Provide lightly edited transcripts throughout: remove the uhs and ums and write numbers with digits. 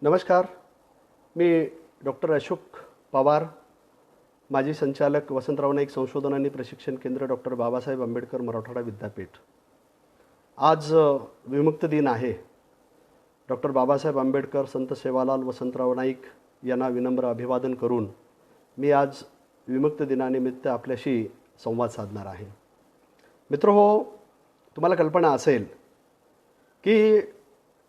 नमस्कार. मी डॉक्टर अशोक पवार, माजी संचालक वसंतराव नाईक संशोधन आणि प्रशिक्षण केंद्र, डॉक्टर बाबासाहेब आंबेडकर मराठवाडा विद्यापीठ. आज विमुक्त दिन आहे. डॉक्टर बाबासाहेब आंबेडकर, संत सेवालाल वसंतराव नाईक यांना विनम्र अभिवादन करून मी आज विमुक्त दिनानिमित्त आपल्याशी संवाद साधणार आहे. मित्रहो, तुम्हाला कल्पना असेल की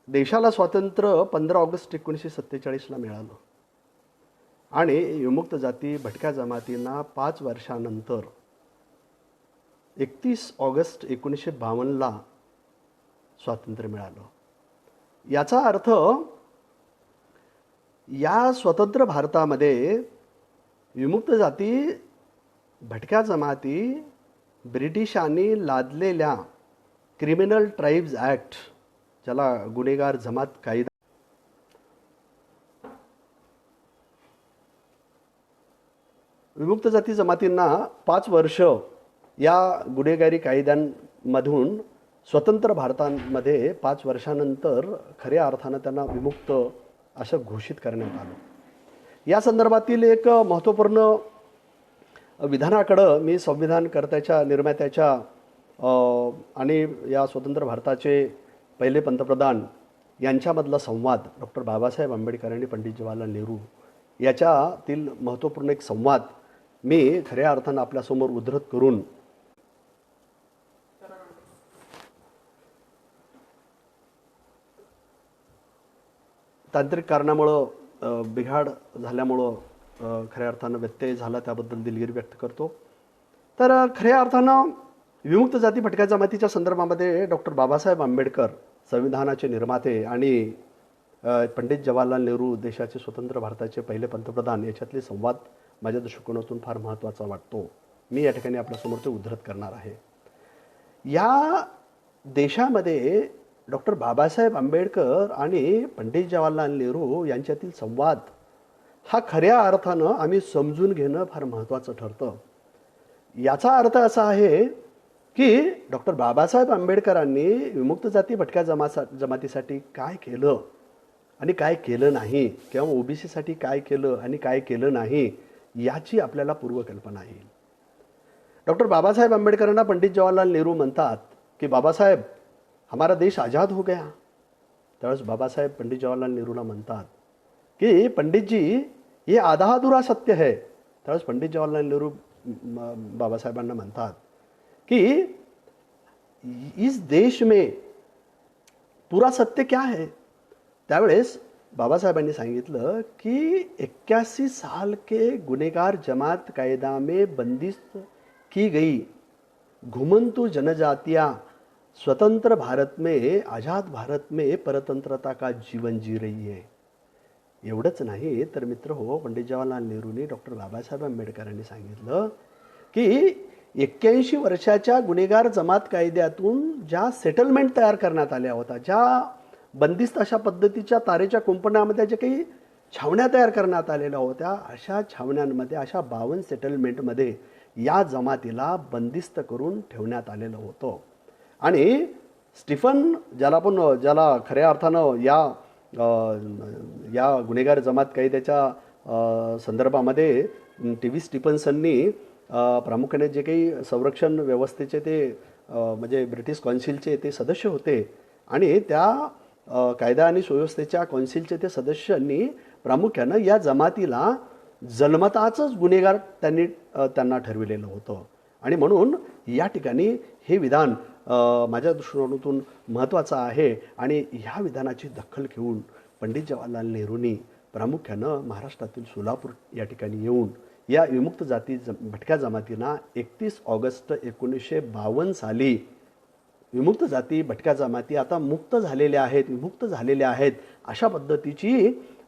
देशाला स्वातंत्र्य 15 ऑगस्ट 1947ला मिळालं आणि विमुक्त जाती भटक्या जमातींना 5 वर्षानंतर 31 ऑगस्ट 1952ला स्वातंत्र्य मिळालं. याचा अर्थ या स्वतंत्र भारतामध्ये विमुक्त जाती भटक्या जमाती ब्रिटिशांनी लादलेल्या क्रिमिनल ट्राईब्स ॲक्ट, ज्याला गुन्हेगार जमात कायदा, विमुक्त जाती जमातींना 5 वर्ष या गुन्हेगारी कायद्यांमधून स्वतंत्र भारतामध्ये 5 वर्षानंतर खऱ्या अर्थानं त्यांना विमुक्त असं घोषित करण्यात आलं. या संदर्भातील एक महत्त्वपूर्ण विधानाकडं मी संविधानकर्त्याच्या, निर्मात्याच्या आणि या स्वतंत्र भारताचे पहिले पंतप्रधान यांच्यामधला संवाद, डॉक्टर बाबासाहेब आंबेडकर आणि पंडित जवाहरलाल नेहरू याच्यातील महत्त्वपूर्ण एक संवाद मी खऱ्या अर्थानं आपल्यासमोर उद्धृत करून तांत्रिक कारणामुळं बिघाड झाल्यामुळं खऱ्या अर्थानं व्यत्यय झाला, त्याबद्दल दिलगिरी व्यक्त करतो. तर खऱ्या अर्थानं विमुक्त जाती भटक्या जमातीच्या संदर्भामध्ये डॉक्टर बाबासाहेब आंबेडकर, संविधानाचे निर्माते, आणि पंडित जवाहरलाल नेहरू, देशाचे स्वतंत्र भारताचे पहिले पंतप्रधान, याच्यातले संवाद माझ्या दृष्टिकोनातून फार महत्त्वाचा वाटतो. मी या ठिकाणी आपल्यासमोर ते उद्धृत करणार आहे. या देशामध्ये डॉक्टर बाबासाहेब आंबेडकर आणि पंडित जवाहरलाल नेहरू यांच्यातील संवाद हा खऱ्या अर्थानं आम्ही समजून घेणं फार महत्त्वाचं ठरतं. याचा अर्थ असा आहे की डॉक्टर बाबासाहेब आंबेडकरांनी विमुक्त जाती भटक्या जमातीसाठी काय केलं आणि काय केलं नाही, किंवा ओबीसीसाठी काय केलं आणि काय केलं नाही, याची आपल्याला पूर्वकल्पना येईल. डॉक्टर बाबासाहेब आंबेडकरांना पंडित जवाहरलाल नेहरू म्हणतात की बाबासाहेब, हमारा देश आज़ाद हो गया. त्यावेळेस बाबासाहेब पंडित जवाहरलाल नेहरूला म्हणतात की पंडित जी, ये आधा अधूरा सत्य है. त्यावेळेस पंडित जवाहरलाल नेहरू बाबासाहेबांना म्हणतात कि इस देश में पूरा सत्य क्या है. त्यावेळेस बाबासाहेबांनी सांगितलं की 81 साल के गुनेगार जमात कायदा में बंदिश की गई घुमंतु जनजातियां स्वतंत्र भारत में, आज़ाद भारत में परतंत्रता का जीवन जी रही है. एवढंच नाही तर मित्र हो, पंडित जवाहरलाल नेहरूंनी, डॉक्टर बाबासाहेब आंबेडकरांनी सांगितलं की 81 वर्षाच्या गुन्हेगार जमात कायद्यातून ज्या सेटलमेंट तयार करण्यात आल्या होत्या, ज्या बंदिस्त अशा पद्धतीच्या तारेच्या कुंपणामध्ये जे काही छावण्या तयार करण्यात आलेल्या होत्या, अशा छावण्यांमध्ये, अशा 52 सेटलमेंटमध्ये या जमातीला बंदिस्त करून ठेवण्यात आलेलं होतं. आणि स्टीफन, ज्याला खऱ्या अर्थानं या गुन्हेगार जमात कायद्याच्या संदर्भामध्ये टी.व्ही. स्टीफन्सननी प्रामुख्याने जे काही संरक्षण व्यवस्थेचे ते म्हणजे ब्रिटिश कौन्सिलचे ते सदस्य होते, आणि त्या कायदा आणि सुव्यवस्थेच्या कौन्सिलचे ते सदस्यांनी प्रामुख्यानं या जमातीला जन्मताचंच गुन्हेगार त्यांना ठरविलेलं होतं. आणि म्हणून या ठिकाणी हे विधान माझ्या दृष्टिकोनातून महत्त्वाचं आहे. आणि ह्या विधानाची दखल घेऊन पंडित जवाहरलाल नेहरूंनी प्रामुख्यानं महाराष्ट्रातील सोलापूर या ठिकाणी येऊन या विमुक्त जाती भटक्या जमातींना 31 ऑगस्ट 1952 साली, विमुक्त जाती भटक्या जमाती आता मुक्त झालेल्या आहेत, विमुक्त झालेल्या आहेत, अशा पद्धतीची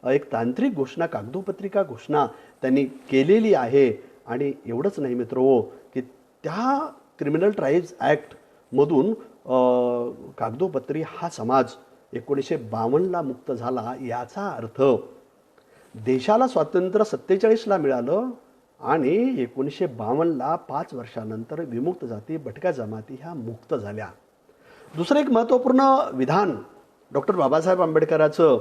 एक तांत्रिक घोषणा, कागदोपत्रिका घोषणा त्यांनी केलेली आहे. आणि एवढंच नाही मित्रहो, की त्या क्रिमिनल ट्राईब्स ॲक्टमधून कागदोपत्री हा समाज 1952ला मुक्त झाला. याचा अर्थ देशाला स्वातंत्र्य 47ला मिळालं आणि 1952ला 5 वर्षानंतर विमुक्त जाती भटक्या जमाती ह्या मुक्त झाल्या. दुसरं एक महत्त्वपूर्ण विधान डॉक्टर बाबासाहेब आंबेडकरांचं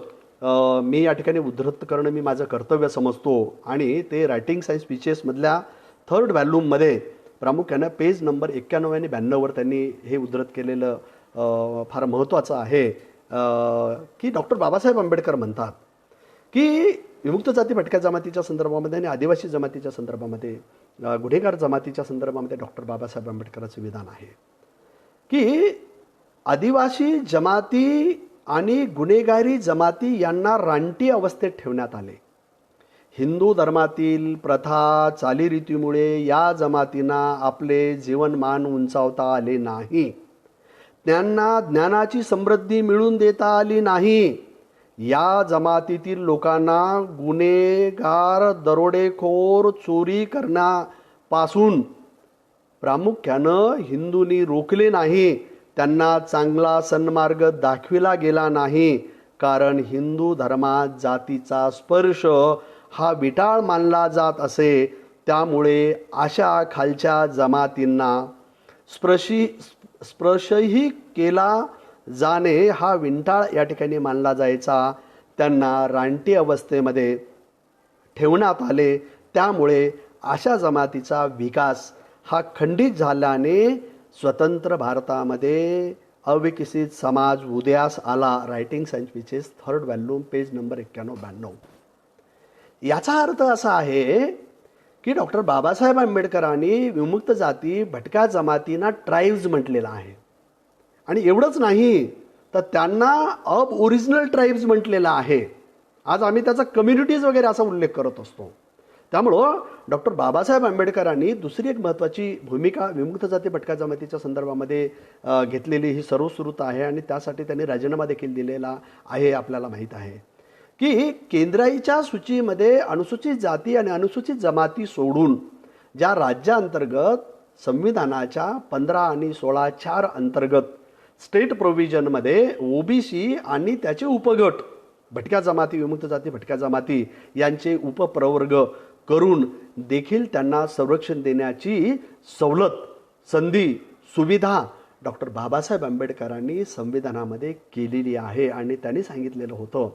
मी या ठिकाणी उद्धृत करणं मी माझं कर्तव्य समजतो आणि ते रायटिंग सायन्स स्पीचेसमधल्या 3rd व्हॅल्यूममध्ये प्रामुख्यानं पेज नंबर 91 आणि 92वर त्यांनी हे उद्धृत केलेलं फार महत्त्वाचं आहे की डॉक्टर बाबासाहेब आंबेडकर म्हणतात की विमुक्त जाती भटक्या जमातीच्या संदर्भामध्ये आणि आदिवासी जमातीच्या संदर्भामध्ये गुन्हेगार जमातीच्या संदर्भामध्ये डॉक्टर बाबासाहेब आंबेडकरांचं विधान आहे की आदिवासी जमाती आणि गुन्हेगारी जमाती यांना रानटी अवस्थेत ठेवण्यात आले. हिंदू धर्मातील प्रथा चालीरीतीमुळे या जमातींना आपले जीवनमान उंचावता आले नाही. त्यांना ज्ञानाची समृद्धी मिळवून देता आली नाही. या जमातीतील लोकांना गुन्हेगार, दरोडेखोर, चोरी करण्यापासून प्रामुख्यानं हिंदूंनी रोखले नाही. त्यांना चांगला सन्मार्ग दाखविला गेला नाही. कारण हिंदू धर्मात जातीचा स्पर्श हा विटाळ मानला जात असे. त्यामुळे अशा खालच्या जमातींना स्पर्शही केला जाणे हा विंटाळ या ठिकाणी मानला जायचा. त्यांना रानटी अवस्थेमध्ये ठेवण्यात आले. त्यामुळे अशा जमातीचा विकास हा खंडित झाल्याने स्वतंत्र भारतामध्ये अविकसित समाज उदयास आला. Writing science speeches 3rd volume page number 91-92. याचा अर्थ असा आहे की डॉक्टर बाबासाहेब आंबेडकरांनी विमुक्त जाती भटक्या जमातींना ट्राईब्स म्हटलेलं आहे. आणि एवढंच नाही तर त्यांना अब ओरिजिनल ट्राईब्स म्हटलेलं आहे. आज आम्ही त्याचा कम्युनिटीज वगैरे असा उल्लेख करत असतो. त्यामुळं डॉक्टर बाबासाहेब आंबेडकरांनी दुसरी एक महत्त्वाची भूमिका विमुक्त जाती भटक्या जमातीच्या संदर्भामध्ये घेतलेली ही सर्वश्रुत आहे आणि त्यासाठी त्यांनी राजीनामा देखील दिलेला आहे. आपल्याला माहीत आहे की केंद्राच्या सूचीमध्ये अनुसूचित जाती आणि अनुसूचित जमाती सोडून ज्या राज्याअंतर्गत संविधानाच्या 15 आणि 16(4) अंतर्गत स्टेट प्रोव्हिजनमध्ये ओबीसी आणि त्याचे उपगट भटक्या जमाती, विमुक्त जाती भटक्या जमाती यांचे उपप्रवर्ग करून देखील त्यांना संरक्षण देण्याची सवलत, संधी, सुविधा डॉक्टर बाबासाहेब आंबेडकरांनी संविधानामध्ये केलेली आहे. आणि त्यांनी सांगितलेलं होतं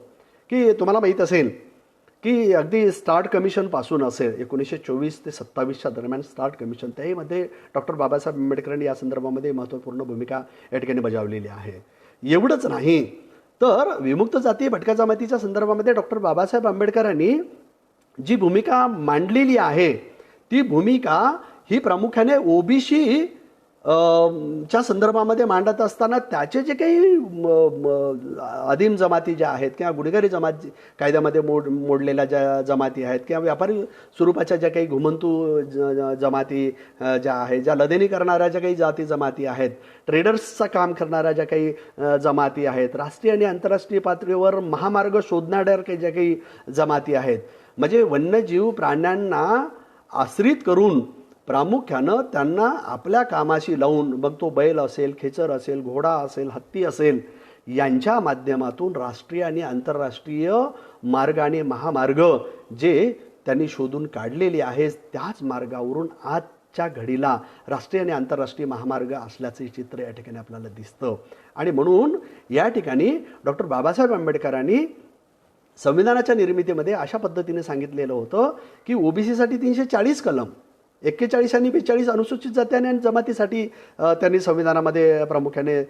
की तुम्हाला माहीत असेल की अगदी स्टार्ट कमिशनपासून असेल 1924 ते 27च्या दरम्यान स्टार्ट कमिशन, त्यामध्ये डॉक्टर बाबासाहेब आंबेडकरांनी या संदर्भामध्ये महत्त्वपूर्ण भूमिका या ठिकाणी बजावलेली आहे. एवढंच नाही तर विमुक्त जाती भटक्या जमातीच्या संदर्भामध्ये डॉक्टर बाबासाहेब आंबेडकरांनी जी भूमिका मांडलेली आहे ती भूमिका ही प्रामुख्याने ओबीसी च्या संदर्भामध्ये मांडत असताना त्याचे जे काही आदिम जमाती ज्या आहेत किंवा गुन्हेगारी जमात कायद्यामध्ये मोडलेल्या ज्या जमाती आहेत किंवा व्यापारी स्वरूपाच्या ज्या काही घुमंतू जमाती ज्या आहेत, ज्या लदेनी करणाऱ्या ज्या काही जाती जमाती आहेत, ट्रेडर्सचं काम करणाऱ्या ज्या काही जमाती आहेत, राष्ट्रीय आणि आंतरराष्ट्रीय पातळीवर महामार्ग शोधणाऱ्या काही ज्या काही जमाती आहेत, म्हणजे वन्यजीव प्राण्यांना आश्रित करून प्रामुख्यानं त्यांना आपल्या कामाशी लावून, मग तो बैल असेल, खेचर असेल, घोडा असेल, हत्ती असेल, यांच्या माध्यमातून राष्ट्रीय आणि आंतरराष्ट्रीय मार्ग आणि महामार्ग जे त्यांनी शोधून काढलेले आहेत त्याच मार्गावरून आजच्या घडीला राष्ट्रीय आणि आंतरराष्ट्रीय महामार्ग असल्याचे चित्र या ठिकाणी आपल्याला दिसतं. आणि म्हणून या ठिकाणी डॉक्टर बाबासाहेब आंबेडकरांनी संविधानाच्या निर्मितीमध्ये अशा पद्धतीने सांगितलेलं होतं की ओबीसीसाठी 340 कलम, 41 आणि 42 अनुसूचित जाती आणि जमातीसाठी त्यांनी संविधानामध्ये प्रामुख्याने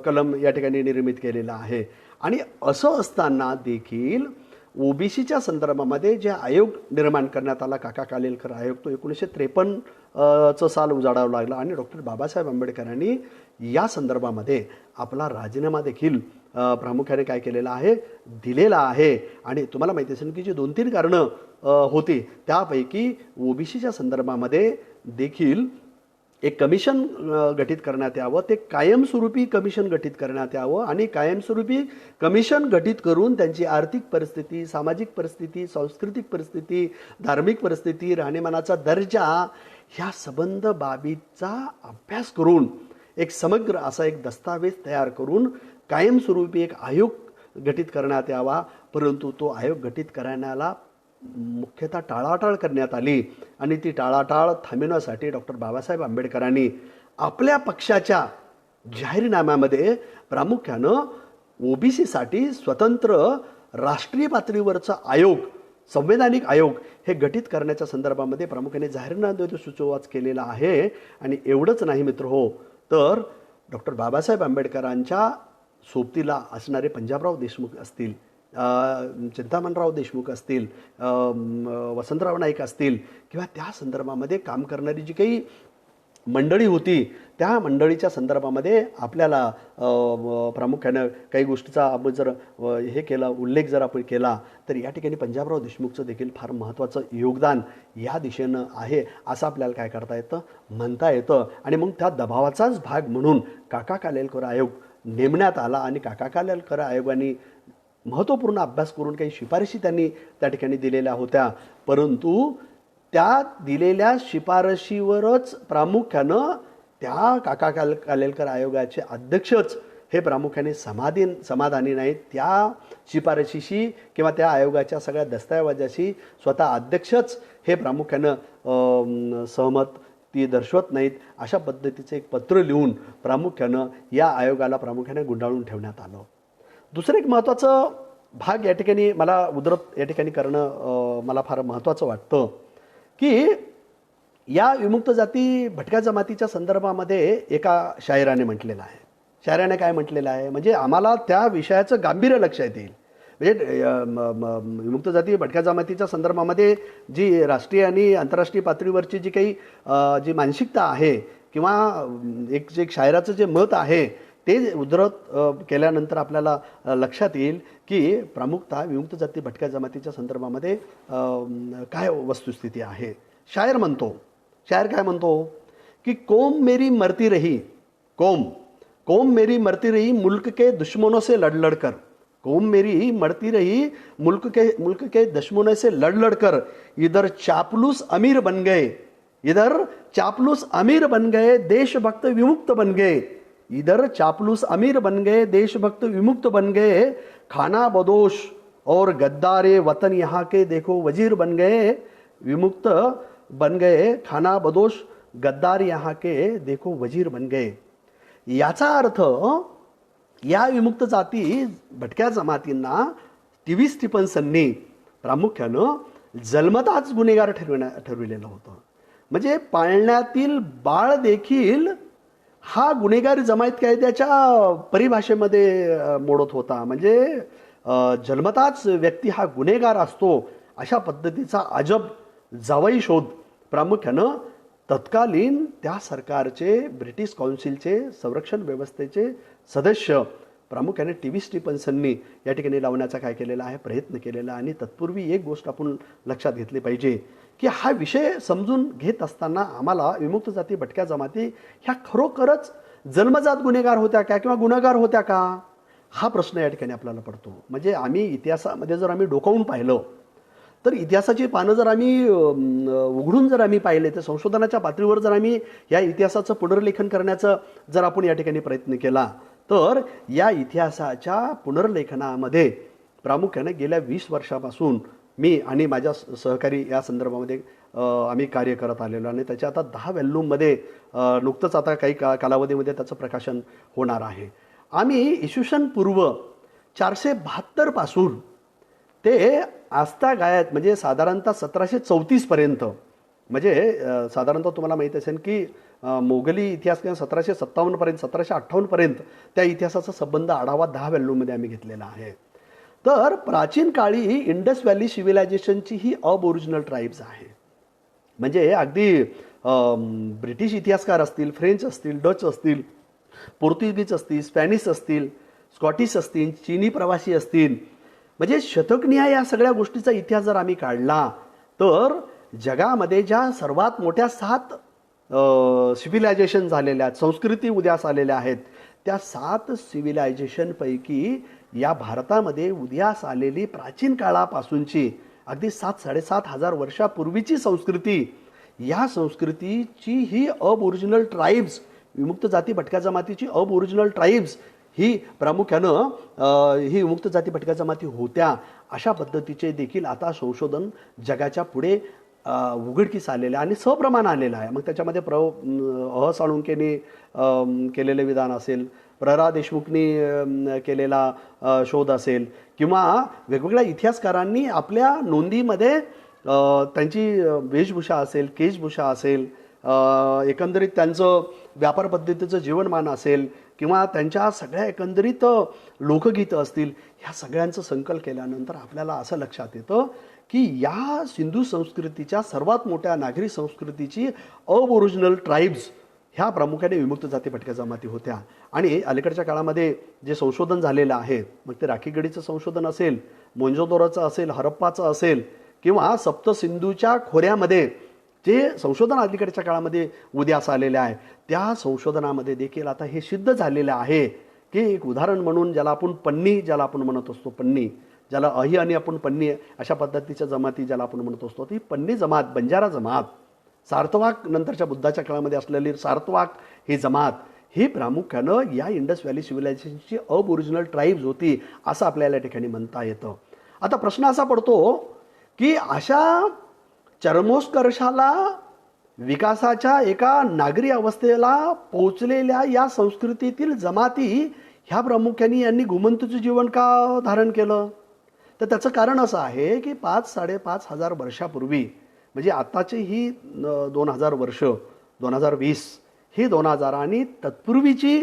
कलम या ठिकाणी निर्मित केलेला आहे. आणि असं असताना देखील ओबीसीच्या संदर्भामध्ये जे आयोग निर्माण करण्यात आला, काका कालेलकर आयोग, तो 1953चं साल उजाडावं लागला आणि डॉक्टर बाबासाहेब आंबेडकरांनी या संदर्भामध्ये आपला राजीनामा देखील प्रामुख्याने काय केलेला आहे, दिलेला आहे. आणि तुम्हाला माहिती असेल की जी 2-3 कारणं होती त्यापैकी ओबीसीच्या संदर्भामध्ये देखील एक कमिशन गठीत करण्यात यावं, ते कायमस्वरूपी कमिशन गठीत करण्यात यावं आणि कायमस्वरूपी कमिशन गठीत करून त्यांची आर्थिक परिस्थिती, सामाजिक परिस्थिती, सांस्कृतिक परिस्थिती, धार्मिक परिस्थिती, राहणीमानाचा दर्जा ह्या संबंध बाबीचा अभ्यास करून एक समग्र असा एक दस्तावेज तयार करून कायमस्वरूपी एक आयोग गठीत करण्यात यावा. परंतु तो आयोग गठीत करण्याला मुख्यतः टाळाटाळ करण्यात आली आणि ती टाळाटाळ थांबविण्यासाठी डॉक्टर बाबासाहेब आंबेडकरांनी आपल्या पक्षाच्या जाहीरनाम्यामध्ये प्रामुख्यानं ओबीसीसाठी स्वतंत्र राष्ट्रीय पातळीवरचा आयोग, संवैधानिक आयोग हे गठीत करण्याच्या संदर्भामध्ये प्रामुख्याने जाहीरनाम्याद्वारे सुचोवाच केलेला आहे. आणि एवढंच नाही मित्र हो, तर डॉक्टर बाबासाहेब आंबेडकरांच्या सोबतीला असणारे पंजाबराव देशमुख असतील, चिंतामणराव देशमुख असतील, वसंतराव नाईक असतील, किंवा त्या संदर्भामध्ये काम करणारी जी काही मंडळी होती त्या मंडळीच्या संदर्भामध्ये आपल्याला प्रामुख्यानं काही गोष्टीचा आपण जर हे केला, उल्लेख जर आपण केला, तर या ठिकाणी पंजाबराव देशमुखचं देखील फार महत्त्वाचं योगदान या दिशेनं आहे असं आपल्याला काय करता येतं, म्हणता येतं. आणि मग त्या दबावाचाच भाग म्हणून काका कालेलकर आयोग नेमण्यात आला आणि काका कालेलकर आयोगाने महत्त्वपूर्ण अभ्यास करून काही शिफारशी त्यांनी त्या ठिकाणी दिलेल्या होत्या. परंतु त्या दिलेल्या शिफारशीवरच प्रामुख्यानं त्या काका कालेलकर आयोगाचे अध्यक्षच हे प्रामुख्याने समाधानी नाहीत. त्या शिफारशीशी किंवा त्या आयोगाच्या सगळ्या दस्तऐवजाशी स्वतः अध्यक्षच हे प्रामुख्यानं सहमती दर्शवत नाहीत. अशा पद्धतीचं एक पत्र लिहून प्रामुख्यानं या आयोगाला प्रामुख्याने गुंडाळून ठेवण्यात आलं. दुसरं एक महत्त्वाचं भाग या ठिकाणी मला उद्धृत या ठिकाणी करणं मला फार महत्त्वाचं वाटतं की या विमुक्त जाती भटक्या जमातीच्या संदर्भामध्ये एका शायराने म्हटलेलं आहे. शायराने काय म्हटलेलं आहे, म्हणजे आम्हाला त्या विषयाचं गांभीर्य लक्षात येईल. म्हणजे विमुक्त जाती भटक्या जमातीच्या संदर्भामध्ये जी राष्ट्रीय आणि आंतरराष्ट्रीय पातळीवरची जी काही जी मानसिकता आहे किंवा एक शायराचं जे मत आहे ते उद्धृत केल्यानंतर आपल्याला लक्षात येईल की प्रमुखतः विमुक्त जाती भटक्या जमातीच्या संदर्भामध्ये काय वस्तुस्थिती आहे. शायर काय म्हणतो की कौम मेरी मरती रही, कौम मेरी मरती रही मुल्क के दुश्मनों से लड़ लड़ कर, कौम मेरी मरती रही मुल्क के दुश्मनों से लड़ लड़ कर, इधर चापलूस अमीर बन गए, इधर चापलूस अमीर बन गए, देशभक्त विमुक्त बन गए, इधर चापलूस अमीर बन गए, देशभक्त विमुक्त बन गए, खाना बदोश और गद्दारे वतन यहाँ के देखो वजीर बन गए, विमुक्त बन गए, खाना बदोश गद्दार यहाँ के देखो वजीर बन गए. याचा अर्थ या विमुक्त जाती भटक्या जमातींना टी.व्ही. स्टीफन्सननी प्रामुख्यानं जन्मताच गुन्हेगार ठरविलेलं होतं. म्हणजे पाळण्यातील बाळ देखील हा गुन्हेगारी जमात कायद्याच्या परिभाषेमध्ये मोडत होता. म्हणजे जन्मताच व्यक्ती हा गुन्हेगार असतो अशा पद्धतीचा अजब जावई शोध प्रामुख्यानं तत्कालीन त्या सरकारचे ब्रिटिश काउन्सिलचे संरक्षण व्यवस्थेचे सदस्य प्रामुख्याने टी.व्ही. स्टीफन्सननी या ठिकाणी लावण्याचा काय केलेला आहे, प्रयत्न केलेला. आणि तत्पूर्वी एक गोष्ट आपण लक्षात घेतली पाहिजे की हा विषय समजून घेत असताना आम्हाला विमुक्त जाती भटक्या जमाती ह्या खरोखरच जन्मजात गुन्हेगार होत्या का किंवा गुन्हेगार होत्या का, हा प्रश्न या ठिकाणी आपल्याला पडतो. म्हणजे आम्ही इतिहासामध्ये जर आम्ही डोकावून पाहिलं तर इतिहासाची पानं जर आम्ही उघडून जर आम्ही पाहिले तर संशोधनाच्या पातळीवर जर आम्ही या इतिहासाचं पुनर्लेखन करण्याचं जर आपण या ठिकाणी प्रयत्न केला तर या इतिहासाच्या पुनर्लेखनामध्ये प्रामुख्याने गेल्या 20 वर्षापासून मी आणि माझ्या सहकारी या संदर्भामध्ये आम्ही कार्य करत आलेलो आणि त्याच्या आता 10 व्हॉल्यूममध्ये नुकतंच आता काही कालावधीमध्ये त्याचं प्रकाशन होणार आहे. आम्ही इसवीसन पूर्व 472 पासून ते आस्थागायत म्हणजे साधारणतः 1734 पर्यंत, म्हणजे साधारणतः तुम्हाला माहीत असेल की मोगली इतिहास किंवा 1757 पर्यंत 1758 पर्यंत त्या इतिहासाचा संबंध आढावा 10 व्हॉल्यूममध्ये आम्ही घेतलेला आहे. तर प्राचीन काळी इंडस व्हॅली सिव्हिलायझेशनची ही अबओरिजिनल ट्राईब्स आहे. म्हणजे अगदी ब्रिटिश इतिहासकार असतील, फ्रेंच असतील, डच असतील, पोर्तुगीज असतील, स्पॅनिश असतील, स्कॉटिश असतील, चीनी प्रवासी असतील, म्हणजे शतकनिहाय या सगळ्या गोष्टीचा इतिहास जर आम्ही काढला तर जगामध्ये ज्या सर्वात मोठ्या 7 सिव्हिलायझेशन झालेल्या आहेत, संस्कृती उदयास आलेल्या आहेत, त्या 7 सिव्हिलायझेशनपैकी या भारतामध्ये उदयास आलेली प्राचीन काळापासूनची अगदी 7-7.5 हजार वर्षापूर्वीची संस्कृती, या संस्कृतीची ही अबओरिजिनल ट्राईब्स, विमुक्त जाती भटक्या जमातीची अबओरिजिनल ट्राईब्स ही प्रामुख्यानं ही विमुक्त जाती भटक्या जमाती होत्या अशा पद्धतीचे देखील आता संशोधन जगाच्या पुढे उघडकीस आलेलं आहे आणि सप्रमाण आलेलं आहे. मग त्याच्यामध्ये साळुंकेने केलेले विधान असेल, प्र. देशमुखनी केलेला शोध असेल किंवा वेगवेगळ्या इतिहासकारांनी आपल्या नोंदीमध्ये त्यांची वेशभूषा असेल, केशभूषा असेल, एकंदरीत त्यांचं व्यापार पद्धतीचं जीवनमान असेल किंवा त्यांच्या सगळ्या एकंदरीत लोकगीतं असतील, ह्या सगळ्यांचं संकलन केल्यानंतर आपल्याला असं लक्षात येतं की या सिंधू संस्कृतीच्या सर्वात मोठ्या नागरी संस्कृतीची अबोरिजिनल ट्राईब्स ह्या प्रामुख्याने विमुक्त जाती भटक्या जमाती होत्या. आणि अलीकडच्या काळामध्ये जे संशोधन झालेलं आहे, मग ते राखीगडीचं संशोधन असेल, मोंजोदोरोचं असेल, हरप्पाचं असेल किंवा सप्तसिंधूच्या खोऱ्यामध्ये जे संशोधन अलीकडच्या काळामध्ये उदयास आलेले आहे, त्या संशोधनामध्ये देखील आता हे सिद्ध झालेलं आहे की एक उदाहरण म्हणून ज्याला आपण पन्नी ज्याला आपण म्हणत असतो, पन्नी ज्याला अही आणि आपण पन्नी अशा पद्धतीच्या जमाती ज्याला आपण म्हणत असतो, ती पन्नी जमात, बंजारा जमात, सारतवाक नंतरच्या बुद्धाच्या काळामध्ये असलेली सारतवाक ही जमात ही प्रामुख्यानं या इंडस व्हॅली सिव्हिलायझेशनची अबोरिजिनल ट्राईब्स होती असं आपल्याला या ठिकाणी म्हणता येतं. आता प्रश्न असा पडतो की अशा चरमोत्कर्षाला विकासाच्या एका नागरी अवस्थेला पोचलेल्या या संस्कृतीतील जमाती ह्या प्रामुख्याने यांनी घुमंतूचं जीवन का धारण केलं? तर त्याचं कारण असं आहे की 5-5.5 हजार वर्षापूर्वी, म्हणजे आत्ताची ही 2000 वर्ष, 2020 ही 2000 आणि तत्पूर्वीची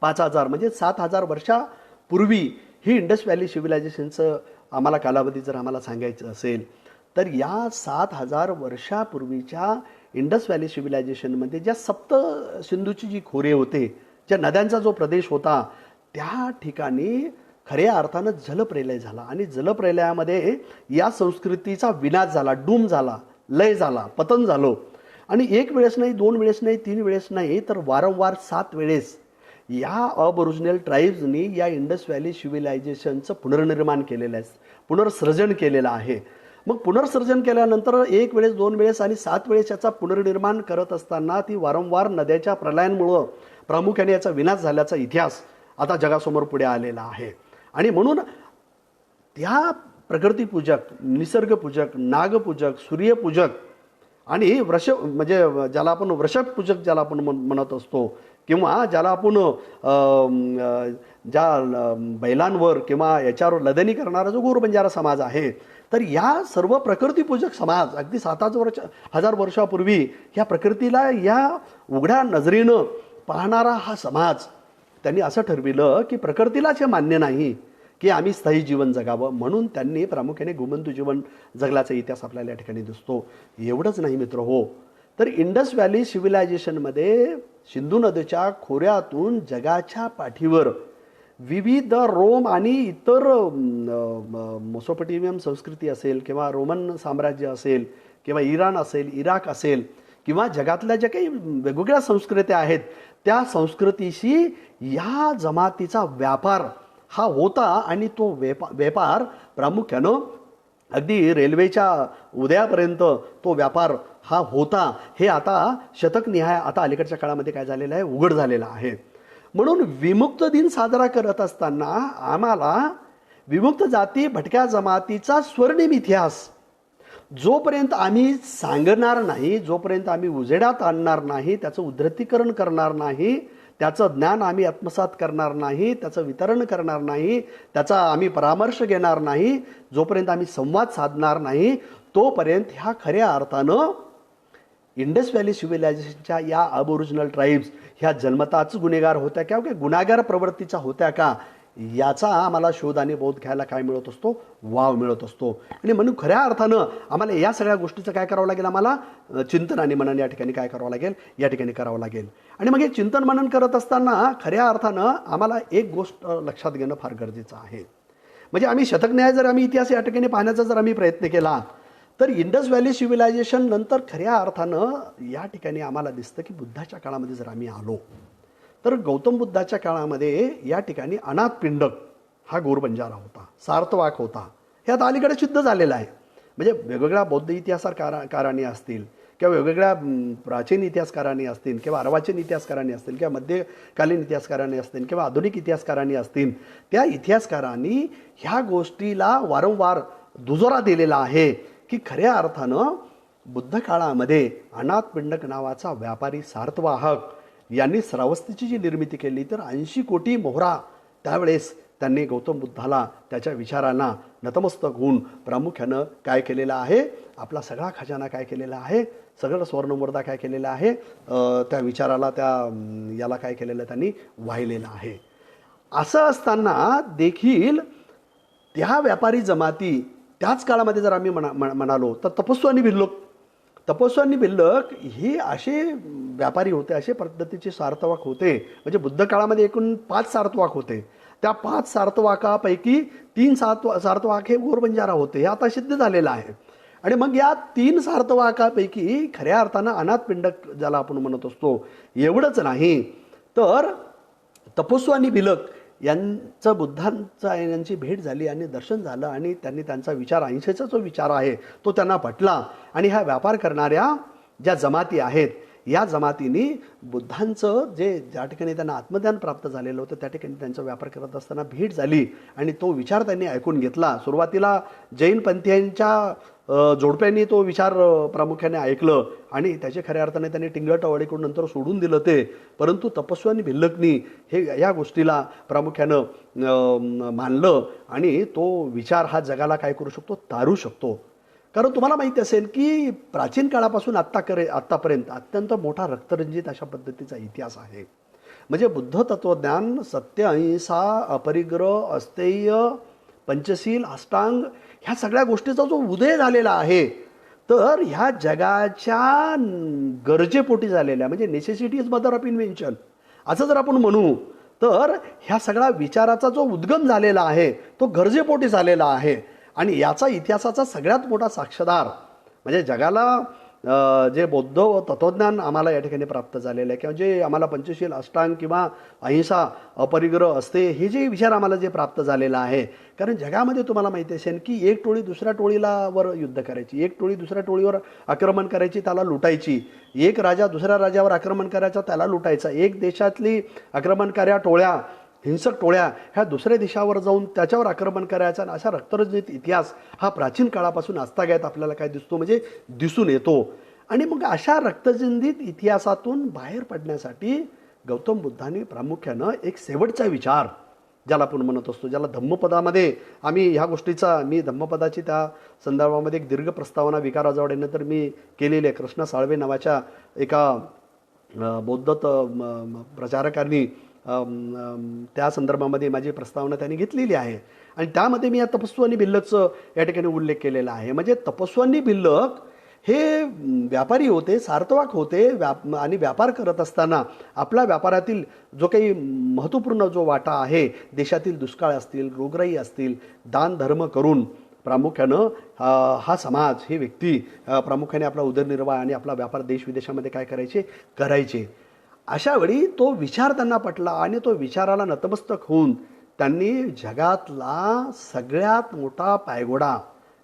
5000 म्हणजे 7000 वर्षापूर्वी ही इंडस व्हॅली सिव्हिलायझेशनचं आम्हाला कालावधी जर आम्हाला सांगायचं असेल तर या 7000 वर्षापूर्वीच्या इंडस व्हॅली सिव्हिलायझेशनमध्ये ज्या सप्त सिंधूची जी खोरे होते, ज्या नद्यांचा जो प्रदेश होता, त्या ठिकाणी खऱ्या अर्थानं जलप्रलय झाला आणि जलप्रलयामध्ये या संस्कृतीचा विनाश झाला, डूम झाला, लय झाला, पतन झालं. आणि एक वेळेस नाही, 2 वेळेस नाही, 3 वेळेस नाही, तर वारंवार 7 वेळेस या अबोरिजिनल ट्राईब्सनी या इंडस व्हॅली सिव्हिलायझेशनचं पुनर्निर्माण केलेलं आहे, पुनर्सृजन केलेलं आहे. मग पुनर्सर्जन केल्यानंतर 1 वेळेस, 2 वेळेस आणि 7 वेळेस याचा पुनर्निर्माण करत असताना ती वारंवार नद्याच्या प्रलयांमुळं प्रामुख्याने याचा विनाश झाल्याचा इतिहास आता जगासमोर पुढे आलेला आहे. आणि म्हणून त्या प्रकृतीपूजक, निसर्गपूजक, नागपूजक, सूर्यपूजक आणि म्हणजे ज्याला आपण वृषभपूजक ज्याला आपण म्हणत असतो किंवा ज्याला आपण ज्या बैलांवर किंवा याच्यावर लदनी करणारा जो गोर बंजारा समाज आहे, तर या सर्व प्रकृतीपूजक समाज अगदी 7000 वर्षापूर्वी या प्रकृतीला या उघड्या नजरेनं पाहणारा हा समाज त्यांनी असं ठरविलं की प्रकृतीलाच हे मान्य नाही की आम्ही स्थायी जीवन जगावं, म्हणून त्यांनी प्रामुख्याने घुमंतू जीवन जगल्याचा इतिहास आपल्याला या ठिकाणी दिसतो. एवढंच नाही मित्र हो, तर इंडस व्हॅली सिव्हिलायझेशनमध्ये सिंधू नदीच्या खोऱ्यातून जगाच्या पाठीवर विविध रोम आणि इतर मेसोपोटेमियन संस्कृती असेल किंवा रोमन साम्राज्य असेल किंवा इराण असेल, इराक असेल किंवा जगातल्या ज्या काही वेगवेगळ्या संस्कृत्या आहेत, त्या संस्कृतीशी या जमातीचा व्यापार हा होता. आणि तो व्यापार प्रामुख्यानं अगदी रेल्वेच्या उदयापर्यंत तो व्यापार हा होता. हे आता शतकनिहाय आता अलीकडच्या काळामध्ये काय झालेलं आहे, उघड झालेलं आहे. म्हणून विमुक्त दिन साजरा करत असताना आम्हाला विमुक्त जाती भटक्या जमातीचा स्वर्णिम इतिहास जोपर्यंत आम्ही सांगणार नाही, जोपर्यंत आम्ही उजेडात आणणार नाही, त्याचं उद्धृतीकरण करणार नाही, त्याचं ज्ञान आम्ही आत्मसात करणार नाही, त्याचं वितरण करणार नाही, त्याचा आम्ही परामर्श घेणार नाही, जोपर्यंत आम्ही संवाद साधणार नाही, तोपर्यंत ह्या खऱ्या अर्थानं इंडस व्हॅली सिव्हिलायझेशनच्या या अबोरिजिनल ट्राईब्स ह्या जन्मताच गुन्हेगार होत्या का, गुन्हेगार प्रवृत्तीच्या होत्या का, याचा आम्हाला शोध आणि बोध घ्यायला काय मिळत असतो, वाव मिळत असतो. आणि म्हणून खऱ्या अर्थानं आम्हाला या सगळ्या गोष्टीचं काय करावं लागेल, आम्हाला चिंतन आणि मनन या ठिकाणी काय करावं लागेल, या ठिकाणी करावं लागेल. आणि मग हे चिंतन मनन करत असताना खऱ्या अर्थानं आम्हाला एक गोष्ट लक्षात घेणं फार गरजेचं आहे. म्हणजे आम्ही शतकन्याय जर आम्ही इतिहास या ठिकाणी पाहण्याचा जर आम्ही प्रयत्न केला तर इंडस व्हॅली सिव्हिलायझेशन नंतर खऱ्या अर्थानं या ठिकाणी आम्हाला दिसतं की बुद्धाच्या काळामध्ये जर आम्ही आलो तर गौतम बुद्धाच्या काळामध्ये या ठिकाणी अनाथपिंडक हा गोरबंजारा होता, सारतवाक होता. हे आता अलीकडे सिद्ध झालेलं आहे. म्हणजे वेगवेगळ्या बौद्ध इतिहासकारांनी असतील किंवा वेगवेगळ्या प्राचीन इतिहासकारांनी असतील किंवा अर्वाचीन इतिहासकारांनी असतील किंवा मध्यकालीन इतिहासकारांनी असतील किंवा आधुनिक इतिहासकारांनी असतील, त्या इतिहासकारांनी ह्या गोष्टीला वारंवार दुजोरा दिलेला आहे की खऱ्या अर्थानं बुद्ध काळामध्ये अनाथपिंडक नावाचा व्यापारी सारतवाहक यांनी श्रावस्तीची जी निर्मिती केली तर 80 कोटी मोहरा त्यावेळेस त्यांनी गौतम बुद्धाला त्याच्या विचारांना नतमस्तक होऊन प्रामुख्यानं काय केलेलं आहे, आपला सगळा खजाना काय केलेला आहे, सगळं स्वर्णमुर्दा काय केलेला आहे, त्या विचाराला याला काय केलेलं त्यांनी वाहिलेलं आहे. असं असताना देखील त्या व्यापारी जमाती त्याच काळामध्ये जर आम्ही म्हणालो तर तपस्वी आणि भिल्लक हे असे व्यापारी होते, असे पद्धतीचे सार्थवाक होते. म्हणजे बुद्ध काळामध्ये एकूण 5 सार्थवाक होते. त्या 5 सार्थवाकापैकी 3 सार्थवाक हे गोरबंजारा होते. हे आता सिद्ध झालेलं आहे. आणि मग या 3 सार्थवाकापैकी खऱ्या अर्थानं अनाथपिंडक ज्याला आपण म्हणत असतो एवढंच नाही तर तपस्वी आणि भिल्लक यांची भेट झाली आणि दर्शन झालं आणि त्यांनी त्यांचा विचार 80चा जो विचार आहे तो त्यांना पटला. आणि ह्या व्यापार करणाऱ्या ज्या जमाती आहेत या जमातींनी बुद्धांचं ज्या ठिकाणी त्यांना आत्मज्ञान प्राप्त झालेलं होतं त्या ठिकाणी त्यांचा व्यापार करत असताना भेट झाली आणि तो विचार त्यांनी ऐकून घेतला. सुरुवातीला जैन पंथीयांच्या जोडप्यांनी तो विचार प्रामुख्याने ऐकलं आणि त्याचे खऱ्या अर्थाने त्यांनी टिंगळटवाडी करून नंतर सोडून दिलं ते. परंतु तपस्वी आणि भिल्लकनी या गोष्टीला प्रामुख्यानं मानलं आणि तो विचार हा जगाला काय करू शकतो, तारू शकतो. कारण तुम्हाला माहिती असेल की प्राचीन काळापासून आत्तापर्यंत अत्यंत मोठा रक्तरंजित अशा पद्धतीचा इतिहास आहे. म्हणजे बुद्ध तत्वज्ञान सत्य, अहिंसा, अपरिग्रह, अस्तेय, पंचशील, अष्टांग ह्या सगळ्या गोष्टीचा जो उदय झालेला आहे तर ह्या जगाच्या गरजेपोटी झालेल्या म्हणजे नेसेसिटीज मदर ऑफ इन्व्हेन्शन असं जर आपण म्हणू तर ह्या सगळ्या विचाराचा जो उद्गम झालेला आहे तो गरजेपोटी झालेला आहे. आणि याचा इतिहासाचा सगळ्यात मोठा साक्षीदार म्हणजे जगाला जे बौद्ध तत्वज्ञान आम्हाला या ठिकाणी प्राप्त झालेलं आहे किंवा जे आम्हाला पंचशील, अष्टांग किंवा अहिंसा, अपरिग्रह असते हे जे विचार आम्हाला जे प्राप्त झालेला आहे. कारण जगामध्ये तुम्हाला माहिती असेल की एक टोळी दुसऱ्या टोळीवर युद्ध करायची, एक टोळी दुसऱ्या टोळीवर आक्रमण करायची, त्याला लुटायची, एक राजा दुसऱ्या राजावर आक्रमण करायचा, त्याला लुटायचा, एक देशातली आक्रमणकार्या टोळ्या, हिंसक टोळ्या ह्या दुसऱ्या देशावर जाऊन त्याच्यावर आक्रमण करायचा. आणि अशा रक्तरंजित इतिहास हा प्राचीन काळापासून आजतागायत आपल्याला काय दिसतो म्हणजे दिसून येतो. आणि मग अशा रक्तरंजित इतिहासातून बाहेर पडण्यासाठी गौतम बुद्धांनी प्रामुख्यानं एक शेवटचा विचार ज्याला आपण म्हणत असतो, ज्याला धम्मपदामध्ये आम्ही ह्या गोष्टीचा मी धम्मपदाची त्या संदर्भामध्ये एक दीर्घ प्रस्तावना विकार राजवाडेनं तर मी केलेली आहे. कृष्ण साळवे नावाच्या एका बौद्ध प्रचारकांनी त्या संदर्भामध्ये माझी प्रस्तावना त्यांनी घेतलेली आहे आणि त्यामध्ये मी या तपस्वी आणि भिल्लकचं या ठिकाणी उल्लेख केलेला आहे. म्हणजे तपस्वी आणि भिल्लक हे व्यापारी होते, सार्थवाक होते आणि व्यापार करत असताना आपल्या व्यापारातील जो काही महत्त्वपूर्ण जो वाटा आहे, देशातील दुष्काळ असतील, रोगराई असतील, दान धर्म करून प्रामुख्यानं हा समाज, ही व्यक्ती प्रामुख्याने आपला उदरनिर्वाह आणि आपला व्यापार देश विदेशामध्ये काय करायचे. अशा वेळी तो विचार त्यांना पटला आणि तो विचाराला नतमस्तक होऊन त्यांनी जगातला सगळ्यात मोठा पायगोडा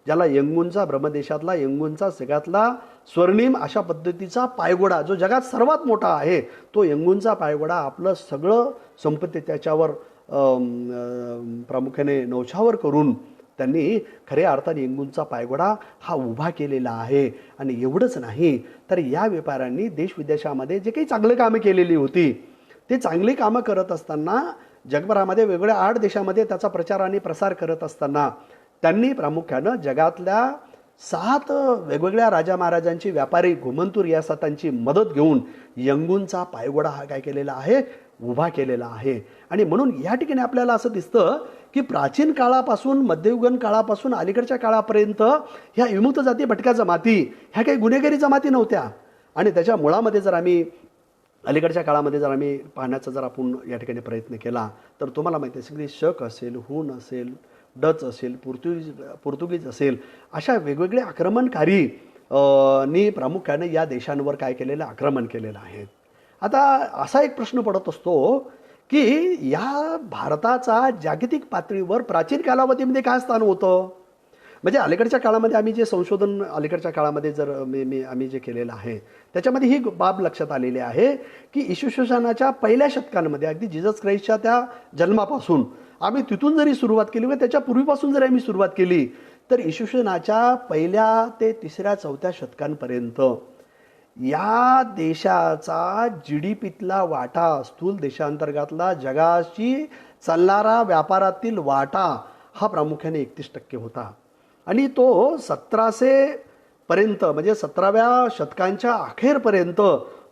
ज्याला यंगूनचा ब्रह्मदेशातला यंगूनचा सगळ्यातला स्वर्णिम अशा पद्धतीचा पायगोडा जो जगात सर्वात मोठा आहे तो यंगूनचा पायगोडा आपलं सगळं संपत्ती त्याच्यावर प्रामुख्याने नौछावर करून त्यांनी खऱ्या अर्थाने यंगूनचा पायगोडा हा उभा केलेला आहे. आणि एवढंच नाही तर या व्यापाऱ्यांनी देश विदेशामध्ये जे काही चांगली कामं केलेली होती ते चांगली कामं करत असताना जगभरामध्ये वेगवेगळ्या 8 देशामध्ये त्याचा प्रचार आणि प्रसार करत असताना त्यांनी प्रामुख्यानं जगातल्या 7 वेगवेगळ्या राजा महाराजांची व्यापारी घुमंतू रियासतांची मदत घेऊन यंगूनचा पायगोडा हा काय केलेला आहे, उभा केलेला आहे. आणि म्हणून या ठिकाणी आपल्याला असं दिसतं की प्राचीन काळापासून मध्ययुगीन काळापासून अलीकडच्या काळापर्यंत ह्या विमुक्त जाती भटक्या जमाती ह्या काही गुन्हेगारी जमाती नव्हत्या. आणि त्याच्या मुळामध्ये जर आम्ही अलीकडच्या काळामध्ये जर आम्ही पाहण्याचा जर आपण या ठिकाणी प्रयत्न केला तर तुम्हाला माहिती असेल की शक असेल, हून असेल, डच असेल, पोर्तुगीज असेल, अशा वेगवेगळे आक्रमणकारी नी प्रामुख्याने या देशांवर काय केलेलं आक्रमण केलेलं आहे. आता असा एक प्रश्न पडत असतो की या भारताचा जागतिक पातळीवर प्राचीन कालावधीमध्ये काय स्थान होतं. म्हणजे अलीकडच्या काळामध्ये आम्ही जे संशोधन अलीकडच्या काळामध्ये जर आम्ही जे केलेलं आहे त्याच्यामध्ये ही बाब लक्षात आलेली आहे की इसवी सनाच्या पहिल्या शतकांमध्ये अगदी जीसस ख्राइस्टच्या त्या जन्मापासून आम्ही तिथून जरी सुरुवात केली किंवा त्याच्या पूर्वीपासून जरी आम्ही सुरुवात केली तर इसवी सनाच्या पहिल्या ते 3ऱ्या 4थ्या शतकांपर्यंत या देशाचा GDPतला वाटा, स्थूल देशांतर्गतला जगाशी चालणारा व्यापारातील वाटा हा प्रामुख्याने 31% होता. आणि तो 1700 पर्यंत म्हणजे 17व्या शतकांच्या अखेरपर्यंत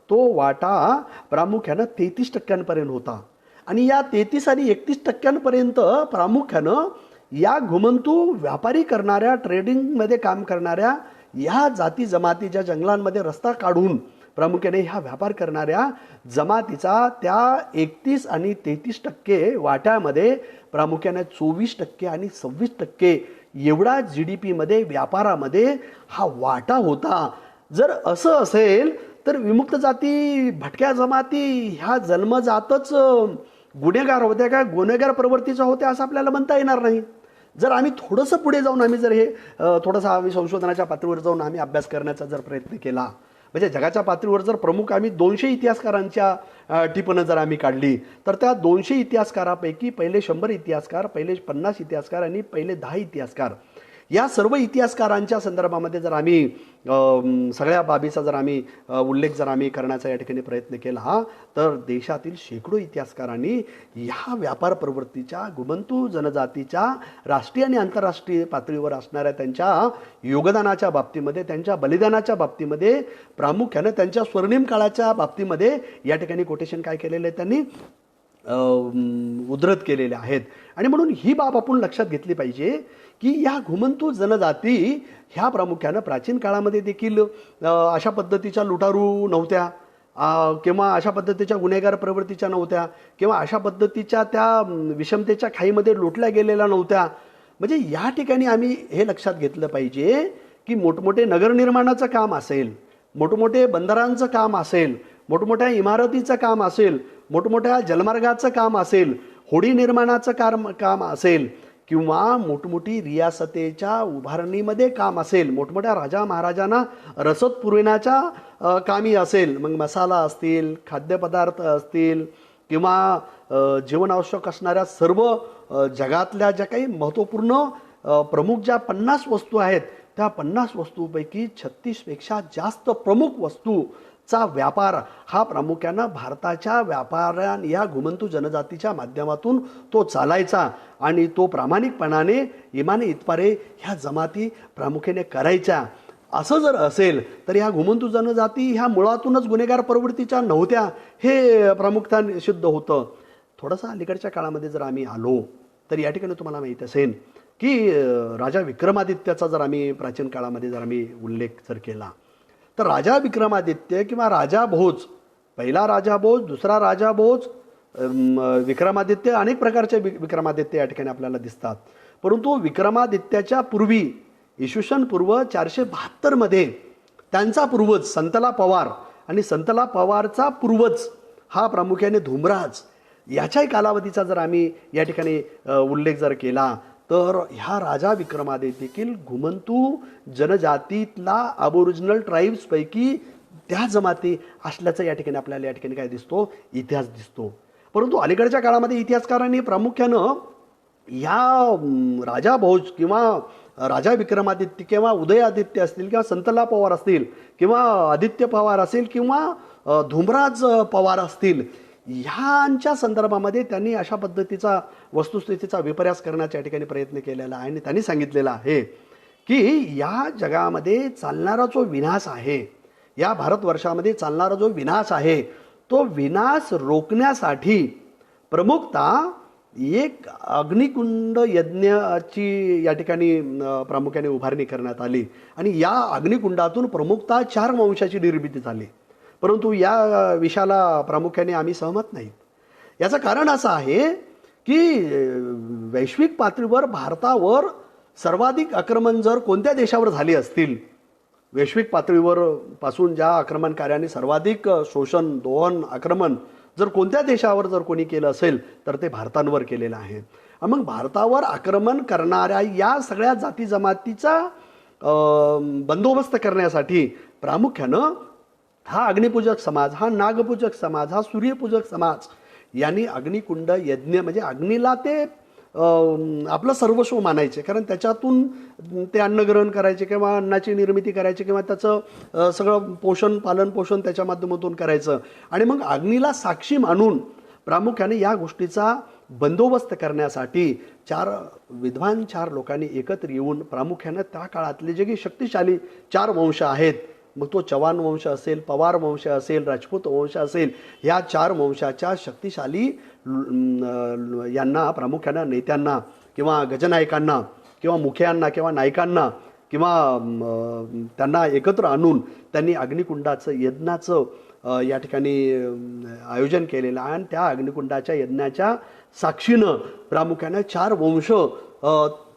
तो वाटा प्रामुख्यानं 33% होता. आणि या 33 आणि 31% प्रामुख्यानं या घुमंतू व्यापारी करणाऱ्या, ट्रेडिंगमध्ये काम करणाऱ्या या जाती जमातीच्या जंगलांमध्ये रस्ता काढून प्रामुख्याने ह्या व्यापार करणाऱ्या जमातीचा त्या 31 आणि 33% वाट्यामध्ये प्रामुख्याने 24% आणि 26% एवढा GDPमध्ये व्यापारामध्ये हा वाटा होता. जर असं असेल तर विमुक्त जाती, भटक्या जमाती ह्या जन्मजातच गुन्हेगार होत्या का गुन्हेगार प्रवृत्तीचा होत्या असं आपल्याला म्हणता येणार नाही. जर आम्ही थोडंसं पुढे जाऊन आम्ही जर हे थोडंसं आम्ही संशोधनाच्या पातळीवर जाऊन आम्ही अभ्यास करण्याचा जर प्रयत्न केला, म्हणजे जगाच्या पातळीवर जर प्रमुख आम्ही 200 इतिहासकारांच्या टिपणं जर आम्ही काढली तर त्या 200 इतिहासकारापैकी पहिले 100 इतिहासकार, पहिले 50 इतिहासकार आणि पहिले 10 इतिहासकार या सर्व इतिहासकारांच्या संदर्भामध्ये जर आम्ही सगळ्या बाबीचा जर आम्ही उल्लेख जर आम्ही करण्याचा या ठिकाणी प्रयत्न केला तर देशातील शेकडो इतिहासकारांनी ह्या व्यापार प्रवृत्तीच्या घुमंतू जनजातीच्या राष्ट्रीय आणि आंतरराष्ट्रीय पातळीवर असणाऱ्या त्यांच्या योगदानाच्या बाबतीमध्ये, त्यांच्या बलिदानाच्या बाबतीमध्ये, प्रामुख्यानं त्यांच्या स्वर्णिम काळाच्या बाबतीमध्ये या ठिकाणी कोटेशन काय केलेलं आहे त्यांनी उद्धृत केलेले आहेत. आणि म्हणून ही बाब आपण लक्षात घेतली पाहिजे की या घुमंतू जनजाती ह्या प्रामुख्यानं प्राचीन काळामध्ये देखील अशा पद्धतीच्या लुटारू नव्हत्या किंवा अशा पद्धतीच्या गुन्हेगार प्रवृत्तीच्या नव्हत्या किंवा अशा पद्धतीच्या त्या विषमतेच्या खाईमध्ये लुटल्या गेलेल्या नव्हत्या. म्हणजे या ठिकाणी आम्ही हे लक्षात घेतलं पाहिजे की मोठमोठे नगरनिर्माणाचं काम असेल, मोठमोठे बंदरांचं काम असेल, मोठमोठ्या इमारतीचं काम असेल, मोठमोठ्या जलमार्गाचं काम असेल, होडी निर्माणाचं काम असेल किंवा मोठमोठी रियासतेच्या उभारणीमध्ये काम असेल, मोठमोठ्या राजा महाराजांना रसद पुरविण्याच्या कामी असेल, मग मसाला असतील, खाद्यपदार्थ असतील किंवा जीवनावश्यक असणाऱ्या सर्व जगातल्या ज्या काही महत्त्वपूर्ण प्रमुख ज्या 50 वस्तू आहेत त्या 50 वस्तूपैकी 36पेक्षा जास्त प्रमुख वस्तूचा व्यापार हा प्रामुख्यानं भारताच्या व्यापाऱ्या या घुमंतू जनजातीच्या माध्यमातून तो चालायचा आणि तो प्रामाणिकपणाने इमाने इतपारे ह्या जमाती प्रामुख्याने करायच्या. असं जर असेल तर ह्या घुमंतू जनजाती ह्या मुळातूनच गुन्हेगार प्रवृत्तीच्या नव्हत्या हे प्रामुख्याने सिद्ध होतं. थोडंसं अलीकडच्या काळामध्ये जर आम्ही आलो तर या ठिकाणी तुम्हाला माहीत असेल की राजा विक्रमादित्याचा जर आम्ही प्राचीन काळामध्ये जर आम्ही उल्लेख जर केला तर राजा विक्रमादित्य किंवा राजा भोज, पहिला राजा भोज, दुसरा राजा भोज, विक्रमादित्य, अनेक प्रकारचे विक्रमादित्य या ठिकाणी आपल्याला दिसतात. परंतु विक्रमादित्याच्या पूर्वी इसवी पूर्व 472 मध्ये त्यांचा पूर्वज संतला पवार आणि संतला पवारचा पूर्वज हा प्रामुख्याने धुमराज याच्याही कालावधीचा जर आम्ही या ठिकाणी उल्लेख जर केला तर ह्या राजा विक्रमादित्य देखील घुमंतू जनजातीतला अबोरिजिनल ट्राईब्सपैकी त्या जमाती असल्याचं या ठिकाणी आपल्याला या ठिकाणी काय दिसतो, इतिहास दिसतो. परंतु अलीकडच्या काळामध्ये इतिहासकारांनी प्रामुख्यानं या राजा भोज किंवा राजा विक्रमादित्य किंवा उदयादित्य असतील किंवा संतला पवार असतील किंवा आदित्य पवार असेल किंवा धुमराज पवार असतील ह्यांच्या संदर्भामध्ये त्यांनी अशा पद्धतीचा वस्तुस्थितीचा विपर्यास करण्याच्या या ठिकाणी प्रयत्न केलेला आहे. आणि त्यांनी सांगितलेलं आहे की या जगामध्ये चालणारा जो विनाश आहे, या भारतवर्षामध्ये चालणारा जो विनाश आहे तो विनाश रोखण्यासाठी प्रमुखतः एक अग्निकुंड यज्ञाची या ठिकाणी प्रामुख्याने उभारणी करण्यात आली आणि या अग्निकुंडातून प्रमुखतः 4 वंशाची निर्मिती झाली. परंतु या विषयाला प्रामुख्याने आम्ही सहमत नाहीत. याचं कारण असं आहे की वैश्विक पातळीवर भारतावर सर्वाधिक आक्रमण जर कोणत्या देशावर झाले असतील, वैश्विक पातळीवर पासून ज्या आक्रमणकार्याने सर्वाधिक शोषण, दोहन, आक्रमण जर कोणत्या देशावर जर कोणी केलं असेल तर ते भारतावर केलेलं आहे. मग भारतावर आक्रमण करणाऱ्या या सगळ्या जाती जमातीचा बंदोबस्त करण्यासाठी प्रामुख्यानं हा अग्निपूजक समाज, हा नागपूजक समाज, हा सूर्यपूजक समाज यांनी अग्निकुंड यज्ञ म्हणजे अग्नीला ते आपलं सर्वस्व मानायचे, कारण त्याच्यातून ते अन्न ग्रहण करायचे किंवा अन्नाची निर्मिती करायची किंवा त्याचं सगळं पोषण पालन पोषण त्याच्या माध्यमातून करायचं. आणि मग अग्नीला साक्षी मानून प्रामुख्याने या गोष्टीचा बंदोबस्त करण्यासाठी चार लोकांनी एकत्र येऊन प्रामुख्यानं त्या काळातले जे काही शक्तिशाली 4 वंश आहेत, मग तो चव्हाण वंश असेल, पवार वंश असेल, राजपूत वंश असेल, या 4 वंशाच्या शक्तिशाली यांना प्रामुख्यानं नेत्यांना किंवा गजनायकांना किंवा मुखियांना किंवा नायकांना किंवा त्यांना एकत्र आणून त्यांनी अग्निकुंडाचं यज्ञाचं या ठिकाणी आयोजन केलेलं आहे. आणि त्या अग्निकुंडाच्या यज्ञाच्या साक्षीनं प्रामुख्यानं 4 वंश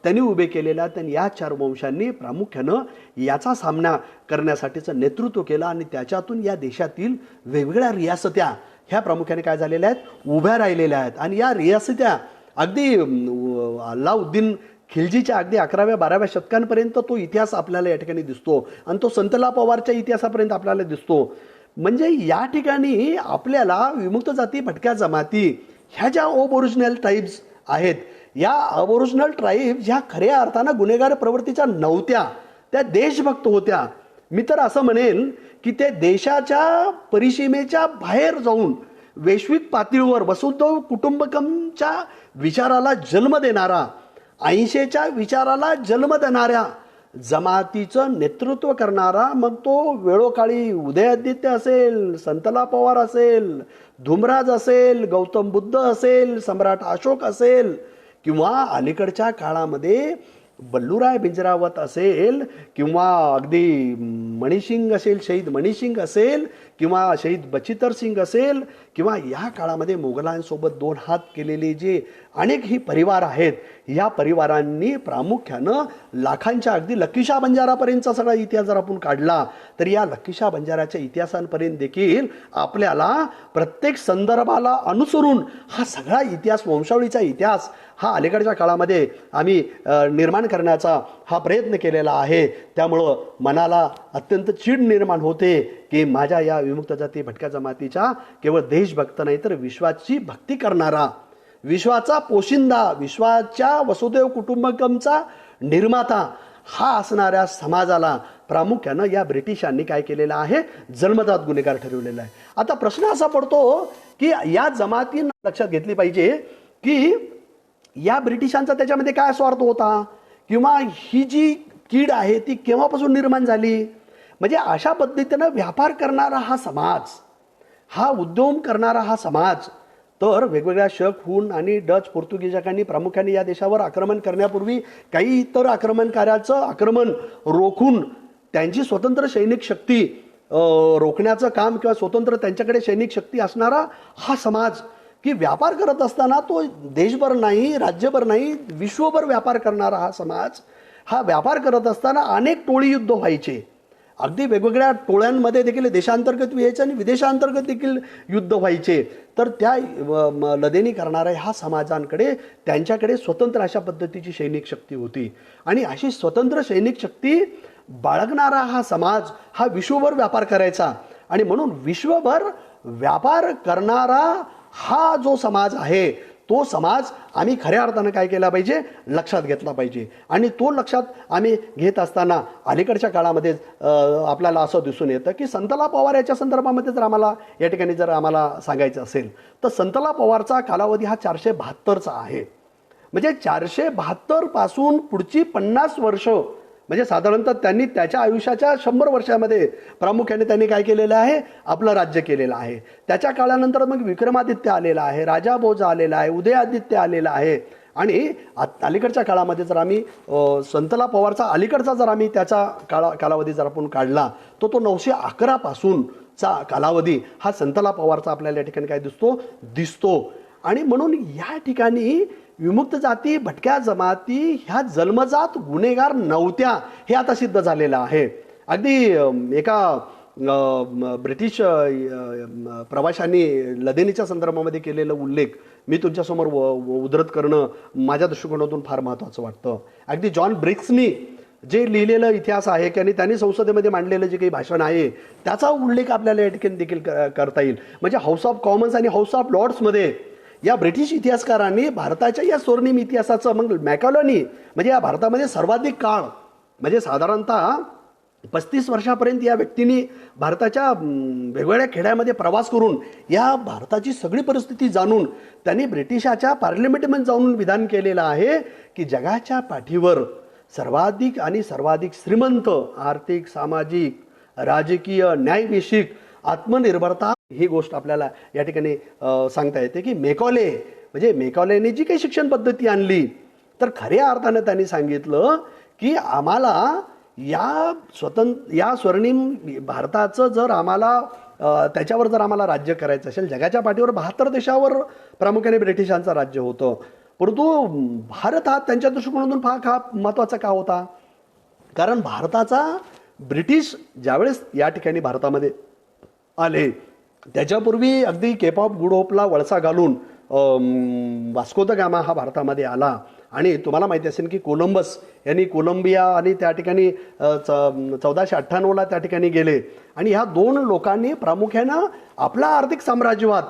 त्यांनी उभे केलेल्या. त्यांनी या 4 वंशांनी प्रामुख्यानं याचा सामना करण्यासाठीचं नेतृत्व केलं आणि त्याच्यातून या देशातील वेगवेगळ्या रियासत्या ह्या प्रामुख्याने काय झालेल्या आहेत, उभ्या राहिलेल्या आहेत. आणि या रियासत्या अगदी अल्लाउद्दीन खिलजीच्या अगदी 11व्या-12व्या शतकांपर्यंत तो इतिहास आपल्याला या ठिकाणी दिसतो आणि तो संतला पवारच्या इतिहासापर्यंत आपल्याला दिसतो. म्हणजे या ठिकाणी आपल्याला विमुक्त जाती भटक्या जमाती ह्या ज्या ओरिजिनल ट्राईब्स आहेत, या ओरिजिनल ट्राईब्स ह्या खऱ्या अर्थानं गुन्हेगार प्रवृत्तीच्या नव्हत्या, त्या देशभक्त होत्या. मी तर असं म्हणेन की ते देशाच्या परिसीमेच्या बाहेर जाऊन वैश्विक पातळीवर वसुधैव कुटुंबकमच्या विचाराला जन्म देणारा, अहिंसेच्या विचाराला जन्म देणाऱ्या जमातीचं नेतृत्व करणारा, मग तो वेळोकाळी उदयादित्य असेल, संतला पवार असेल, धुमराज असेल, गौतम बुद्ध असेल, सम्राट अशोक असेल किंवा अलीकडच्या काळामध्ये बल्लूराय बिंजरावत असेल किंवा अगदी मणिसिंग असेल, शहीद मणिसिंग असेल किंवा शहीद बचितर सिंग असेल किंवा या काळामध्ये मोगलांसोबत 2 हात केलेले जे अनेक ही परिवार आहेत, या परिवारांनी प्रामुख्यानं लाखांच्या अगदी लकीशा बंजारापर्यंतचा सगळा इतिहास जर आपण काढला तर या लकीशा बंजाराच्या इतिहासांपर्यंत देखील आपल्याला प्रत्येक संदर्भाला अनुसरून हा सगळा इतिहास, वंशावळीचा इतिहास हा अलीकडच्या काळामध्ये आम्ही निर्माण करण्याचा हा प्रयत्न केलेला आहे. त्यामुळं मनाला अत्यंत चीड निर्माण होते की माझ्या या विमुक्त जाती भटक्या जमातीच्या केवळ देशभक्त नाही तर विश्वाची भक्ती करणारा, विश्वाचा पोशिंदा, विश्वाच्या वसुधैव कुटुंबकमचा निर्माता हा असणाऱ्या समाजाला प्रामुख्यानं या ब्रिटिशांनी काय केलेलं आहे, जन्मजात गुन्हेगार ठरवलेला आहे. आता प्रश्न असा पडतो की या जमातींना लक्षात घेतली पाहिजे की या ब्रिटिशांचा त्याच्यामध्ये काय स्वार्थ होता किंवा ही जी कीड आहे ती केव्हापासून निर्माण झाली. म्हणजे अशा पद्धतीनं व्यापार करणारा हा समाज, हा उद्योग करणारा हा समाज, तर वेगवेगळ्या शक, हुन आणि डच पोर्तुगीजांनी प्रामुख्याने या देशावर आक्रमण करण्यापूर्वी काही इतर आक्रमणकार्याचं आक्रमण रोखून त्यांची स्वतंत्र सैनिक शक्ती रोखण्याचं काम किंवा स्वतंत्र त्यांच्याकडे सैनिक शक्ती असणारा हा समाज की व्यापार करत असताना तो देशभर नाही, राज्यभर नाही, विश्वभर व्यापार करणारा हा समाज, हा व्यापार करत असताना अनेक टोळी युद्ध व्हायचे. अगदी वेगवेगळ्या टोळ्यांमध्ये देखील देशांतर्गत व्हायचे आणि विदेशांतर्गत देखील युद्ध व्हायचे. तर त्या लदेनी करणाऱ्या ह्या समाजांकडे त्यांच्याकडे स्वतंत्र अशा पद्धतीची सैनिक शक्ती होती आणि अशी स्वतंत्र सैनिक शक्ती बाळगणारा हा समाज हा विश्वभर व्यापार करायचा. आणि म्हणून विश्वभर व्यापार करणारा हा जो समाज आहे तो समाज आम्ही खऱ्या अर्थानं काय केला पाहिजे, लक्षात घेतला पाहिजे. आणि तो लक्षात आम्ही घेत असताना अलीकडच्या काळामध्ये आपल्याला असं दिसून येतं की संतला पवार याच्या संदर्भामध्ये जर आम्हाला या ठिकाणी जर आम्हाला सांगायचं असेल तर संतला पवारचा कालावधी हा 472चा आहे. म्हणजे 472 पासून पुढची 50 वर्ष म्हणजे साधारणतः त्यांनी त्याच्या आयुष्याच्या 100 वर्षामध्ये प्रामुख्याने त्यांनी काय केलेलं आहे, आपलं राज्य केलेलं आहे. त्याच्या काळानंतर मग विक्रमादित्य आलेला आहे, राजा भोज आलेला आहे, उदयादित्य आलेला आहे. आणि अलीकडच्या काळामध्ये जर आम्ही संतला पवारचा अलीकडचा जर आम्ही त्याचा कालावधी जर आपण काढला तर तो 911 पासूनचा कालावधी हा संतला पवारचा आपल्याला या ठिकाणी काय दिसतो. आणि म्हणून या ठिकाणी विमुक्त जाती भटक्या जमाती ह्या जन्मजात गुन्हेगार नव्हत्या हे आता सिद्ध झालेलं आहे. अगदी एका ब्रिटिश प्रवाशांनी लदेनीच्या संदर्भामध्ये केलेला उल्लेख मी तुमच्यासमोर उद्धृत करणं माझ्या दृष्टिकोनातून फार महत्त्वाचं वाटतं. अगदी जॉन ब्रिक्सनी जे लिहिलेलं इतिहास आहे की आणि त्यांनी संसदेमध्ये मांडलेलं जे काही भाषण आहे त्याचा उल्लेख आपल्याला या ठिकाणी देखील करता येईल. म्हणजे हाऊस ऑफ कॉमन्स आणि हाऊस ऑफ लॉर्ड्समध्ये या ब्रिटिश इतिहासकारांनी भारताच्या या स्वर्णिम इतिहासाचं, मग मॅकॉलनी म्हणजे या भारतामध्ये सर्वाधिक काळ म्हणजे साधारणतः 35 वर्षापर्यंत या व्यक्तींनी भारताच्या वेगवेगळ्या खेड्यामध्ये प्रवास करून या भारताची सगळी परिस्थिती जाणून त्यांनी ब्रिटिशाच्या पार्लिमेंटमध्ये जाऊन विधान केलेलं आहे की जगाच्या पाठीवर सर्वाधिक आणि सर्वाधिक श्रीमंत आर्थिक, सामाजिक, राजकीय, न्यायविषयक आत्मनिर्भरता ही गोष्ट आपल्याला या ठिकाणी सांगता येते की मेकॉले म्हणजे मेकॉलेने जी काही शिक्षण पद्धती आणली तर खऱ्या अर्थानं त्यांनी सांगितलं की आम्हाला या स्वर्णिम भारताचं जर आम्हाला त्याच्यावर जर आम्हाला राज्य करायचं असेल, जगाच्या पाठीवर 72 देशावर प्रामुख्याने ब्रिटिशांचं राज्य होतं, परंतु भारत हा त्यांच्या दृष्टिकोनातून फार महत्त्वाचा का होता? कारण भारताचा ब्रिटिश ज्यावेळेस या ठिकाणी भारतामध्ये आले त्याच्यापूर्वी अगदी केप ऑफ गुड होपला वळसा घालून वास्को द गामा हा भारतामध्ये आला आणि तुम्हाला माहिती असेल की कोलंबस यांनी कोलंबिया आणि त्या ठिकाणी 1498ला त्या ठिकाणी गेले आणि ह्या दोन लोकांनी प्रामुख्यानं आपला आर्थिक साम्राज्यवाद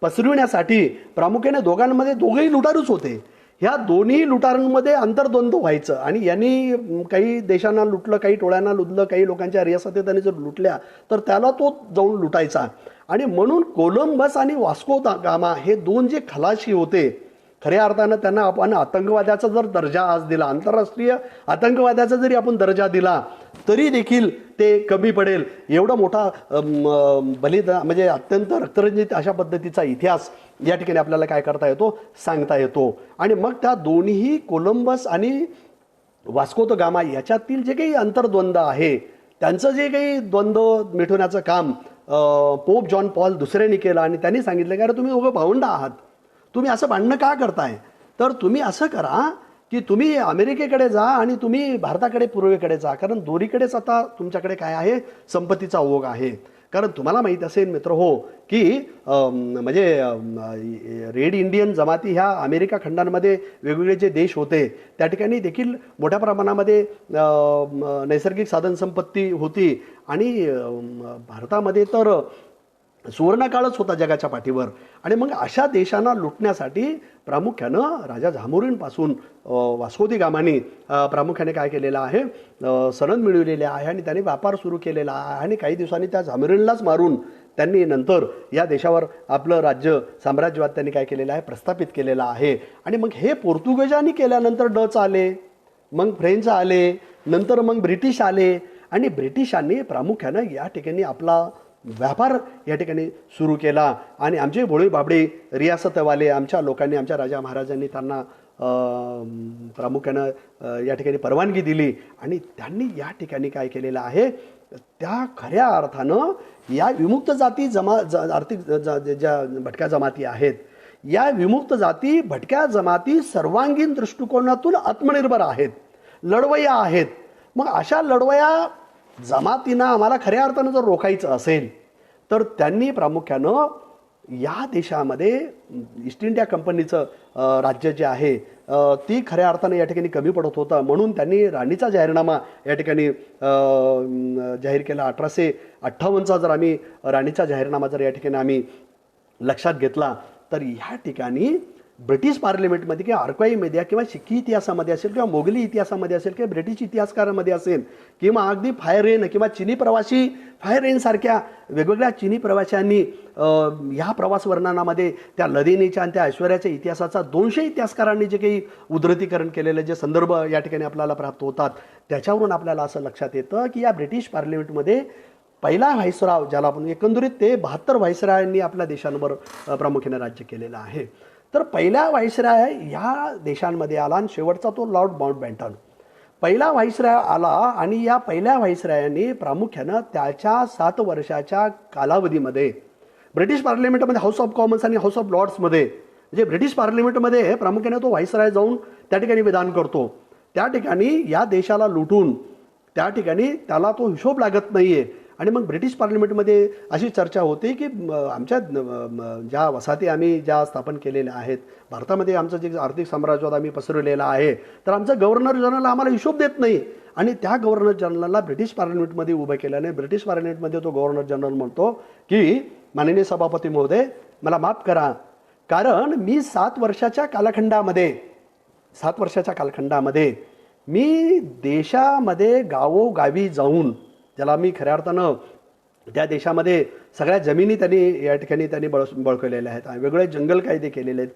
पसरविण्यासाठी प्रामुख्याने दोघेही लुटारूच होते. ह्या दोन्ही लुटारांमध्ये अंतर्द्वंद्व व्हायचं आणि यांनी काही देशांना लुटलं, काही टोळ्यांना लुटलं, काही लोकांच्या रियासती त्यांनी जर लुटल्या तर त्याला तो जाऊन लुटायचा आणि म्हणून कोलंबस आणि वास्को द गामा हे दोन जे खलाशी होते खऱ्या अर्थानं त्यांना आपण आतंकवाद्याचा जर दर्जा आज दिला, आंतरराष्ट्रीय आतंकवाद्याचा जरी आपण दर्जा दिला तरी देखील ते कमी पडेल. एवढा मोठा बलिदान म्हणजे अत्यंत रक्तरंजित अशा पद्धतीचा इतिहास या ठिकाणी आपल्याला काय करता येतो, सांगता येतो. आणि मग त्या दोन्ही कोलंबस आणि वास्को द गामा याच्यातील जे काही अंतर्द्वंद्व आहे त्यांचं जे काही द्वंद्व मिटवण्याचं काम पोप जॉन पॉल दुसऱ्यांनी केलं आणि त्यांनी सांगितलं की अरे तुम्ही दोघं भावंड आहात, तुम्ही असं भांडणं का करताय, तर तुम्ही असं करा की तुम्ही अमेरिकेकडे जा आणि तुम्ही भारताकडे पूर्वेकडे जा, कारण दोन्हीकडेच आता तुमच्याकडे काय आहे, संपत्तीचा ओघ आहे. कारण तुम्हाला माहीत असेल मित्र हो की म्हणजे रेड इंडियन जमाती ह्या अमेरिका खंडांमध्ये वेगवेगळे जे देश होते त्या ठिकाणी देखील मोठ्या प्रमाणामध्ये नैसर्गिक साधनसंपत्ती होती आणि भारतामध्ये तर सुवर्णकाळच होता जगाच्या पाठीवर. आणि मग अशा देशांना लुटण्यासाठी प्रामुख्यानं राजा झामोरीनपासून वास्को दी गामाने प्रामुख्याने काय केलेलं आहे, सनद मिळवलेले आहे आणि त्यांनी व्यापार सुरू केलेला आहे आणि काही दिवसांनी त्या झामोरीनलाच मारून त्यांनी नंतर या देशावर आपलं राज्य साम्राज्यवाद त्यांनी काय केलेलं आहे, प्रस्थापित केलेला आहे. आणि मग हे पोर्तुगीजांनी केल्यानंतर डच आले, मग फ्रेंच आले, नंतर मग ब्रिटिश आले आणि ब्रिटिशांनी प्रामुख्यानं या ठिकाणी आपला व्यापार या ठिकाणी सुरू केला आणि आमचे भोळे बाबडे रियासतवाले आमच्या लोकांनी, आमच्या राजा महाराजांनी त्यांना प्रामुख्यानं या ठिकाणी परवानगी दिली आणि त्यांनी या ठिकाणी काय केलेलं आहे, त्या खऱ्या अर्थानं या विमुक्त जाती आर्थिक ज्या भटक्या जमाती आहेत, या विमुक्त जाती भटक्या जमाती सर्वांगीण दृष्टिकोनातून आत्मनिर्भर आहेत, लढवय्या आहेत. मग अशा लढवय्या जमातींना आम्हाला खऱ्या अर्थानं जर रोखायचं असेल तर त्यांनी प्रामुख्यानं या देशामध्ये ईस्ट इंडिया कंपनीचं राज्य जे आहे ती खऱ्या अर्थानं या ठिकाणी कमी पडत होतं, म्हणून त्यांनी राणीचा जाहीरनामा या ठिकाणी जाहीर केला. 1858चा जर आम्ही राणीचा जाहीरनामा जर या ठिकाणी आम्ही लक्षात घेतला तर या ठिकाणी ब्रिटिश पार्लिमेंटमध्ये किंवा आर्काईव्हमध्ये किंवा सिक्की इतिहासामध्ये असेल किंवा मोगली इतिहासामध्ये असेल किंवा ब्रिटिश इतिहासकारामध्ये असेल किंवा अगदी फायरेन किंवा चिनी प्रवासी फायरेनसारख्या वेगवेगळ्या चिनी प्रवाशांनी ह्या प्रवास वर्णनामध्ये त्या लदिनीच्या आणि त्या ऐश्वर्याच्या इतिहासाचा 200 इतिहासकारांनी जे काही उद्धृतीकरण केलेलं जे संदर्भ या ठिकाणी आपल्याला प्राप्त होतात त्याच्यावरून आपल्याला असं लक्षात येतं की या ब्रिटिश पार्लिमेंटमध्ये पहिला व्हाईसराव ज्याला आपण एकंदरीत ते 72 व्हाईसरायांनी आपल्या देशांवर प्रामुख्याने राज्य केलेलं आहे. तर पहिल्या व्हाईसराय ह्या देशांमध्ये आला आणि शेवटचा तो लॉर्ड माउंटबॅटन. पहिला व्हाईसराय आला आणि या पहिल्या व्हाईसरायांनी प्रामुख्यानं त्याच्या 7 वर्षाच्या कालावधीमध्ये ब्रिटिश पार्लिमेंटमध्ये हाऊस ऑफ कॉमन्स आणि हाऊस ऑफ लॉर्ड्समध्ये म्हणजे ब्रिटिश पार्लिमेंटमध्ये प्रामुख्याने तो व्हाईसराय जाऊन त्या ठिकाणी विधान करतो. त्या ठिकाणी या देशाला लुटून त्या ठिकाणी त्याला तो हिशोब लागत नाहीये आणि मग ब्रिटिश पार्लिमेंटमध्ये अशी चर्चा होते की आमच्या ज्या वसाहती आम्ही ज्या स्थापन केलेल्या आहेत भारतामध्ये आमचं जे आर्थिक साम्राज्यवाद आम्ही पसरवलेला आहे तर आमचं गव्हर्नर जनरल आम्हाला हिशोब देत नाही आणि त्या गव्हर्नर जनरलला ब्रिटिश पार्लिमेंटमध्ये उभं केल्याने ब्रिटिश पार्लिमेंटमध्ये तो गव्हर्नर जनरल म्हणतो की माननीय सभापती महोदय मला माफ करा, कारण मी 7 वर्षाच्या कालखंडामध्ये मी देशामध्ये गावोगावी जाऊन, ज्याला मी खऱ्या अर्थानं त्या देशामध्ये सगळ्या जमिनी या ठिकाणी त्यांनी बळकवलेल्या आहेत. वेगवेगळे जंगल कायदे केलेले आहेत,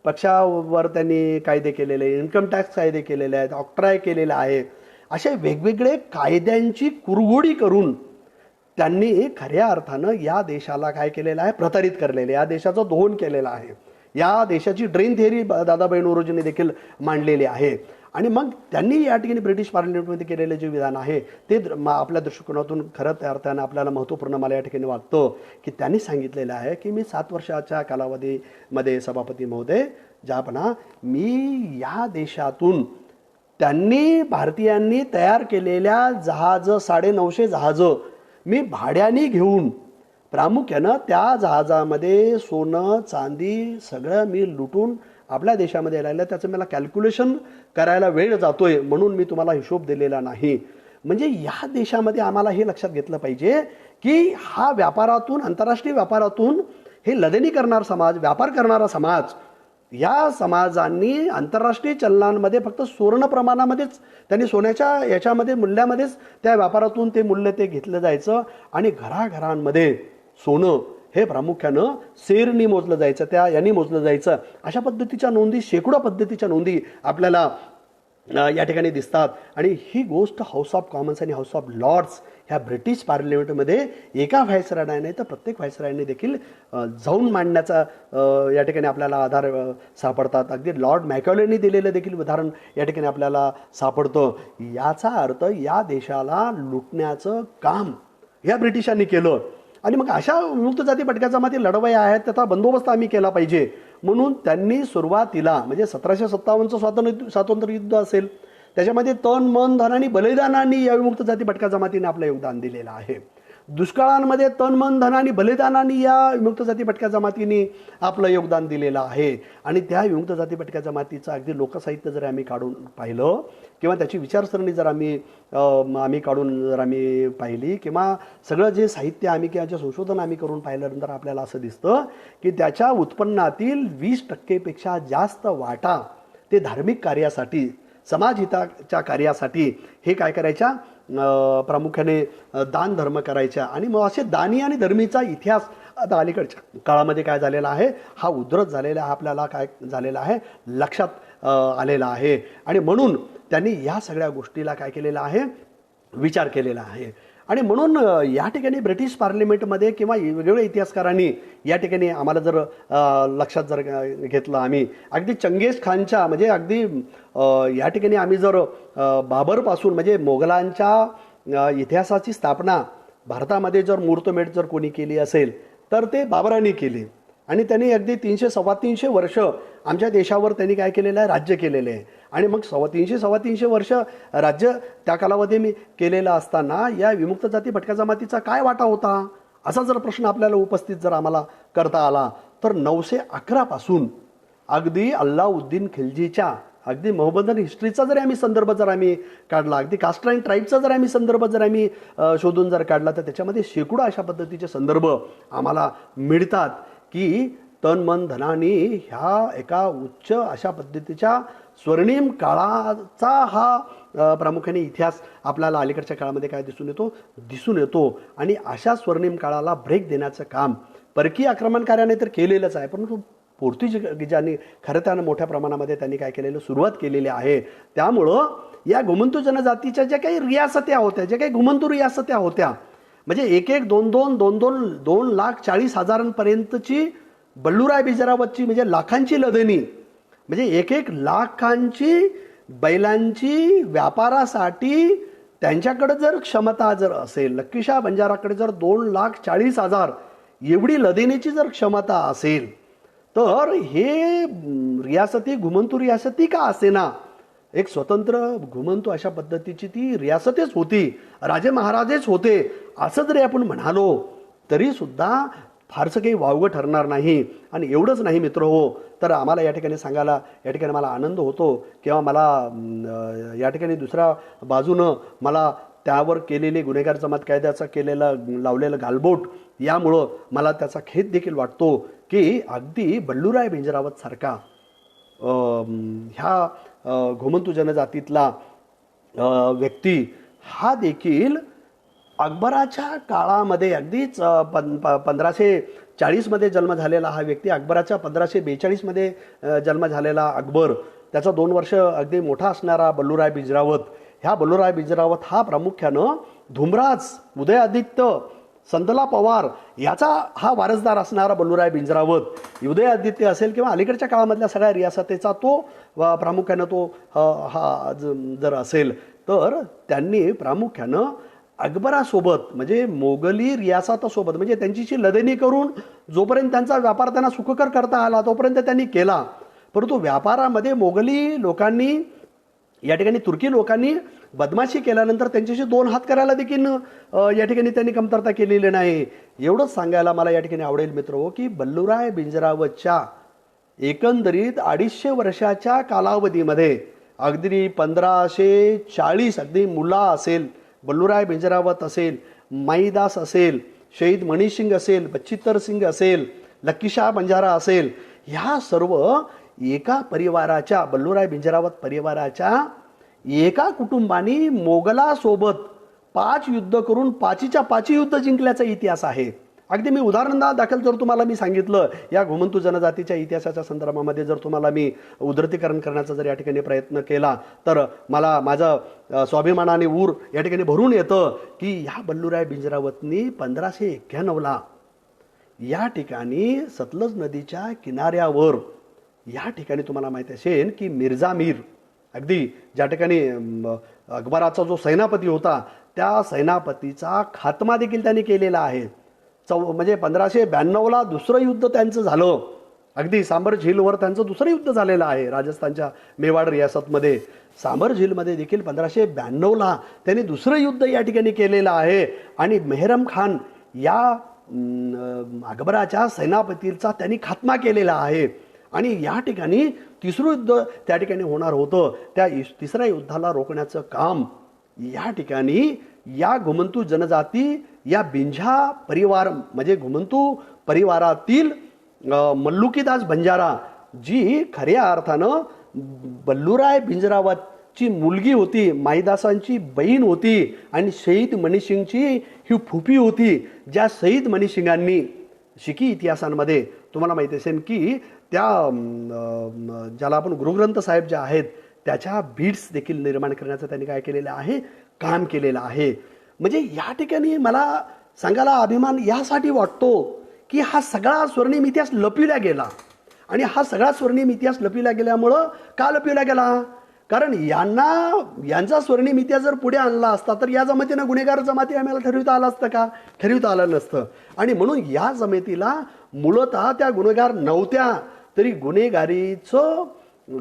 पक्षावर त्यांनी कायदे केलेले आहेत, इन्कम टॅक्स कायदे केलेले आहेत, ऑक्ट्राय केलेला आहे. असे वेगवेगळे कायद्यांची कुरघोडी करून त्यांनी खऱ्या अर्थानं या देशाला काय केलेलं आहे, प्रतारित करलेले, या देशाचं दोहन केलेलं आहे. या देशाची ड्रेन थिअरी दादाभाई नौरोजींनी देखील मांडलेली आहे. आणि मग त्यांनी या ठिकाणी ब्रिटिश पार्लमेंटमध्ये केलेले जे विधान आहे ते आपल्या दृष्टिकोनातून खरं त्या अर्थानं आपल्याला महत्त्वपूर्ण मला या ठिकाणी वाटतं की त्यांनी सांगितलेलं आहे की मी 7 वर्षाच्या कालावधीमध्ये सभापती महोदय ज्यापणा मी या देशातून त्यांनी भारतीयांनी तयार केलेल्या 950 जहाजं मी भाड्याने घेऊन प्रामुख्यानं त्या जहाजामध्ये सोनं चांदी सगळं मी लुटून आपल्या देशामध्ये राहिलं. त्याचं मला कॅल्क्युलेशन करायला वेळ जातोय म्हणून मी तुम्हाला हिशोब दिलेला नाही. म्हणजे या देशामध्ये आम्हाला हे लक्षात घेतलं पाहिजे की हा व्यापारातून, आंतरराष्ट्रीय व्यापारातून हे लदेनी करणारा समाज, व्यापार करणारा समाज, या समाजांनी आंतरराष्ट्रीय चलनांमध्ये फक्त सुवर्ण प्रमाणामध्येच त्यांनी सोन्याच्या याच्यामध्ये मूल्यामध्येच त्या व्यापारातून ते मूल्य ते घेतलं जायचं आणि घराघरांमध्ये सोनं हे प्रामुख्यानं सेरनी मोजलं जायचं, त्या यांनी मोजलं जायचं. अशा पद्धतीच्या नोंदी, शेकडो पद्धतीच्या नोंदी आपल्याला या ठिकाणी दिसतात. आणि ही गोष्ट हाऊस ऑफ कॉमन्स आणि हाऊस ऑफ लॉर्ड्स ह्या ब्रिटिश पार्लमेंटमध्ये एका व्हायसरायने नाही तर प्रत्येक व्हायसरायने देखील जाऊन मांडण्याचा या ठिकाणी आपल्याला आधार सापडतात. अगदी लॉर्ड मॅकॉलेनी दिलेलं देखील उदाहरण या ठिकाणी आपल्याला सापडतं. याचा अर्थ या देशाला लुटण्याचं काम या ब्रिटिशांनी केलं. आणि मग अशा विमुक्त जाती भटक्या जमाती लढवया आहेत, त्याचा बंदोबस्त आम्ही केला पाहिजे म्हणून त्यांनी सुरुवातीला म्हणजे 1757चं स्वातंत्र्य युद्ध असेल त्याच्यामध्ये तन मन धन आणि बलिदानांनी या विमुक्त जाती भटक्या जमातीने आपलं योगदान दिलेलं आहे. दुष्काळांमध्ये तन मन धन आणि बलिदानांनी या विमुक्त जाती भटक्या जमातीने आपलं योगदान दिलेलं आहे. आणि त्या विमुक्त जाती भटक्या जमातीचं अगदी लोकसाहित्य जर आम्ही काढून पाहिलं किंवा त्याची विचारसरणी जर आम्ही काढून जर आम्ही पाहिली किंवा सगळं जे साहित्य आम्ही किंवा जे संशोधन आम्ही करून पाहिल्यानंतर आपल्याला असं दिसतं की त्याच्या उत्पन्नातील 20% जास्त वाटा ते धार्मिक कार्यासाठी, समाजहिताच्या कार्यासाठी हे काय करायच्या, प्रामुख्याने दान धर्म करायच्या. आणि मग असे दानी आणि धर्मीचा इतिहास आता अलीकडच्या काळामध्ये काय झालेला आहे, हा उद्धृत झालेला आहे, आपल्याला काय झालेला आहे लक्षात आलेला आहे. आणि म्हणून त्यांनी या सगळ्या गोष्टीला काय केलेलं आहे, विचार केलेला आहे. आणि म्हणून या ठिकाणी ब्रिटिश पार्लमेंटमध्ये किंवा वेगवेगळ्या इतिहासकारांनी या ठिकाणी आम्हाला जर लक्षात जर घेतलं, आम्ही अगदी चंगेज खानच्या म्हणजे अगदी या ठिकाणी आम्ही जर बाबरपासून म्हणजे मोगलांच्या इतिहासाची स्थापना भारतामध्ये जर मुहूर्तमेढ जर कोणी केली असेल तर ते बाबरांनी केली. आणि त्यांनी अगदी 300-325 वर्ष आमच्या देशावर त्यांनी काय केलेलं आहे, राज्य केलेलं आहे. आणि मग 300-325 वर्ष राज्य त्या कालावधी मी केलेलं असताना या विमुक्त जाती भटक्या जमातीचा काय वाटा होता असा जर प्रश्न आपल्याला उपस्थित जर आम्हाला करता आला तर 911 पासून अगदी अल्लाउद्दीन खिल्जीच्या अगदी मोहम्मदन हिस्ट्रीचा जर आम्ही संदर्भ जर आम्ही काढला, अगदी कास्टलाईन ट्राईबचा जर आम्ही संदर्भ जर आम्ही शोधून जर काढला तर त्याच्यामध्ये शेकडो अशा पद्धतीचे संदर्भ आम्हाला मिळतात की तन मन धनानी ह्या एका उच्च अशा पद्धतीच्या स्वर्णिम काळाचा हा प्रामुख्याने इतिहास आपल्याला अलीकडच्या काळामध्ये काय दिसून येतो. आणि अशा स्वर्णिम काळाला ब्रेक देण्याचं काम परकीय आक्रमणकार्याने तर केलेलंच आहे, परंतु पोर्तुगीजांनी खरं त्यानं मोठ्या प्रमाणामध्ये त्यांनी काय केलेलं, सुरुवात केलेली आहे. त्यामुळं या घुमंतू जनजातीच्या ज्या काही रियासत्या होत्या, ज्या काही घुमंतू रियासत्या होत्या म्हणजे 2,40,000पर्यंतची बल्लूराय बिजारावतची म्हणजे लाखांची लदनी, म्हणजे 1 लाखांची बैलांची व्यापारासाठी त्यांच्याकडे जर क्षमता जर असेल, लक्कीशाह बंजाराकडे जर 2,40,000 एवढी लदेनीची जर क्षमता असेल तर हे रियासती घुमंतू रियासती का असेना एक स्वतंत्र घुमंतू अशा पद्धतीची ती रियासतेच होती, राजे महाराजेच होते असं जरी आपण म्हणालो तरी सुद्धा फारसं काही वावगं ठरणार नाही. आणि एवढंच नाही मित्र हो, तर आम्हाला या ठिकाणी सांगायला या ठिकाणी मला आनंद होतो किंवा मला या ठिकाणी दुसऱ्या बाजूनं मला त्यावर केलेले गुन्हेगार जमात कायद्याचा लावलेलं गालबोट यामुळं मला त्याचा खेद देखील वाटतो की अगदी बल्लूराय बिंजरावत सारखा ह्या घुमंतू जनजातीतला व्यक्ती हा देखील अकबराच्या काळामध्ये अगदीच 1540मध्ये जन्म झालेला हा व्यक्ती, अकबराच्या 1542मध्ये जन्म झालेला अकबर, त्याचा 2 वर्ष अगदी मोठा असणारा बल्लूराय बिंजरावत, ह्या बल्लूराय बिंजरावत हा प्रामुख्यानं धुमराज, उदयादित्य, संतला पवार याचा हा वारसदार असणारा बल्लूराय बिंजरावत, उदयादित्य असेल किंवा अलीकडच्या काळामधल्या सगळ्या रियासतेचा तो प्रामुख्यानं तो हा जर असेल तर त्यांनी प्रामुख्यानं अकबरासोबत म्हणजे मोगली रियासतासोबत म्हणजे त्यांच्याशी लढणी करून जोपर्यंत त्यांचा व्यापार त्यांना सुखकर करता आला तोपर्यंत त्यांनी केला. परंतु व्यापारामध्ये मोगली लोकांनी या ठिकाणी तुर्की लोकांनी बदमाशी केल्यानंतर त्यांच्याशी 2 हात करायला देखील या ठिकाणी त्यांनी कमतरता केलेली नाही. एवढंच सांगायला मला या ठिकाणी आवडेल मित्र की बल्लूराय बिंजरावतच्या एकंदरीत 250 वर्षाच्या कालावधीमध्ये अगदी 1540 अगदी मुला असेल, बल्लूराय बिंजरावत असेल, माईदास असेल, शहीद मणिसिंग असेल, बचित्तर सिंग असेल, लक्कीशाह बंजारा असेल, ह्या सर्व एका परिवाराच्या बल्लूराय बिंजरावत परिवाराच्या एका कुटुंबाने मोगलासोबत 5 युद्ध करून 5च्या 5 युद्ध जिंकल्याचा इतिहास आहे. अगदी मी उदाहरणादाखल जर तुम्हाला मी सांगितलं या घुमंतू जनजातीच्या इतिहासाच्या संदर्भामध्ये जर तुम्हाला मी उद्धृतीकरण करण्याचा जर या ठिकाणी प्रयत्न केला तर मला माझं स्वाभिमानाने ऊर या ठिकाणी भरून येतं की ह्या बल्लूराय बिंजरावतनी 1591ला या ठिकाणी सतलज नदीच्या किनाऱ्यावर या ठिकाणी तुम्हाला माहिती असेल की मिर्झा मीर अगदी ज्या ठिकाणी अकबराचा जो सेनापती होता त्या सेनापतीचा खात्मा देखील त्यांनी केलेला आहे. म्हणजे 1592ला दुसरं युद्ध त्यांचं झालं. अगदी सांबर झीलवर त्यांचं दुसरं युद्ध झालेलं आहे राजस्थानच्या मेवाड रियासतमध्ये. सांबर झीलमध्ये देखील 1592ला त्यांनी दुसरं युद्ध या ठिकाणी केलेलं आहे आणि मेहरम खान या अकबराच्या सेनापतीचा त्यांनी खात्मा केलेला आहे. आणि या ठिकाणी तिसरं युद्ध त्या ठिकाणी होणार होतं. त्या तिसऱ्या युद्धाला रोखण्याचं काम या ठिकाणी या घुमंतू जनजाती या बिंझा परिवार म्हणजे घुमंतू परिवारातील मल्लुकीदास बंजारा जी खऱ्या अर्थानं बल्लूराय बिंजरावतची मुलगी होती, माईदासांची बहीण होती आणि शहीद मणिसिंगची ही फुफी होती. ज्या शहीद मणिसिंगांनी शिकी इतिहासांमध्ये तुम्हाला माहिती असेल की त्या ज्याला आपण गुरुग्रंथ साहेब जे आहेत त्याच्या बीड्स देखील निर्माण करण्याचं त्यांनी काय केलेलं आहे, काम केलेलं आहे. म्हणजे या ठिकाणी मला सांगायला अभिमान यासाठी वाटतो की हा सगळा स्वर्णिम इतिहास लपविला गेला. आणि हा सगळा स्वर्णिम इतिहास लपविला गेल्यामुळं का लपविला गेला, कारण यांचा स्वर्णिम इतिहास जर पुढे आणला असता तर या जमातीनं गुन्हेगार जमाती आम्हाला ठरविता आलं असतं का, ठरविता आलं नसतं. आणि म्हणून या जमातीला मूलतः त्या गुन्हेगार नव्हत्या तरी गुन्हेगारीचं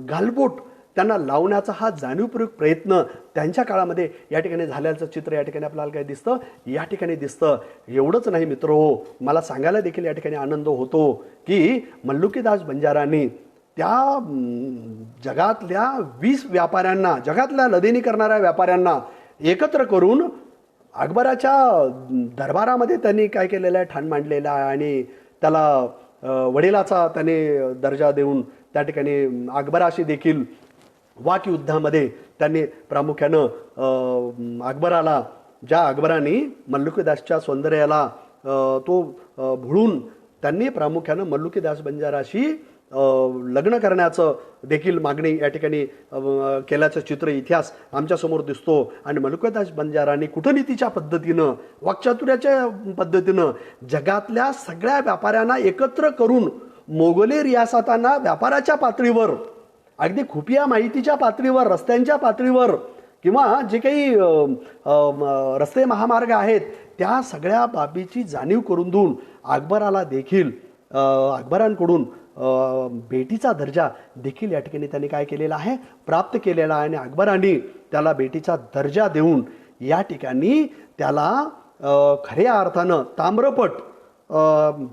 गालबोट त्यांना लावण्याचा हा जाणीवपूर्वक प्रयत्न त्यांच्या काळामध्ये या ठिकाणी झाल्याचं चित्र या ठिकाणी आपल्याला काय दिसतं, या ठिकाणी दिसतं. एवढंच नाही मित्र हो, मला सांगायला देखील या ठिकाणी आनंद होतो की मल्लुकीदास बंजारांनी त्या जगातल्या 20 व्यापाऱ्यांना, जगातल्या लदेनी करणाऱ्या व्यापाऱ्यांना एकत्र करून अकबराच्या दरबारामध्ये त्यांनी काय केलेलं आहे, ठाण मांडलेला आहे आणि त्याला वडिलाचा त्याने दर्जा देऊन त्या ठिकाणी अकबराशी देखील वाक युद्धामध्ये त्यांनी प्रामुख्यानं अकबराला, ज्या अकबराने मल्लुकीदासच्या सौंदर्याला तो भुळून त्यांनी प्रामुख्यानं मल्लुकीदास बंजाराशी लग्न करण्याचं देखील मागणी या ठिकाणी केल्याचं चित्र इतिहास आमच्यासमोर दिसतो. आणि मल्लुकीदास बंजारांनी कूटनीतीच्या पद्धतीनं, वाक्चातुर्याच्या पद्धतीनं जगातल्या सगळ्या व्यापाऱ्यांना एकत्र करून मोगली रियासतांना व्यापाराच्या पातळीवर, अगदी खुफिया माहितीच्या पातळीवर, रस्त्यांच्या पातळीवर किंवा जे काही रस्ते महामार्ग आहेत त्या सगळ्या बाबीची जाणीव करून देऊन अकबराला देखील अकबरांकडून बेटीचा दर्जा देखील या ठिकाणी त्यांनी काय केलेला आहे, प्राप्त केलेला आहे. आणि अकबरांनी त्याला बेटीचा दर्जा देऊन या ठिकाणी त्याला खऱ्या अर्थानं ताम्रपट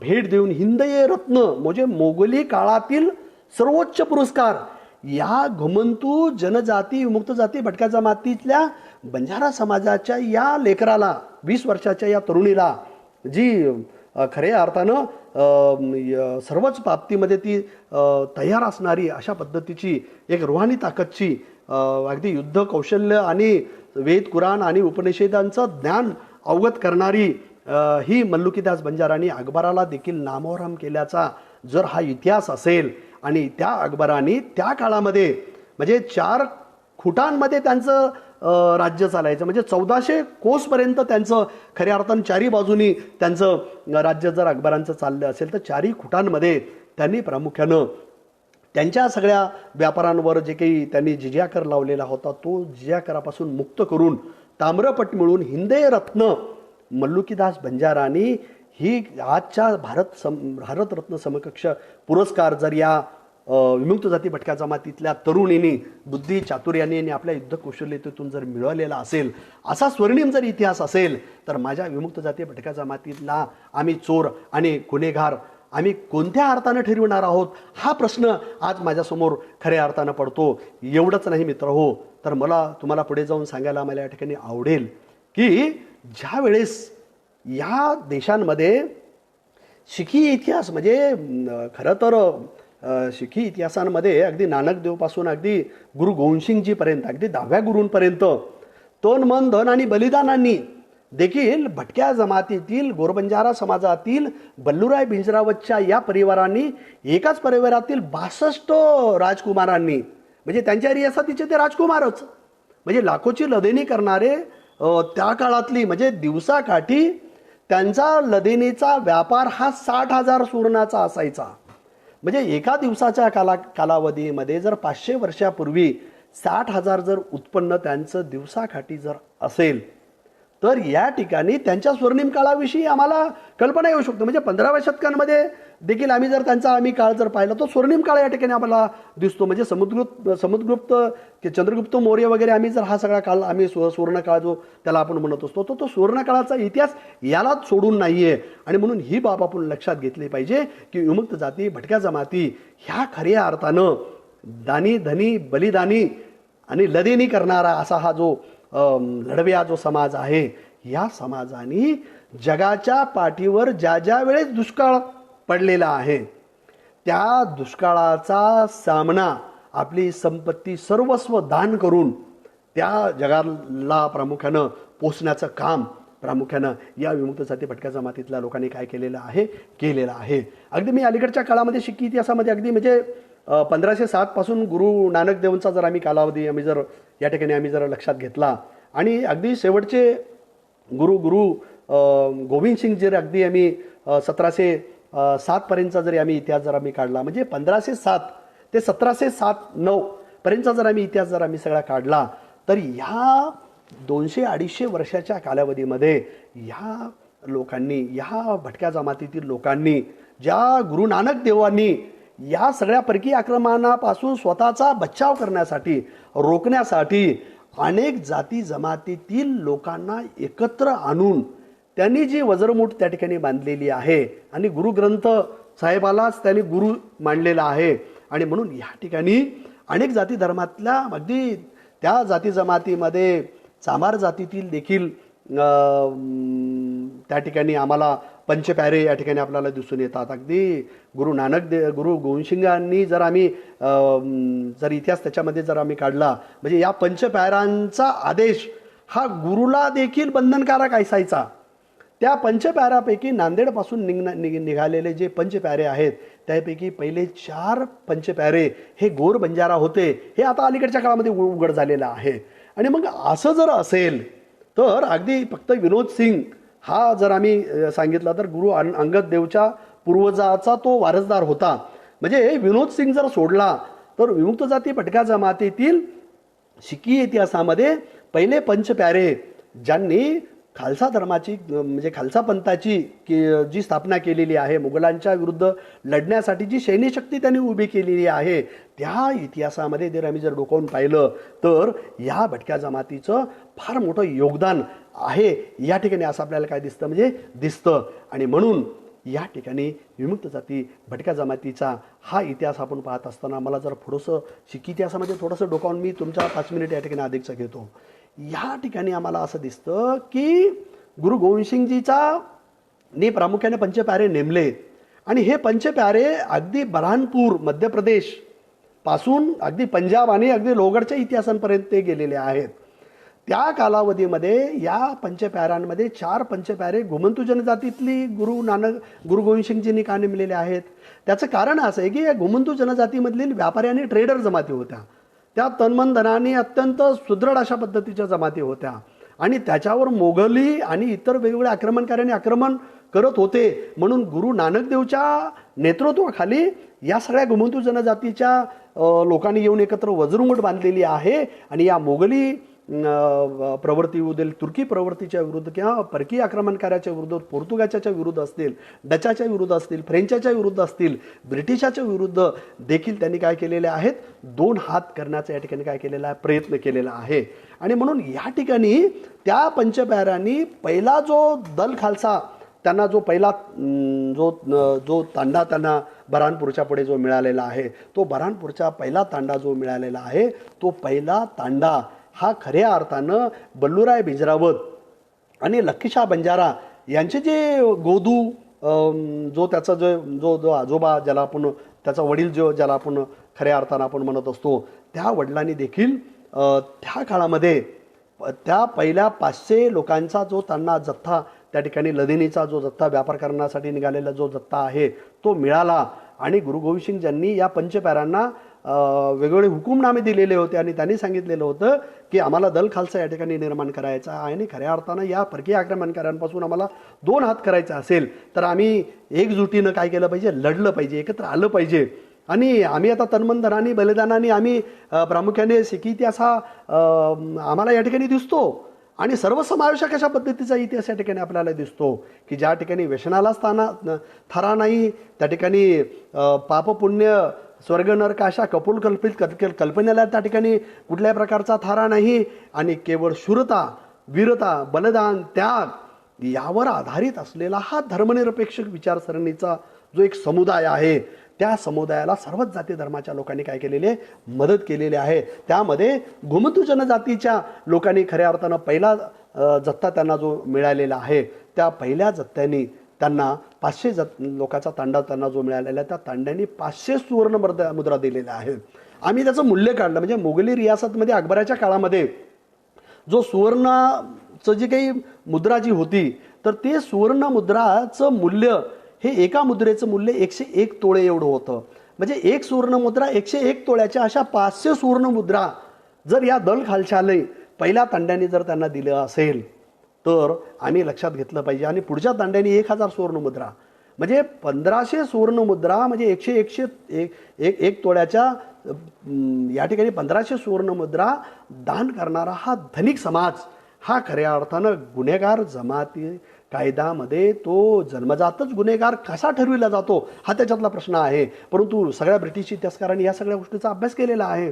भेट देऊन हिंदये रत्न म्हणजे मोगली काळातील सर्वोच्च पुरस्कार या घुमंतू जनजाती, विमुक्त जाती, भटक्या जमातीतल्या बंजारा समाजाच्या या लेकराला, 20 वर्षाच्या या तरुणीला, जी खऱ्या अर्थानं सर्वच बाबतीमध्ये ती तयार असणारी अशा पद्धतीची एक रूहानी ताकदची अगदी युद्ध कौशल्य आणि वेद कुराण आणि उपनिषेधांचं ज्ञान अवगत करणारी ही मल्लुकीदास बंजारांनी अकबराला देखील नामोहरम केल्याचा जर हा इतिहास असेल आणि त्या अकबराने त्या काळामध्ये म्हणजे 4 खुटांमध्ये त्यांचं राज्य चालायचं, म्हणजे 1400 कोसपर्यंत त्यांचं खऱ्या अर्थानं 4ही बाजूनी त्यांचं राज्य जर अकबरांचं चाललं असेल तर 4ही खुटांमध्ये त्यांनी प्रामुख्यानं त्यांच्या सगळ्या व्यापारांवर जे काही त्यांनी जिजिया कर लावलेला होता तो जिजिया करापासून मुक्त करून ताम्रपट मिळून हिंदे रत्न मल्लुकीदास बंजारांनी ही आजच्या भारतरत्न समकक्ष पुरस्कार जर या विमुक्त जाती भटक्या जमातीतल्या तरुणींनी बुद्धी चातुर्याने आणि आपल्या युद्ध कौशल्यतेतून जर मिळवलेला असेल, असा स्वर्णिम जर इतिहास असेल, तर माझ्या विमुक्त जाती भटक्या जमातीतला आम्ही चोर आणि गुन्हेगार आम्ही कोणत्या अर्थानं ठरविणार आहोत हा प्रश्न आज माझ्यासमोर खऱ्या अर्थानं पडतो. एवढंच नाही मित्र हो, तर मला तुम्हाला पुढे जाऊन सांगायला मला या ठिकाणी आवडेल की ज्या वेळेस या देशांमध्ये शिखी इतिहास म्हणजे खरं तर शिखी इतिहासांमध्ये अगदी नानक देवपासून अगदी गुरु गोविंदसिंगजीपर्यंत अगदी 10व्या गुरूंपर्यंत तन मन धन आणि बलिदानांनी देखील भटक्या जमातीतील गोरबंजारा समाजातील बल्लूराय भिंजरावतच्या या परिवारांनी एकाच परिवारातील 62 राजकुमारांनी म्हणजे त्यांच्या रियासतीचे ते राजकुमारच म्हणजे लाखोची लदेणी करणारे त्या काळातली म्हणजे दिवसाकाठी त्यांचा लदेणीचा व्यापार हा 60,000 सुवर्णाचा असायचा. म्हणजे एका दिवसाच्या कालावधीमध्ये जर 500 वर्षापूर्वी 60,000 जर उत्पन्न त्यांचं दिवसाकाठी जर असेल तर या ठिकाणी त्यांच्या स्वर्णिम काळाविषयी आम्हाला कल्पना येऊ शकतो. म्हणजे 15व्या शतकांमध्ये देखील आम्ही काळ जर पाहिला तो स्वर्णिम काळ या ठिकाणी आम्हाला दिसतो. म्हणजे समुद्रगुप्त चंद्रगुप्त मौर्य वगैरे आम्ही जर हा सगळा काळ आम्ही सुवर्ण काळ जो त्याला आपण म्हणत असतो तो सुवर्ण काळाचा इतिहास यालाच सोडून नाहीये. आणि म्हणून ही बाब आपण लक्षात घेतली पाहिजे की विमुक्त जाती भटक्या जमाती ह्या खऱ्या अर्थानं दानी धनी बलिदानी आणि लदेनी करणारा असा हा जो लढव्या जो समाज आहे, या समाजाने जगाच्या पाठीवर ज्या वेळेस दुष्काळ पडलेला आहे त्या दुष्काळाचा सामना आपली संपत्ती सर्वस्व दान करून त्या जगाला प्रामुख्यानं पोचण्याचं काम प्रामुख्यानं या विमुक्त जाती भटक्या जमातीतल्या लोकांनी काय केलेलं आहे. अगदी मी अलीकडच्या काळामध्ये शिक्की इतिहासामध्ये अगदी म्हणजे 1507 पासून गुरु नानक देवांचा जर आम्ही कालावधी आम्ही जर या ठिकाणी आम्ही जर लक्षात घेतला आणि अगदी शेवटचे गुरु गोविंद सिंग जर अगदी आम्ही 1707 पर्यंतचा जरी आम्ही इतिहास जर आम्ही काढला म्हणजे 1507 ते 1707-9 पर्यंतचा जर आम्ही इतिहास जर आम्ही सगळा काढला तर या 200-250 वर्षाच्या कालावधीमध्ये या लोकांनी या भटक्या जमातीतील लोकांनी ज्या गुरु नानक देवांनी या सगळ्या परकीय आक्रमणापासून स्वतःचा बचाव करण्यासाठी रोखण्यासाठी अनेक जाती जमातीतील लोकांना एकत्र आणून त्यांनी जी वज्रमूठ त्या ठिकाणी बांधलेली आहे आणि गुरुग्रंथ साहेबालाच त्यांनी गुरु मानलेला आहे. आणि म्हणून या ठिकाणी अनेक जाती धर्मातल्या अगदी त्या जाती जमातीमध्ये चामार जातीतील देखील त्या ठिकाणी आम्हाला पंचप्यारे या ठिकाणी आपल्याला दिसून येतात. अगदी गुरु गोविंदसिंगांनी जर आम्ही जर इतिहास त्याच्यामध्ये जर आम्ही काढला म्हणजे या पंचप्यारांचा आदेश हा गुरुला देखील बंधनकारक असायचा. त्या पंचप्यारापैकी नांदेडपासून निघालेले जे पंचप्यारे आहेत त्यापैकी पहिले 4 पंचप्यारे हे गोर बंजारा होते. हे आता अलीकडच्या काळामध्ये उघड झालेलं आहे. आणि मग असं जर असेल तर अगदी फक्त विनोद सिंग हा जर आम्ही सांगितला तर गुरु अंगद देवच्या पूर्वजाचा तो वारसदार होता. म्हणजे विनोद सिंग जर सोडला तर विमुक्त जाती भटक्या जमातीतील शिकी इतिहासामध्ये पहिले पंचप्यारे ज्यांनी खालसा धर्माची म्हणजे खालसा पंथाची जी स्थापना केलेली आहे, मुघलांच्या विरुद्ध लढण्यासाठी जी सैन्यशक्ती त्यांनी उभी केलेली आहे, त्या इतिहासामध्ये जर आम्ही जर डोकावून पाहिलं तर या भटक्या जमातीचं फार मोठं योगदान आहे या ठिकाणी असं आपल्याला काय दिसतं म्हणजे दिसतं. आणि म्हणून या ठिकाणी विमुक्त जाती भटक्या जमातीचा हा इतिहास आपण पाहत असताना मला जर थोडंसं शिकी इतिहासामध्ये थोडंसं डोकावून मी तुमच्या 5 मिनिट या ठिकाणी अधिकचं घेतो. या ठिकाणी आम्हाला असं दिसतं की गुरु गोविंदसिंगजीचा प्रामुख्याने पंचप्यारे नेमले आणि हे पंचप्यारे अगदी बऱ्हाणपूर मध्य प्रदेश पासून अगदी पंजाब आणि अगदी लोहगडच्या इतिहासांपर्यंत ते गेलेले आहेत. त्या कालावधीमध्ये या पंचप्याऱ्यांमध्ये 4 पंचप्यारे घुमंतू जनजातीतली गुरु गोविंद सिंगजींनी का नेमलेले आहेत. त्याचं कारण असं आहे की या घुमंतू जनजातीमधील व्यापारी आणि ट्रेडर जमाती होत्या. त्या तन्मन धनाने अत्यंत सुदृढ अशा पद्धतीच्या जमाती होत्या आणि त्याच्यावर मोगली आणि इतर वेगवेगळ्या आक्रमणकाऱ्यांनी आक्रमण करत होते. म्हणून गुरु नानक देवच्या नेतृत्वाखाली या सगळ्या घुमंतू जनजातीच्या लोकांनी येऊन एकत्र वज्रमुठ बांधलेली आहे आणि या मोगली प्रवृत्ती तुर्की प्रवृत्तीच्या विरुद्ध किंवा परकीय आक्रमणकाराच्या विरुद्ध, पोर्तुगाच्या विरुद्ध असतील, डचाच्या विरुद्ध असतील, फ्रेंचाच्या विरुद्ध असतील, ब्रिटिशाच्या विरुद्ध देखील त्यांनी काय केलेले आहेत, 2 हात करण्याचा या ठिकाणी काय केलेला आहे, प्रयत्न केलेला आहे. आणि म्हणून या ठिकाणी त्या पंचप्याऱ्यांनी पहिला जो दल खालसा त्यांना जो पहिला जो तांडा त्यांना बऱ्हाणपूरच्या पुढे जो मिळालेला आहे, तो बऱ्हाणपूरचा पहिला तांडा जो मिळालेला आहे, तो पहिला तांडा हा खऱ्या अर्थानं बल्लूराय बिंजरावत आणि लक्कीशाह बंजारा यांचे जे गोदू जो त्याचा जो आजोबा ज्याला आपण त्याचा वडील ज्याला आपण खऱ्या अर्थानं आपण म्हणत असतो, त्या वडिलांनी देखील त्या काळामध्ये त्या पहिल्या 500 लोकांचा जो त्यांना जथ्था त्या ठिकाणी लदिनीचा जो जथ्था व्यापार करण्यासाठी निघालेला जो जथ्था आहे तो मिळाला. आणि गुरु गोविंद सिंग यांनी या पंचप्याऱ्यांना वेगवेगळे हुकूमनामे दिलेले होते आणि त्यांनी सांगितलेलं होतं की आम्हाला दल खालसा या ठिकाणी निर्माण करायचा आहे आणि खऱ्या अर्थानं या परकीय आक्रमणकारांपासून आम्हाला 2 हात करायचा असेल तर आम्ही एकजुटीनं काय केलं पाहिजे, लढलं पाहिजे, एकत्र आलं पाहिजे. आणि आम्ही आता तन्मनधनाने बलिदानाने आम्ही प्रामुख्याने सिख इतिहास हा आम्हाला या ठिकाणी दिसतो आणि सर्वसमावेशक अशा पद्धतीचा इतिहास या ठिकाणी आपल्याला दिसतो की ज्या ठिकाणी व्यसनाला थारा नाही, त्या ठिकाणी पाप पुण्य स्वर्ग नरक अशा कपोल कल्पित कल्पनेला त्या ठिकाणी कुठल्याही प्रकारचा थारा नाही आणि केवळ शूरता, वीरता, बलिदान, त्याग यावर आधारित असलेला हा धर्मनिरपेक्ष विचारसरणीचा जो एक समुदाय आहे, त्या समुदायाला सर्वच जाती धर्माच्या लोकांनी काय केलेले, मदत केलेली आहे. त्यामध्ये घुमंतू जनजातीच्या लोकांनी खऱ्या अर्थानं पहिला जथ्था त्यांना जो मिळालेला आहे, त्या पहिल्या जथ्याने त्यांना 500 लोकांचा तांडा त्यांना जो मिळालेला आहे, त्या तांड्यांनी 500 सुवर्ण मुद्रा दिलेल्या आहेत. आम्ही त्याचं मूल्य काढलं म्हणजे मोगली रियासतमध्ये अकबराच्या काळामध्ये जो सुवर्णाचं जी काही मुद्रा जी होती, तर ते सुवर्ण मुद्राचं मूल्य हे एका मुद्रेचं मूल्य 101 तोळे एवढं होतं. म्हणजे एक सुवर्ण मुद्रा 101 तोळ्याच्या अशा 500 सुवर्ण मुद्रा जर या दल खालशाने पहिल्या तांड्याने जर त्यांना दिलं असेल तर आम्ही लक्षात घेतलं पाहिजे. आणि पुढच्या तांड्याने 1000 सुवर्ण मुद्रा म्हणजे 1500 सुवर्ण मुद्रा म्हणजे 101 तोळ्याच्या या ठिकाणी 1500 सुवर्ण मुद्रा दान करणारा हा धनिक समाज हा खऱ्या अर्थानं गुन्हेगार जमाती कायद्यामध्ये तो जन्मजातच गुन्हेगार कसा ठरविला जातो हा त्याच्यातला प्रश्न आहे. परंतु सगळ्या ब्रिटिश इतिहासकारांनी या सगळ्या गोष्टीचा अभ्यास केलेला आहे.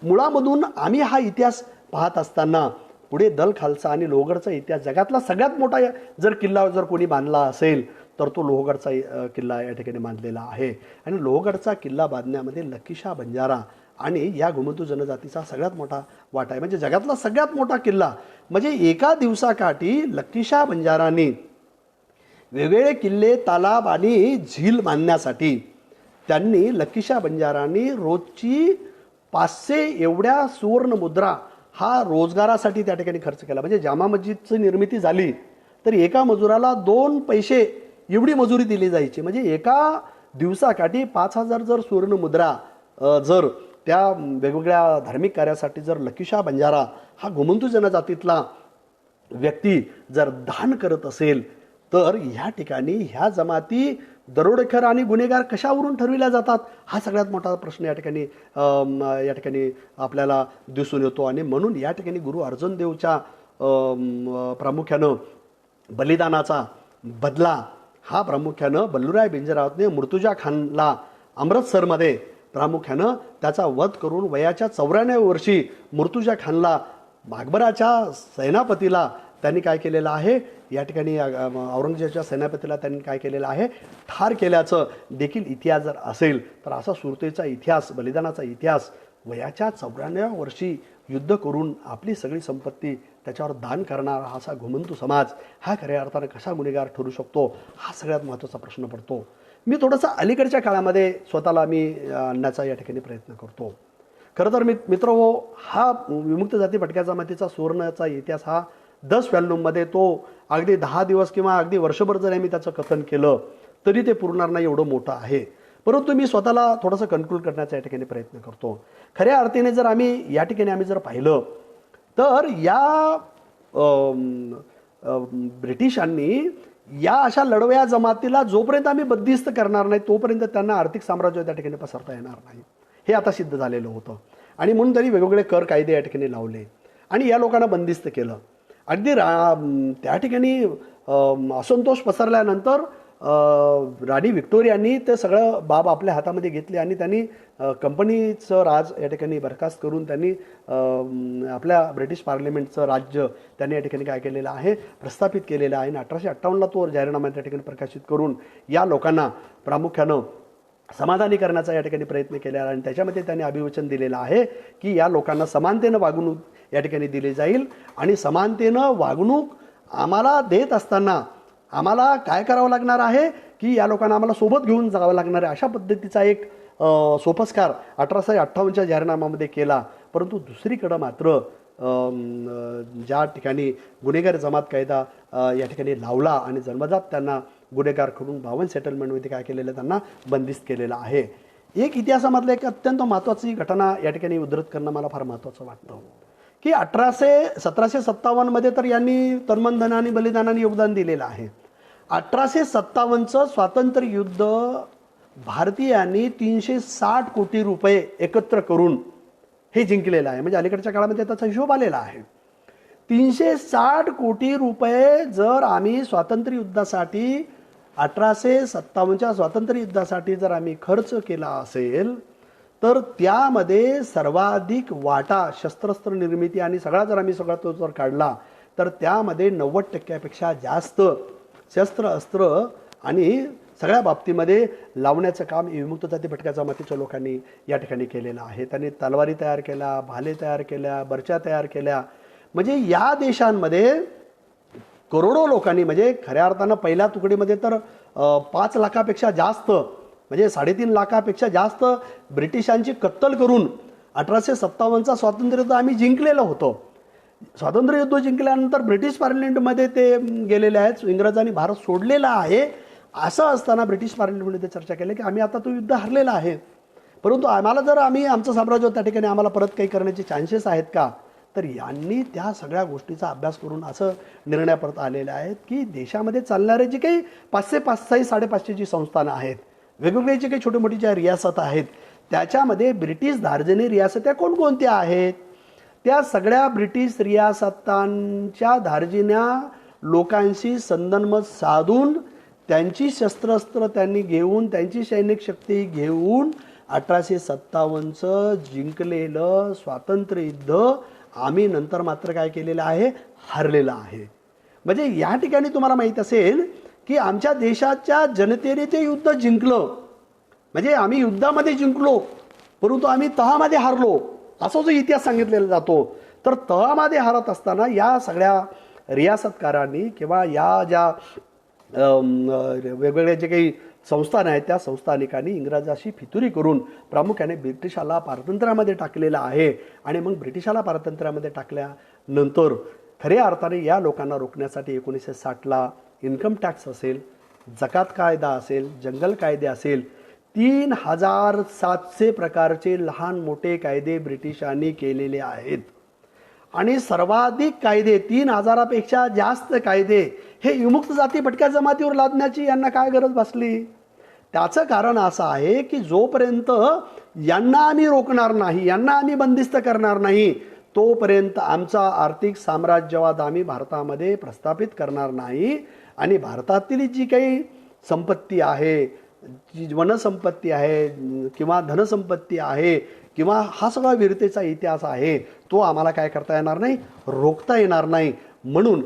मुळामधून आम्ही हा इतिहास पाहत असताना पुढे दल खालसा आणि लोहगडचा इतिहास जगातला सगळ्यात मोठा जर किल्ला जर कोणी बांधला असेल तर तो लोहगडचा किल्ला या ठिकाणी बांधलेला आहे. आणि लोहगडचा किल्ला बांधण्यामध्ये लक्कीशाह बंजारा आणि या घुमंतू जनजातीचा सगळ्यात मोठा वाटा आहे. म्हणजे जगातला सगळ्यात मोठा किल्ला म्हणजे एका दिवसाकाठी लक्कीशाह बंजारांनी वेगवेगळे किल्ले, तालाब आणि झील बांधण्यासाठी त्यांनी लक्कीशाह बंजारांनी रोजची 500 एवढ्या सुवर्ण मुद्रा हा रोजगारासाठी त्या ठिकाणी खर्च केला. म्हणजे जामा मस्जिदची निर्मिती झाली तर एका मजुराला 2 पैसे एवढी मजुरी दिली जायची. म्हणजे एका दिवसाकाठी 5000 जर सुवर्ण मुद्रा जर त्या वेगवेगळ्या धार्मिक कार्यासाठी जर लक्कीशाह बंजारा हा घुमंतू जनजातीतला व्यक्ती जर दान करत असेल तर ह्या ठिकाणी ह्या जमाती दरोडेखोर आणि गुन्हेगार कशावरून ठरविल्या जातात हा सगळ्यात मोठा प्रश्न या ठिकाणी आपल्याला दिसून येतो. आणि म्हणून या ठिकाणी गुरु अर्जुन देवच्या प्रामुख्यानं बलिदानाचा बदला हा प्रामुख्यानं बल्लूराय बिंजरावतने मुर्तुजा खानला अमृतसरमध्ये प्रामुख्यानं त्याचा वध करून वयाच्या 94व्या वर्षी मुर्तुजा खानला अकबराच्या सेनापतीला त्यांनी काय केलेलं आहे, या ठिकाणी औरंगजेबाच्या सेनापतीला त्यांनी काय केलेलं आहे, ठार केल्याचं देखील इतिहास जर असेल तर असा सुरतेचा इतिहास, बलिदानाचा इतिहास वयाच्या 94व्या वर्षी युद्ध करून आपली सगळी संपत्ती त्याच्यावर दान करणारा हा असा घुमंतू समाज हा खऱ्या अर्थानं कसा गुन्हेगार ठरू शकतो, हा सगळ्यात महत्त्वाचा प्रश्न पडतो. मी थोडंसं अलीकडच्या काळामध्ये स्वतःला मी आणण्याचा या ठिकाणी प्रयत्न करतो. खरं तर मित्रहो, हा विमुक्त जाती भटक्या जमातीचा सुवर्णाचा इतिहास हा 10 व्हॉल्यूममध्ये तो अगदी 10 दिवस किंवा अगदी वर्षभर जर आम्ही त्याचं कथन केलं तरी ते पुरणार नाही, एवढं मोठं आहे. परंतु मी स्वतःला थोडंसं कन्क्लूड करण्याचा या ठिकाणी प्रयत्न करतो. खऱ्या अर्थाने जर आम्ही या ठिकाणी आम्ही जर पाहिलं तर या ब्रिटिशांनी या अशा लढवया जमातीला जोपर्यंत आम्ही बंदिस्त करणार नाही तोपर्यंत त्यांना आर्थिक साम्राज्य त्या ठिकाणी पसरता येणार नाही, हे आता सिद्ध झालेलं होतं. आणि म्हणून त्यांनी वेगवेगळे कर कायदे या ठिकाणी लावले आणि या लोकांना बंदिस्त केलं. अगदी त्या ठिकाणी असंतोष पसरल्यानंतर राणी व्हिक्टोरियांनी ते सगळं बाब आपल्या हातामध्ये घेतले आणि त्यांनी कंपनीचं राज या ठिकाणी बरखास्त करून त्यांनी आपल्या ब्रिटिश पार्लिमेंटचं राज्य त्यांनी या ठिकाणी काय केलेलं आहे, प्रस्थापित केलेलं आहे. आणि 1858ला तो जाहीरनामा त्या ठिकाणी प्रकाशित करून या लोकांना प्रामुख्यानं समाधानी करण्याचा या ठिकाणी प्रयत्न केला आणि त्याच्यामध्ये त्यांनी अभिवचन दिलेलं आहे की या लोकांना समानतेनं वागणूक या ठिकाणी दिली जाईल आणि समानतेनं वागणूक आम्हाला देत असताना आम्हाला काय करावं लागणार आहे की या लोकांना आम्हाला सोबत घेऊन जावं लागणार आहे, अशा पद्धतीचा एक सोपस्कार 1858च्या जाहीरनाम्यामध्ये केला. परंतु दुसरीकडं मात्र ज्या ठिकाणी गुन्हेगार जमात कायदा या ठिकाणी लावला आणि जन्मजात त्यांना गुन्हेगार करून 52 सेटलमेंटमध्ये काय केलेलं त्यांना बंदिस्त केलेलं आहे. एक इतिहासामधलं एक अत्यंत महत्त्वाची घटना या ठिकाणी उद्धृत करणं मला फार महत्त्वाचं वाटतं की 1757मध्ये तर यांनी तन्मन आणि बलिदानाने योगदान दिलेलं आहे. 1857चं स्वातंत्र्य युद्ध भारतीयांनी 360 कोटी रुपये एकत्र करून हे जिंकलेलं आहे. म्हणजे अलीकडच्या काळामध्ये त्याचा हिशोब आलेला आहे. 360 कोटी रुपये जर आम्ही स्वातंत्र्य युद्धासाठी 1857च्या स्वातंत्र्य युद्धासाठी जर आम्ही खर्च केला असेल तर त्यामध्ये सर्वाधिक वाटा शस्त्रास्त्र निर्मिती आणि सगळा जर आम्ही सगळा तो जर काढला तर त्यामध्ये 90% जास्त शस्त्र अस्त्र आणि सगळ्या बाबतीमध्ये लावण्याचं काम विमुक्त जाती भटक्या जमातीच्या लोकांनी या ठिकाणी केलेलं आहे. त्यांनी तलवारी तयार केल्या, भाले तयार केल्या, बर्च्या तयार केल्या. म्हणजे या देशांमध्ये करोडो लोकांनी, म्हणजे खऱ्या अर्थानं पहिल्या तुकडीमध्ये तर 5 लाखापेक्षा जास्त, म्हणजे 3.5 लाखापेक्षा जास्त ब्रिटिशांची कत्तल करून 1857चा स्वातंत्र्ययुद्ध आम्ही जिंकलेलं होतं. स्वातंत्र्ययुद्ध जिंकल्यानंतर ब्रिटिश पार्लमेंटमध्ये ते गेलेले आहेत, इंग्रजांनी भारत सोडलेला आहे. असं असताना ब्रिटिश पार्लमेंटमध्ये चर्चा केली की आम्ही आता तो युद्ध हरलेला आहे, परंतु आम्हाला जर आम्ही आमचं साम्राज्य त्या ठिकाणी आम्हाला परत काही करण्याचे चान्सेस आहेत का, तर यांनी त्या सगळ्या गोष्टीचा अभ्यास करून असं निर्णयापर्यंत आलेले आहेत की देशामध्ये चालणारे जे काही 500, 550 जी संस्थानं आहेत, वेगवेगळे जे काही छोटे मोठी ज्या रियासत आहेत, त्याच्यामध्ये ब्रिटिश धार्जिणे रियासत्या कोणकोणत्या आहेत, त्या सगळ्या ब्रिटिश रियासतांच्या धार्जिण्या लोकांशी संधानमत साधून त्यांची शस्त्रास्त्र त्यांनी घेऊन, त्यांची सैनिक शक्ती घेऊन 1857चं जिंकलेलं स्वातंत्र्य युद्ध आम्ही नंतर मात्र काय केलेलं आहे, हरलेलं आहे. म्हणजे या ठिकाणी तुम्हाला माहीत असेल की आमच्या देशाच्या जनतेने ते युद्ध जिंकलं, म्हणजे आम्ही युद्धामध्ये जिंकलो परंतु आम्ही तहामध्ये हारलो, असा जो इतिहास सांगितलेला जातो. तर तहामध्ये हारत असताना या सगळ्या रियासतकारांनी किंवा या ज्या वेगवेगळे जे काही संस्थान आहेत त्या संस्थानिकांनी इंग्रजाशी फितुरी करून प्रामुख्याने ब्रिटिशाला पारतंत्र्यामध्ये टाकलेलं आहे. आणि मग ब्रिटिशाला पारतंत्र्यामध्ये टाकल्यानंतर खऱ्या अर्थाने या लोकांना रोखण्यासाठी 1960ला इन्कम टॅक्स असेल, जकात कायदा असेल, जंगल कायदे असेल, 3700 प्रकारचे लहान मोठे कायदे ब्रिटिशांनी केलेले आहेत. आणि सर्वाधिक कायदे 3000पेक्षा जास्त कायदे हे विमुक्त जाती भटक्या जमातीवर लादण्याची यांना काय गरज भासली. त्याचं कारण असं आहे की जोपर्यंत यांना आम्ही रोखणार नाही, यांना आम्ही बंदिस्त करणार नाही, तोपर्यंत आमचा आर्थिक साम्राज्यवाद आम्ही भारतामध्ये प्रस्थापित करणार नाही. आणि भारतातील जी काही संपत्ती आहे, जी वनसंपत्ती आहे किंवा धनसंपत्ती आहे किंवा हा सगळा वीरतेचा इतिहास आहे तो आम्हाला काय करता येणार नाही, रोखता येणार नाही. म्हणून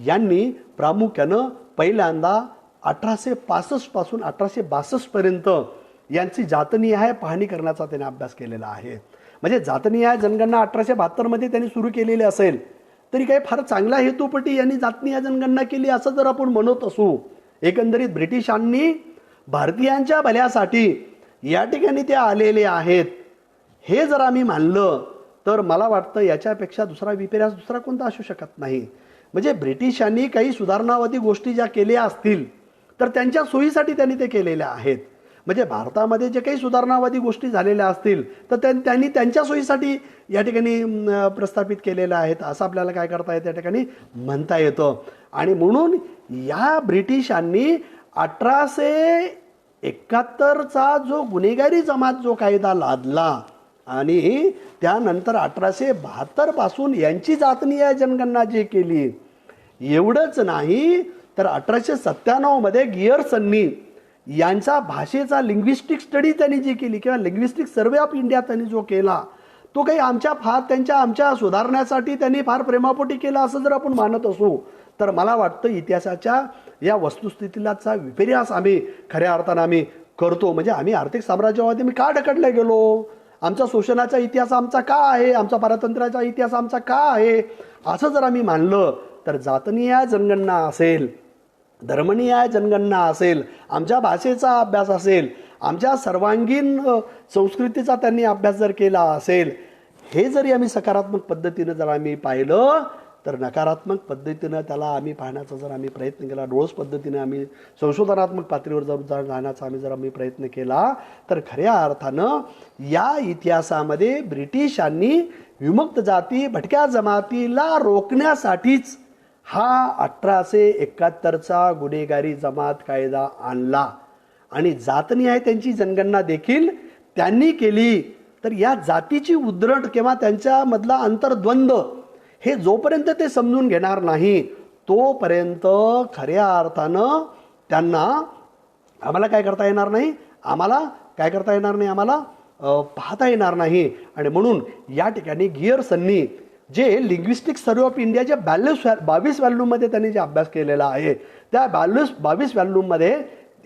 यांनी प्रामुख्यानं पहिल्यांदा 1865 पासून 1862 पर्यंत यांची जातनिहाय पाहणी करण्याचा त्याने अभ्यास केलेला आहे. म्हणजे जातनिहाय जनगणना 1872 मध्ये त्यांनी सुरू केलेली असेल तरी काही फार चांगल्या हेतूपटी यांनी जातनीय जनगणना केली असं जर आपण म्हणत असू, एकंदरीत ब्रिटिशांनी भारतीयांच्या भल्यासाठी या ठिकाणी ते आलेले आहेत हे जर आम्ही मानलं तर मला वाटतं याच्यापेक्षा दुसरा विपर्यास दुसरा कोणता असू शकत नाही. म्हणजे ब्रिटिशांनी काही सुधारणावादी गोष्टी ज्या केल्या असतील तर त्यांच्या सोयीसाठी त्यांनी ते केलेल्या आहेत. म्हणजे भारतामध्ये जे काही सुधारणावादी गोष्टी झालेल्या असतील तर त्यांनी त्यांच्या सोयीसाठी या ठिकाणी प्रस्थापित केलेल्या आहेत असं आपल्याला काय करता येतं या ठिकाणी म्हणता येतं. आणि म्हणून या ब्रिटिशांनी 1871चा जो गुन्हेगारी जमात जो कायदा लादला आणि त्यानंतर 1872 पासून यांची जातनीय जनगणना जी केली, एवढंच नाही तर 1897 मध्ये गियर्सननी यांचा भाषेचा लिंग्विस्टिक स्टडी त्यांनी जी केली किंवा लिंग्विस्टिक सर्वे ऑफ इंडिया त्यांनी जो केला तो काही आमच्या सुधारण्यासाठी त्यांनी फार प्रेमापोटी केला असं जर आपण मानत असू तर मला वाटतं इतिहासाच्या या वस्तुस्थितीलाचा विपर्यास आम्ही खऱ्या अर्थानं आम्ही करतो. म्हणजे आम्ही आर्थिक साम्राज्यवादी का ढकलले गेलो, आमचा शोषणाचा इतिहास आमचा का आहे, आमचा पारतंत्र्याचा इतिहास आमचा का आहे असं जर आम्ही मानलं तर जातनीय जनगणना असेल, धर्मनीय जनगणना असेल, आमच्या भाषेचा अभ्यास असेल, आमच्या सर्वांगीण संस्कृतीचा त्यांनी अभ्यास जर केला असेल, हे जरी आम्ही सकारात्मक पद्धतीनं जर आम्ही पाहिलं तर नकारात्मक पद्धतीनं त्याला आम्ही पाहण्याचा जर आम्ही प्रयत्न केला, डोळस पद्धतीने आम्ही संशोधनात्मक पातळीवर जर जाण्याचा जर आम्ही प्रयत्न केला तर खऱ्या अर्थानं या इतिहासामध्ये ब्रिटिशांनी विमुक्त जाती भटक्या जमातीला रोखण्यासाठीच हा 1871चा गुन्हेगारी जमात कायदा आणला आणि जातनीय त्यांची जनगणना देखील त्यांनी केली. तर या जातीची उद्धरण किंवा त्यांच्यामधला अंतर्द्वंद्व हे जोपर्यंत ते समजून घेणार नाही तोपर्यंत खऱ्या अर्थानं त्यांना आम्हाला काय करता येणार नाही, आम्हाला पाहता येणार नाही. आणि म्हणून या ठिकाणी गियर्सननी जे लिंग्विस्टिक सर्वे ऑफ इंडियाच्या 22 व्हॉल्यूममध्ये त्यांनी जे अभ्यास केलेला आहे त्या 22 व्हॉल्यूममध्ये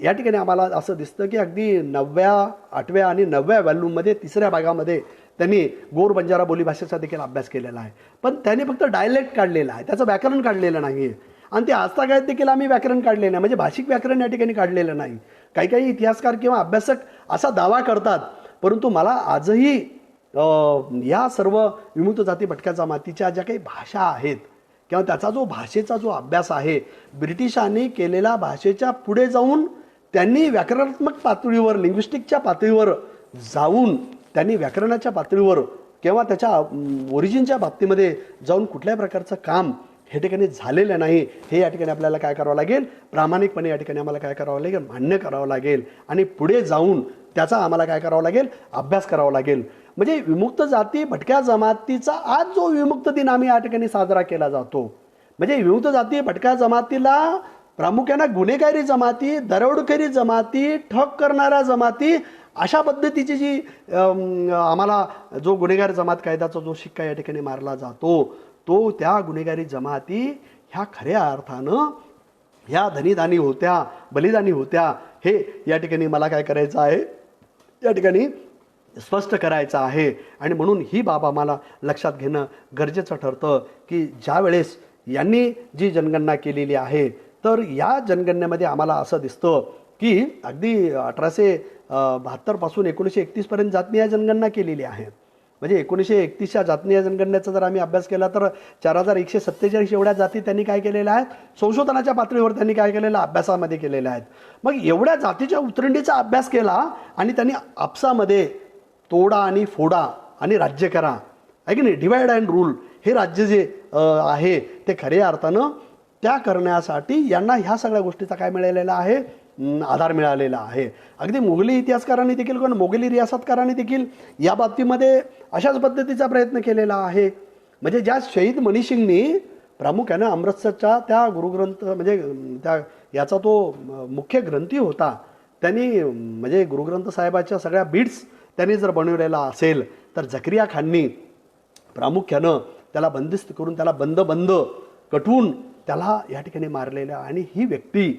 या ठिकाणी आम्हाला असं दिसतं की अगदी 9व्या 8व्या आणि 9व्या व्हॉल्यूममध्ये 3ऱ्या भागामध्ये त्यांनी गोर बंजारा बोलीभाषेचा देखील अभ्यास केलेला आहे. पण त्यांनी फक्त डायलेक्ट काढलेला आहे, त्याचं व्याकरण काढलेलं नाही आहे. आणि ते आजतागायत देखील आम्ही व्याकरण काढलेलं नाही, म्हणजे भाषिक व्याकरण या ठिकाणी काढलेलं नाही. काही इतिहासकार किंवा अभ्यासक असा दावा करतात, परंतु मला आजही या सर्व विमुक्त जाती भटक्या जमातीच्या ज्या काही भाषा आहेत किंवा त्याचा जो भाषेचा जो अभ्यास आहे ब्रिटिशांनी केलेला भाषेच्या पुढे जाऊन त्यांनी व्याकरणात्मक पातळीवर लिंग्विस्टिकच्या पातळीवर जाऊन त्यांनी व्याकरणाच्या पातळीवर किंवा त्याच्या ओरिजिनच्या बाबतीमध्ये जाऊन कुठल्याही प्रकारचं काम हे ठिकाणी झालेलं नाही. हे या ठिकाणी आपल्याला काय करावं लागेल, प्रामाणिकपणे या ठिकाणी आम्हाला काय करावं लागेल, मान्य करावं लागेल आणि पुढे जाऊन त्याचा आम्हाला काय करावं लागेल, अभ्यास करावा लागेल. म्हणजे विमुक्त जाती भटक्या जमातीचा आज जो विमुक्त दिन आम्ही या ठिकाणी साजरा केला जातो, म्हणजे विमुक्त जाती भटक्या जमातीला प्रामुख्याने गुन्हेगारी जमाती, दरोडेखोरी जमाती, ठग करणाऱ्या जमाती अशा पद्धतीची जी आम्हाला जो गुन्हेगारी जमात कायद्याचा जो शिक्का या ठिकाणी मारला जातो तो त्या गुन्हेगारी जमाती ह्या खऱ्या अर्थानं ह्या धनीदानी होत्या, बलिदानी होत्या, हे या ठिकाणी मला काय करायचं आहे, या ठिकाणी स्पष्ट करायचं आहे. आणि म्हणून ही बाब आम्हाला लक्षात घेणं गरजेचं ठरतं की ज्या वेळेस यांनी जी जनगणना केलेली आहे तर या जनगणनेमध्ये आम्हाला असं दिसतं की अगदी 1872 पासून 1931 पर्यंत जातनीय जनगणना केलेली आहे. म्हणजे 1931च्या जातनीय जनगणनेचा जर आम्ही अभ्यास केला तर 4147 एवढ्या जाती त्यांनी काय केलेल्या आहेत, संशोधनाच्या पातळीवर त्यांनी काय केलेलं, अभ्यासामध्ये केलेल्या आहेत. मग एवढ्या जातीच्या उतरंडीचा अभ्यास केला आणि त्यांनी आपसामध्ये तोडा आणि फोडा आणि राज्य करा आहे की नाही, डिवाइड अँड रूल, हे राज्य जे आहे ते खऱ्या अर्थानं त्या करण्यासाठी यांना ह्या सगळ्या गोष्टीचा काय मिळालेला आहे, आधार मिळालेला आहे. अगदी मोगली इतिहासकारांनी देखील किंवा मोगली रियासतकारांनी देखील या बाबतीमध्ये अशाच पद्धतीचा प्रयत्न केलेला आहे. म्हणजे ज्या शहीद मनीसिंगनी प्रामुख्याने अमृतसरच्या त्या गुरुग्रंथ म्हणजे त्या याचा तो मुख्य ग्रंथी होता, त्यांनी म्हणजे गुरुग्रंथ साहेबाच्या सगळ्या बीट्स त्यांनी जर बनवलेला असेल तर झकरिया खाननी प्रामुख्यानं त्याला बंदिस्त करून त्याला बंद कटवून त्याला या ठिकाणी मारलेलं. आणि ही व्यक्ती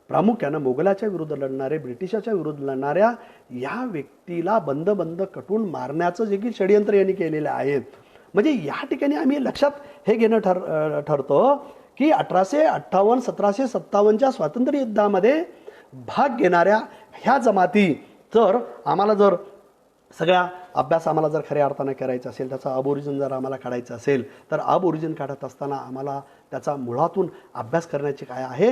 प्रामुख्यानं मोगलाच्या विरुद्ध लढणारे, ब्रिटिशाच्या विरुद्ध लढणाऱ्या या व्यक्तीला बंद कटवून मारण्याचं जे की षडयंत्र यांनी केलेलं आहे. म्हणजे या ठिकाणी आम्ही लक्षात हे घेणं ठरतं की 1858 1757च्या स्वातंत्र्य युद्धामध्ये भाग घेणाऱ्या ह्या जमाती जर सगळ्या अभ्यास आम्हाला जर खऱ्या अर्थानं करायचा असेल, त्याचा अब ओरिजिन जर आम्हाला काढायचं असेल, तर अब ओरिजिन काढत असताना आम्हाला त्याचा मुळातून अभ्यास करण्याची काय आहे,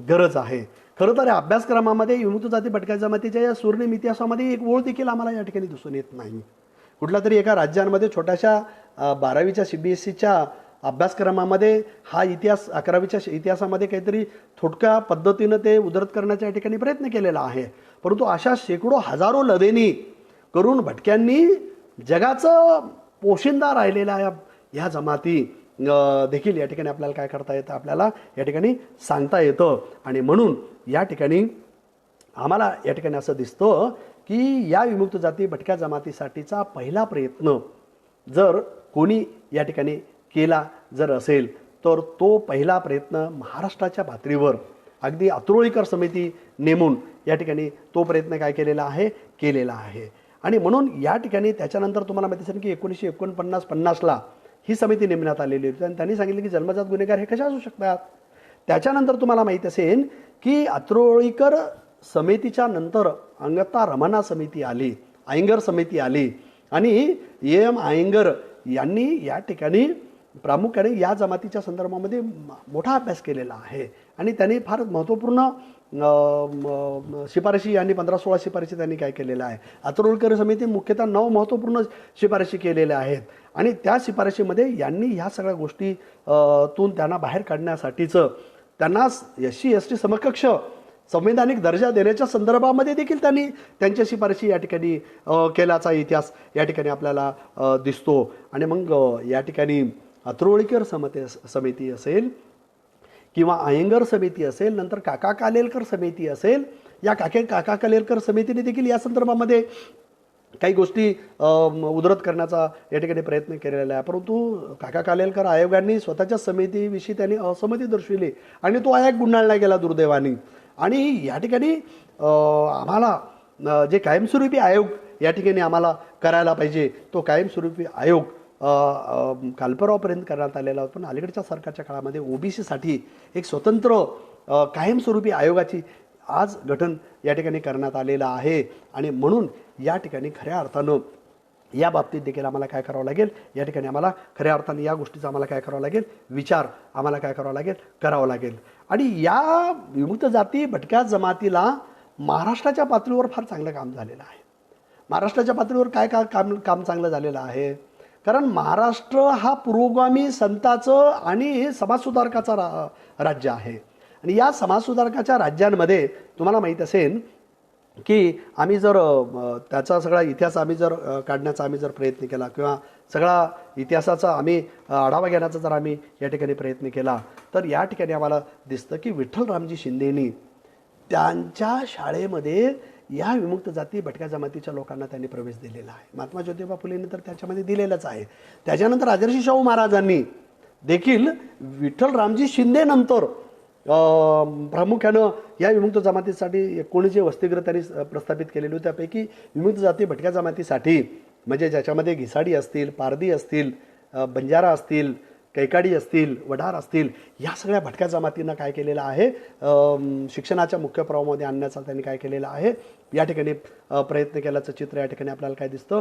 गरज आहे. खरं तर या अभ्यासक्रमामध्ये विमुक्त जाती भटक्या जमातीच्या या स्वर्णिम इतिहासामध्ये एक ओळ देखील आम्हाला या ठिकाणी दिसून येत नाही. कुठल्या तरी एका राज्यांमध्ये छोट्याशा 12वीच्या CBSEच्या अभ्यासक्रमामध्ये हा इतिहास 11वीच्या इतिहासामध्ये काहीतरी थोडक्या पद्धतीनं ते उद्धृत करण्याचा या ठिकाणी प्रयत्न केलेला आहे. परंतु अशा शेकडो हजारो लढेनी करून भटक्यांनी जगाचं पोशिंदा राहिलेल्या ह्या जमाती देखील या ठिकाणी आपल्याला काय करता येतं, आपल्याला या ठिकाणी सांगता येतं. आणि म्हणून या ठिकाणी आम्हाला या ठिकाणी असं दिसतं की या विमुक्त जाती भटक्या जमातीसाठीचा पहिला प्रयत्न जर कोणी या ठिकाणी केला जर असेल तर तो पहिला प्रयत्न महाराष्ट्राच्या पातळीवर अगदी अत्रोळीकर समिती नेमून या ठिकाणी तो प्रयत्न काय केलेला आहे. आणि म्हणून या ठिकाणी त्याच्यानंतर तुम्हाला माहिती असेल की 1949-50ला ही समिती नेमण्यात आलेली होती आणि त्यांनी सांगितलं की जन्मजात गुन्हेगार हे कशा असू शकतात. त्याच्यानंतर तुम्हाला माहीत असेल की अत्रोळीकर समितीच्या नंतर अंगता रमणा समिती आली, अयंगर समिती आली आणि AM अयंगर यांनी या ठिकाणी प्रामुख्याने या जमातीच्या संदर्भामध्ये मोठा अभ्यास केलेला आहे. आणि त्यांनी फार महत्त्वपूर्ण शिफारशी आणि 15-16 शिफारशी त्यांनी काय केलेल्या आहे. अत्रोळकर समिती मुख्यतः 9 महत्त्वपूर्ण शिफारशी केलेल्या आहेत. आणि त्या शिफारशीमध्ये यांनी ह्या सगळ्या गोष्टी तून त्यांना बाहेर काढण्यासाठीचं त्यांना SC/ST समकक्ष संवैधानिक दर्जा देण्याच्या संदर्भामध्ये देखील त्यांनी त्यांच्या शिफारशी या ठिकाणी केल्याचा इतिहास या ठिकाणी आपल्याला दिसतो. आणि मग या ठिकाणी अत्रोळीकर समिती असेल किंवा अयंगर समिती असेल, नंतर काका कालेलकर समिती असेल, या काका कालेलकर समितीने देखील या संदर्भामध्ये काही गोष्टी उद्धृत करण्याचा या ठिकाणी प्रयत्न केलेला आहे. परंतु काका कालेलकर आयोगाने स्वतःच्या समितीविषयी त्यांनी असहमती दर्शविली आणि तो आयोग गुंडाळला गेला दुर्दैवाने. आणि या ठिकाणी आम्हाला जे कायमस्वरूपी आयोग या ठिकाणी आम्हाला करायला पाहिजे तो कायमस्वरूपी आयोग कालपरावपर्यंत करण्यात आलेला होता. पण अलीकडच्या सरकारच्या काळामध्ये OBCसाठी एक स्वतंत्र कायमस्वरूपी आयोगाची आज गठन या ठिकाणी करण्यात आलेलं आहे. आणि म्हणून या ठिकाणी खऱ्या अर्थानं या बाबतीत देखील आम्हाला काय करावं लागेल, या ठिकाणी आम्हाला खऱ्या अर्थाने या गोष्टीचा आम्हाला काय करावं लागेल, विचार आम्हाला काय करावा लागेल. आणि या विमुक्त जाती भटक्या जमातीला महाराष्ट्राच्या पातळीवर फार चांगलं काम झालेलं आहे. महाराष्ट्राच्या पातळीवर काय काम चांगलं झालेलं आहे, कारण महाराष्ट्र हा पुरोगामी संताचं आणि समाजसुधारकाचा राज्य आहे. आणि या समाजसुधारकाच्या राज्यांमध्ये तुम्हाला माहीत असेल की आम्ही जर त्याचा सगळा इतिहास आम्ही जर काढण्याचा आम्ही जर प्रयत्न केला किंवा सगळा इतिहासाचा आम्ही आढावा घेण्याचा जर आम्ही या ठिकाणी प्रयत्न केला तर या ठिकाणी आम्हाला दिसतं की विठ्ठलरामजी शिंदेनी त्यांच्या शाळेमध्ये या विमुक्त जाती भटक्या जमातीच्या लोकांना त्यांनी प्रवेश दिलेला आहे. महात्मा ज्योतिबा फुलेंनी तर त्याच्यामध्ये दिलेलंच आहे. त्याच्यानंतर राजर्षी शाहू महाराजांनी देखील विठ्ठलरामजी शिंदे नंतर प्रामुख्यानं या विमुक्त जमातीसाठी 19 जे वसतिगृह त्यांनी प्रस्थापित केलेले होते त्यापैकी विमुक्त जाती भटक्या जमातीसाठी म्हणजे ज्याच्यामध्ये घिसाडी असतील, पारधी असतील, बंजारा असतील, कैकाडी असतील, वढार असतील, या सगळ्या भटक्या जमातींना काय केलेलं आहे, शिक्षणाच्या मुख्य प्रवाहामध्ये आणण्याचा त्यांनी काय केलेलं आहे या ठिकाणी प्रयत्न केल्याचं चित्र या ठिकाणी आपल्याला काय दिसतं.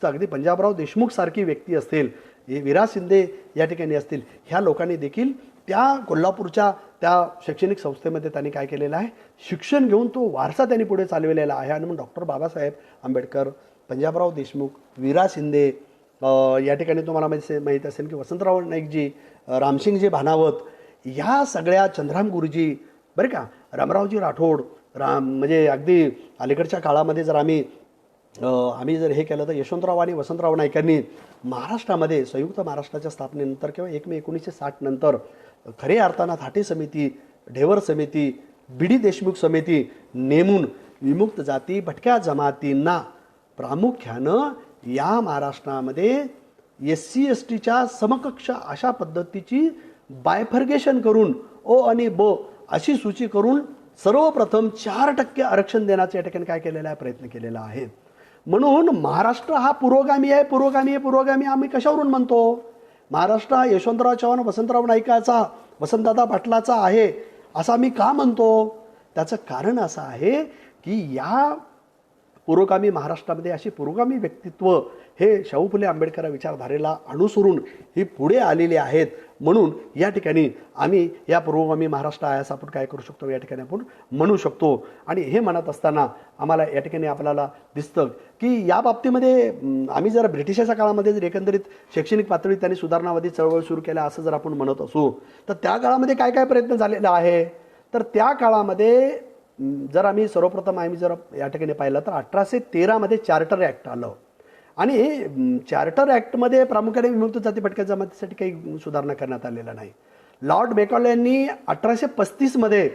अगदी पंजाबराव देशमुख सारखी व्यक्ती असतील, विरा शिंदे या ठिकाणी असतील, ह्या लोकांनी देखील त्या कोल्हापूरच्या त्या शैक्षणिक संस्थेमध्ये त्यांनी काय केलेलं आहे, शिक्षण घेऊन तो वारसा त्यांनी पुढे चालवलेला आहे. आणि मग डॉक्टर बाबासाहेब आंबेडकर, पंजाबराव देशमुख, विरा शिंदे, या ठिकाणी तुम्हाला माहीत असेल की वसंतराव नाईकजी, रामसिंगजी भानावत, या सगळ्या चंद्रराम गुरुजी, बरं का, रामरावजी राठोड, म्हणजे अगदी अलीकडच्या काळामध्ये जर आम्ही जर हे केलं तर यशवंतराव आणि वसंतराव नाईकांनी महाराष्ट्रामध्ये संयुक्त महाराष्ट्राच्या स्थापनेनंतर किंवा 1 मे 1960 नंतर खऱ्या अर्थानं थाटे समिती, ढेवर समिती, BD देशमुख समिती नेमून विमुक्त जाती भटक्या जमातींना प्रामुख्यानं या महाराष्ट्रामध्ये SC/STच्या समकक्ष अशा पद्धतीची बायफर्गेशन करून O आणि B अशी सूची करून सर्वप्रथम 4% आरक्षण देण्याचा या ठिकाणी काय केलेला आहे, प्रयत्न केलेला आहे. म्हणून महाराष्ट्र हा पुरोगामी आहे, पुरोगामी आहे, पुरोगामी आम्ही कशावरून म्हणतो? महाराष्ट्र हा यशवंतराव चव्हाण, वसंतराव नाईकाचा, वसंतदादा पाटलाचा आहे असं आम्ही का म्हणतो? त्याचं कारण असं आहे की या पुरोगामी महाराष्ट्रामध्ये अशी पुरोगामी व्यक्तित्व हे शाहू फुले आंबेडकर विचारधारेला अनुसरून ही पुढे आलेली आहेत. म्हणून या ठिकाणी आम्ही या पुरोगामी महाराष्ट्र आहे असं आपण काय करू शकतो, या ठिकाणी आपण म्हणू शकतो. आणि हे म्हणत असताना आम्हाला या ठिकाणी आपल्याला दिसतं की या बाबतीमध्ये आम्ही जर ब्रिटिशाच्या काळामध्ये जर एकंदरीत शैक्षणिक पातळीत त्यांनी सुधारणावादी चळवळ सुरू केल्या असं जर आपण म्हणत असू, तर त्या काळामध्ये काय काय प्रयत्न झालेला आहे? तर त्या काळामध्ये जर आम्ही सर्वप्रथम जर या ठिकाणी पाहिलं तर 1813 चार्टर ॲक्ट आलं आणि चार्टर ॲक्टमध्ये प्रामुख्याने विमुक्त जाती भटक्या जमातीसाठी काही सुधारणा करण्यात आलेल्या नाही. लॉर्ड मेकॉले यांनी 1835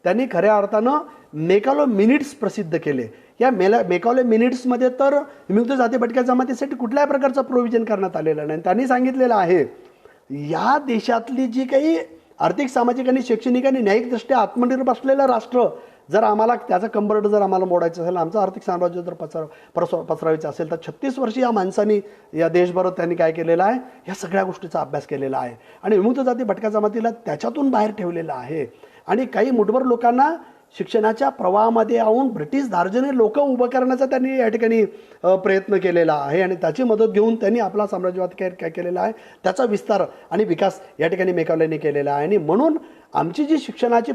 त्यांनी खऱ्या अर्थानं मेकॉले मिनिट्स प्रसिद्ध केले. या मेकॉले मिनिट्समध्ये तर विमुक्त जाती भटक्या जमातीसाठी कुठल्याही प्रकारचं प्रोव्हिजन करण्यात आलेलं नाही. त्यांनी सांगितलेलं आहे या देशातली जी काही आर्थिक, सामाजिक आणि शैक्षणिक आणि न्यायिकदृष्ट्या आत्मनिर्भर असलेलं राष्ट्र जर आम्हाला त्याचा कंबरड जर आम्हाला मोडायचं असेल, आमचं आर्थिक साम्राज्य जर पसरवायचं असेल तर 36 वर्षी या माणसांनी या देशभरात त्यांनी काय केलेलं आहे, या सगळ्या गोष्टीचा अभ्यास केलेला आहे आणि विमुक्त जाती भटक्या जमातीला त्याच्यातून बाहेर ठेवलेलं आहे. आणि काही मुठभर लोकांना शिक्षणाच्या प्रवाहामध्ये येऊन ब्रिटिश धार्जिणे लोक उभं करण्याचा त्यांनी या ठिकाणी प्रयत्न केलेला आहे आणि त्याची मदत घेऊन त्यांनी आपला साम्राज्यवाद काय केलेला आहे, त्याचा विस्तार आणि विकास या ठिकाणी मेकॉलेने केलेला आहे. आणि म्हणून आमची जी शिक्षणाची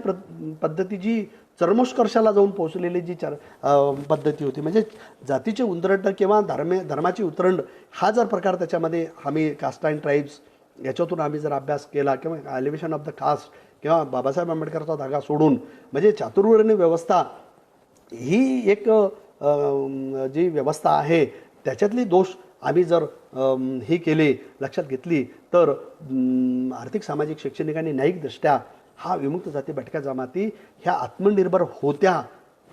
पद्धती जी चरमोत्कर्षाला जाऊन पोहोचलेली जी पद्धती होती, म्हणजे जातीचे उतरंड किंवा धर्माची उतरंड हा जर प्रकार त्याच्यामध्ये आम्ही कास्ट अँड ट्राईब्स याच्यातून आम्ही जर अभ्यास केला किंवा एलिव्हेशन ऑफ द कास्ट किंवा बाबासाहेब आंबेडकरचा धागा सोडून म्हणजे चातुर्वर्णी व्यवस्था ही एक जी व्यवस्था आहे त्याच्यातली दोष आम्ही जर ही केले, लक्षात घेतली तर आर्थिक, सामाजिक, शैक्षणिक आणि न्यायिकदृष्ट्या हा विमुक्त जाती भटक्या जमाती ह्या आत्मनिर्भर होत्या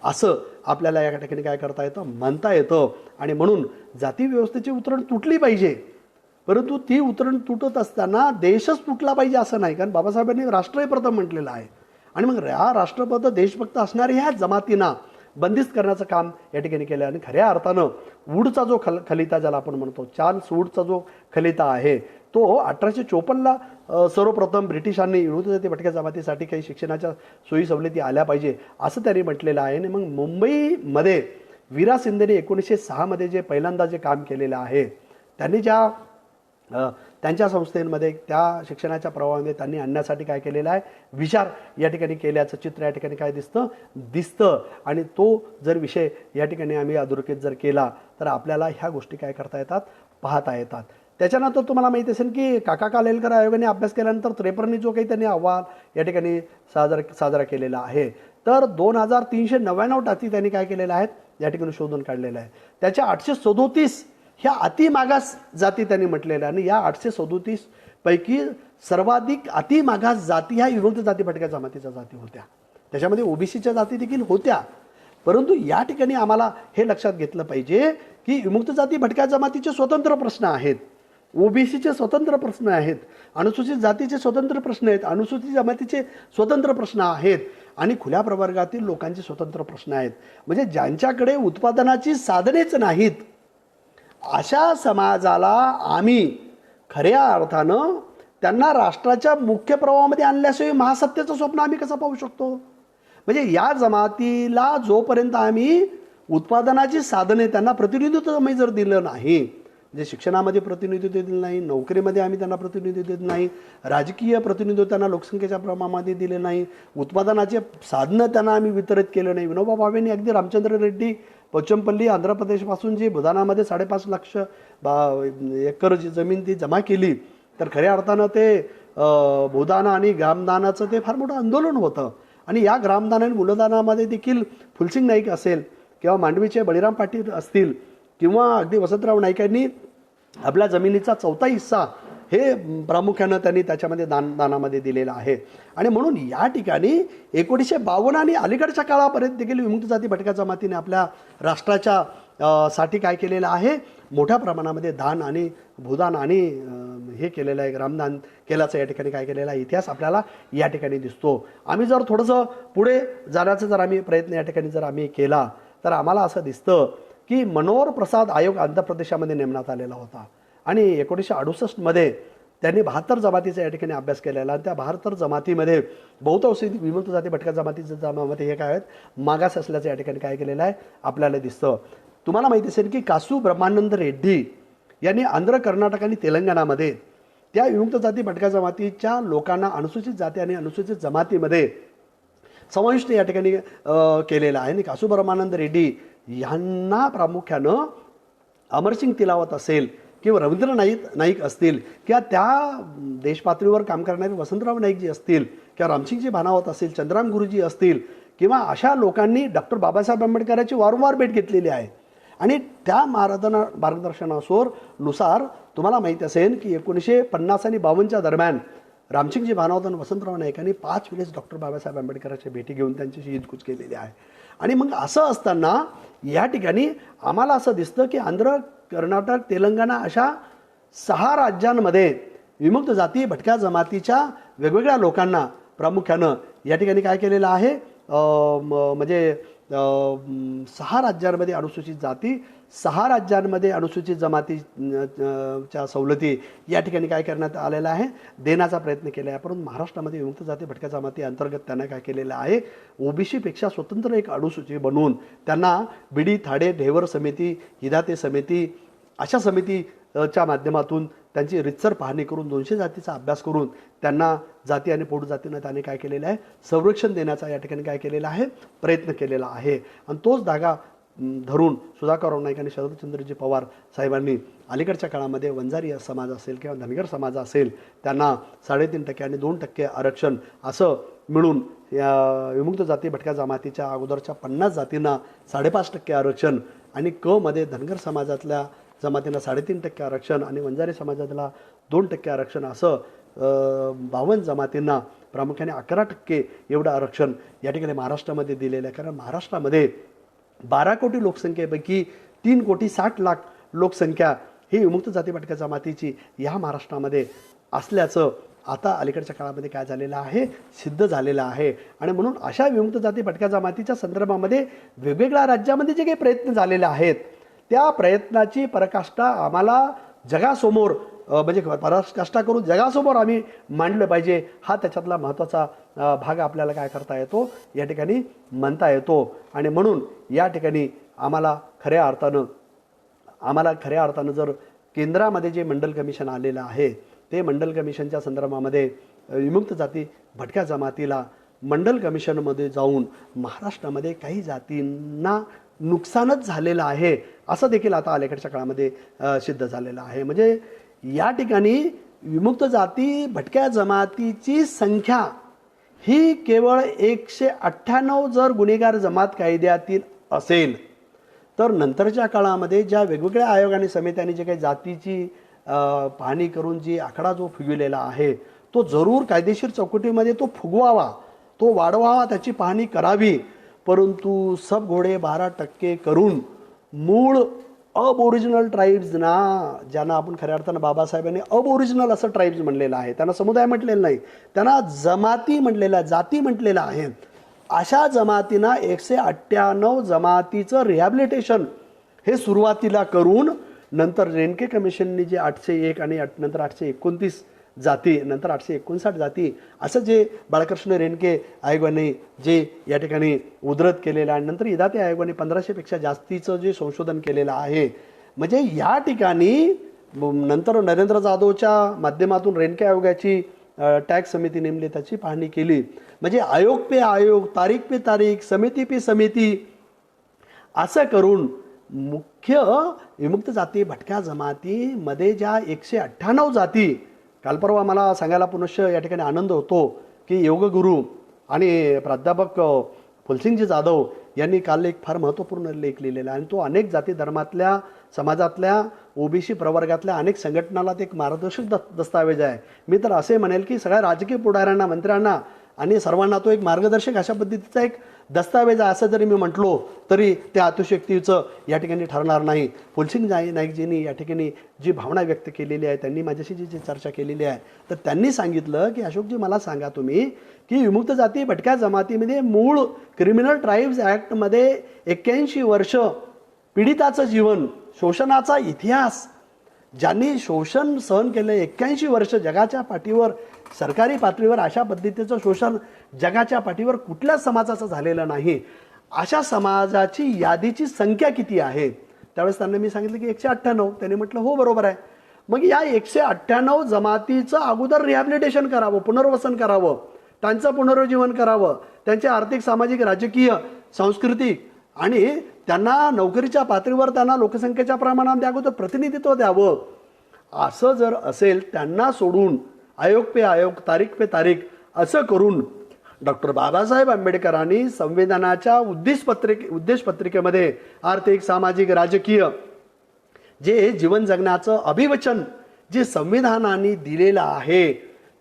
असं आपल्याला या ठिकाणी काय करता येतं, म्हणता येतं. आणि म्हणून जाती व्यवस्थेची उतरण तुटली पाहिजे, परंतु ती उतरण तुटत असताना देशच तुटला पाहिजे असं नाही. कारण बाबासाहेबांनी राष्ट्रही प्रथम म्हटलेलं आहे आणि मग हा राष्ट्रपद देशभक्त असणाऱ्या ह्या जमातींना बंदिस्त करण्याचं काम या ठिकाणी केलं. आणि खऱ्या अर्थानं वूडचा जो खलिता ज्याला आपण म्हणतो, चार्ल्स वूडचा जो खलिता आहे तो 1854 सर्वप्रथम ब्रिटिशांनी विमुक्त जाती भटक्या जमातीसाठी काही शिक्षणाच्या सोयी सवलती आल्या पाहिजे असं त्यांनी म्हटलेलं आहे. आणि मग मुंबईमध्ये वीरा शिंदेने 1906 जे पहिल्यांदा जे काम केलेलं आहे, त्यांनी ज्या त्यांच्या संस्थेमध्ये त्या शिक्षणाच्या प्रवाहामध्ये त्यांनी आणण्यासाठी काय केलेलं आहे, विचार या ठिकाणी केल्याचं चित्र या ठिकाणी काय दिसतं. आणि तो जर विषय या ठिकाणी आम्ही अधोरेखित जर केला तर आपल्याला ह्या गोष्टी काय करता येतात, पाहता येतात. त्याच्यानंतर तुम्हाला माहिती असेल की काका कालेलकर आयोगाने अभ्यास केल्यानंतर 53 जो काही त्यांनी अहवाल या ठिकाणी साजरा केलेला आहे, तर 2399 टाकी त्यांनी काय केलेल्या आहेत या ठिकाणी शोधून काढलेला आहे. त्याच्या 837 ह्या अतिमागास जाती त्यांनी म्हटलेल्या आणि या 837 पैकी सर्वाधिक अतिमागास जाती ह्या विमुक्त जाती भटक्या जमातीच्या जाती होत्या. त्याच्यामध्ये ओबीसीच्या जाती देखील होत्या. परंतु या ठिकाणी आम्हाला हे लक्षात घेतलं पाहिजे की विमुक्त जाती भटक्या जमातीचे स्वतंत्र प्रश्न आहेत, ओबीसीचे स्वतंत्र प्रश्न आहेत, अनुसूचित जातीचे स्वतंत्र प्रश्न आहेत, अनुसूचित जमातीचे स्वतंत्र प्रश्न आहेत आणि खुल्या प्रवर्गातील लोकांचे स्वतंत्र प्रश्न आहेत. म्हणजे ज्यांच्याकडे उत्पादनाची साधनेच नाहीत अशा समाजाला आम्ही खऱ्या अर्थानं त्यांना राष्ट्राच्या मुख्य प्रवाहामध्ये आणल्याशिवाय महासत्तेचं स्वप्न आम्ही कसं पाहू शकतो? म्हणजे या जमातीला जोपर्यंत आम्ही उत्पादनाची साधने त्यांना प्रतिनिधित्व आम्ही जर दिलं नाही, म्हणजे शिक्षणामध्ये प्रतिनिधित्व दिलं नाही, नोकरीमध्ये आम्ही त्यांना प्रतिनिधित्व देत नाही, राजकीय प्रतिनिधित्व त्यांना लोकसंख्येच्या प्रमाणामध्ये दिले नाही, उत्पादनाचे साधनं त्यांना आम्ही वितरित केलं नाही. विनोबा भावेंनी अगदी रामचंद्र रेड्डी पोचमपल्ली आंध्र प्रदेशपासून जी भूदानामध्ये 5.5 लाख एकर जमीन ती जमा केली, तर खऱ्या अर्थानं ते भूदान आणि ग्रामदानाचं ते फार मोठं आंदोलन होतं. आणि या ग्रामदान आणि मूलदानामध्ये देखील फुलसिंग नाईक असेल किंवा मांडवीचे बळीराम पाटील असतील किंवा अगदी वसंतराव नाईकांनी आपल्या जमिनीचा 4था हिस्सा हे प्रामुख्यानं त्यांनी त्याच्यामध्ये दानामध्ये दिलेलं आहे. आणि म्हणून या ठिकाणी 1952 आणि अलीकडच्या काळापर्यंत देखील विमुक्त जाती भटक्या जमातीने आपल्या राष्ट्राच्या साठी काय केलेलं आहे, मोठ्या प्रमाणामध्ये दान आणि भूदान आणि हे केलेलं आहे, ग्रामदान केल्याचं या ठिकाणी काय केलेला इतिहास आपल्याला या ठिकाणी दिसतो. आम्ही जर थोडंसं पुढे जाण्याचा जर आम्ही प्रयत्न या ठिकाणी जर आम्ही केला तर आम्हाला असं दिसतं की मनोहर प्रसाद आयोग आंध्र प्रदेशामध्ये नेमण्यात आलेला होता आणि 1968 त्यांनी 72 जमातीचा या ठिकाणी अभ्यास केलेला आणि त्या 72 जमातीमध्ये बहुतांशी विमुक्त जाती भटक्या जमातीच्या जमामध्ये हे काय आहेत मागास असल्याचं या ठिकाणी काय केलेलं आहे आपल्याला दिसतं. तुम्हाला माहिती असेल की कासू ब्रह्मानंद रेड्डी यांनी आंध्र, कर्नाटक आणि तेलंगणामध्ये त्या विमुक्त जाती भटक्या जमातीच्या लोकांना अनुसूचित जाती आणि अनुसूचित जमातीमध्ये समाविष्ट या ठिकाणी केलेला आहे. आणि कासू ब्रह्मानंद रेड्डी यांना प्रामुख्यानं अमरसिंग तिलावत असेल किंवा रवींद्र नाईक असतील किंवा त्या देशपातळीवर काम करणारे वसंतराव नाईक जी असतील किंवा रामसिंगजी भानावत असेल, चंद्राम गुरुजी असतील किंवा अशा लोकांनी डॉक्टर बाबासाहेब आंबेडकरांची वारंवार भेट घेतलेली आहे. आणि त्या मार्गदर्शनानुसार तुम्हाला माहिती असेल की 1950 आणि 52च्या दरम्यान रामसिंगजी भानावत आणि वसंतराव नाईकांनी 5 वेळेस डॉक्टर बाबासाहेब आंबेडकरांच्या भेटी घेऊन त्यांच्याशी हितगुज केलेली आहे. आणि मग असं असताना या ठिकाणी आम्हाला असं दिसतं की आंध्र, कर्नाटक, तेलंगणा अशा 6 राज्यांमध्ये विमुक्त जाती भटक्या जमातीच्या वेगवेगळ्या लोकांना प्रामुख्यानं या ठिकाणी काय केलेलं आहे म्हणजे 6 राज्यांमध्ये अनुसूचित जाती, 6 राज्यांमध्ये अनुसूचित जमातीच्या सवलती या ठिकाणी काय करण्यात आलेलं आहे देण्याचा प्रयत्न केला आहे. परंतु महाराष्ट्रामध्ये विमुक्त जाती भटक्या जमाती अंतर्गत त्यांना काय केलेलं आहे ओबीसीपेक्षा स्वतंत्र एक अनुसूची बनवून त्यांना बिडी, थाडे, ढेवर समिती, हिदाते समिती अशा समितीच्या माध्यमातून त्यांची रितसर पाहणी करून 200 जातीचा अभ्यास करून त्यांना जाती आणि पोटजातींना त्याने काय केलेलं आहे संरक्षण देण्याचा या ठिकाणी काय केलेला आहे प्रयत्न केलेला आहे. आणि तोच धागा धरून सुधाकरराव नाईक आणि शरदचंद्रजी पवार साहेबांनी अलीकडच्या काळामध्ये वंजारी समाज असेल किंवा धनगर समाज असेल त्यांना 3.5% आणि 2% आरक्षण असं मिळून या विमुक्त जाती भटक्या जमातीच्या अगोदरच्या 50 जातींना 5.5% आरक्षण आणि क मध्ये धनगर समाजातल्या जमातींना 3.5% आरक्षण आणि वंजारी समाजाला 2% आरक्षण असं 52 जमातींना प्रामुख्याने 11% एवढं आरक्षण या ठिकाणी महाराष्ट्रामध्ये दिलेलं आहे. कारण महाराष्ट्रामध्ये 12 कोटी लोकसंख्येपैकी 3,60,00,000 लोकसंख्या ही विमुक्त जाती भटक्या जमातीची या महाराष्ट्रामध्ये असल्याचं आता अलीकडच्या काळामध्ये काय झालेलं आहे सिद्ध झालेलं आहे. आणि म्हणून अशा विमुक्त जाती भटक्या जमातीच्या संदर्भामध्ये वेगवेगळ्या राज्यामध्ये जे काही प्रयत्न झालेले आहेत त्या प्रयत्नाची पराकाष्ठा आम्हाला जगासमोर म्हणजे पराकाष्ठा करून जगासमोर आम्ही मांडलं पाहिजे हा त्याच्यातला महत्त्वाचा भाग आपल्याला काय करता येतो या ठिकाणी म्हणता येतो. आणि म्हणून या ठिकाणी आम्हाला खऱ्या अर्थानं जर केंद्रामध्ये जे मंडल कमिशन आलेलं आहे ते मंडल कमिशनच्या संदर्भामध्ये विमुक्त जाती भटक्या जमातीला मंडल कमिशनमध्ये जाऊन महाराष्ट्रामध्ये काही जातींना नुकसानच झालेलं आहे असं देखील आता अलीकडच्या काळामध्ये सिद्ध झालेलं आहे. म्हणजे या ठिकाणी विमुक्त जाती भटक्या जमातीची संख्या ही केवळ 198 जर गुन्हेगार जमात कायद्यातील असेल तर नंतरच्या काळामध्ये ज्या वेगवेगळ्या आयोग आणि समित्यांनी जे काही जातीची पाहणी करून जी आकडा जो फुगविलेला आहे तो जरूर कायदेशीर चौकटीमध्ये तो फुगवावा, तो वाढवावा, त्याची पाहणी करावी. परंतु सब घोडे 12% करून मूळ अबओरिजिनल ट्राईब्सना ज्यांना आपण खऱ्या अर्थानं बाबासाहेबांनी अबओरिजिनल असं ट्राईब्स म्हणलेलं आहे त्यांना समुदाय म्हटलेलं नाही त्यांना जमाती म्हटलेला जाती म्हटलेलं आहे. अशा जमातींना 198 जमातीचं रिहॅबिलिटेशन हे सुरुवातीला करून नंतर रेणके कमिशननी जे 801 आणि नंतर 829 जाती नंतर 859 जाती असं जे बाळकृष्ण रेणके आयोगाने जे या ठिकाणी उद्धृत केलेलं आहे नंतर इदाते आयोगाने 1500 पेक्षा जास्तीचं जे संशोधन केलेलं आहे. म्हणजे या ठिकाणी नंतर नरेंद्र जाधवच्या माध्यमातून रेणके आयोगाची टॅक्स समिती नेमली त्याची पाहणी केली. म्हणजे आयोग पे आयोग, तारीख पे तारीख, समिती पे समिती असं करून मुख्य विमुक्त जाती भटक्या जमातीमध्ये ज्या 198 जाती काल परवा मला सांगायला पुनश्च या ठिकाणी आनंद होतो की योगगुरू आणि प्राध्यापक फुलसिंगजी जाधव यांनी काल एक फार महत्त्वपूर्ण लेख लिहिलेला आणि तो अनेक जाती धर्मातल्या समाजातल्या ओबीसी प्रवर्गातल्या अनेक संघटनाला ते एक मार्गदर्शक दस्तावेज आहे. मी तर असे म्हणेल की सगळ्या राजकीय पुढाऱ्यांना, मंत्र्यांना आणि सर्वांना तो एक मार्गदर्शक अशा पद्धतीचा एक दस्तावेज आहे असं जरी मी म्हटलो तरी त्या अतिशयोक्तीचं या ठिकाणी ठरणार नाही. फुलसिंग नाईकजींनी या ठिकाणी जी भावना व्यक्त केलेली आहे त्यांनी माझ्याशी जी चर्चा केलेली आहे तर त्यांनी सांगितलं की अशोकजी मला सांगा तुम्ही की विमुक्त जाती भटक्या जमातीमध्ये मूळ क्रिमिनल ट्राईब्स ॲक्टमध्ये 81 वर्ष पीडिताचं जीवन, शोषणाचा इतिहास, ज्यांनी शोषण सहन केलं 81 वर्ष जगाच्या पाठीवर, सरकारी पातळीवर अशा पद्धतीचं शोषण जगाच्या पाठीवर कुठल्याच समाजाचं झालेलं नाही. अशा समाजाची यादीची संख्या किती आहे? त्यावेळेस त्यांना मी सांगितलं की 198. त्यांनी म्हटलं हो बरोबर आहे. मग या 198 जमातीचं अगोदर रिहॅबिलिटेशन करावं, पुनर्वसन करावं, त्यांचं पुनरुज्जीवन करावं, त्यांचे आर्थिक, सामाजिक, राजकीय, सांस्कृतिक आणि त्यांना नोकरीच्या पातळीवर त्यांना लोकसंख्येच्या प्रमाणात अगोदर प्रतिनिधित्व द्यावं. असं जर असेल, त्यांना सोडून आयोग पे आयोग, तारीख पे तारीख असं करून डॉक्टर बाबासाहेब आंबेडकरांनी संविधानाच्या उद्देशपत्रिकेमध्ये आर्थिक, सामाजिक, राजकीय जे जीवन जगण्याचं अभिवचन जे संविधानाने दिलेलं आहे,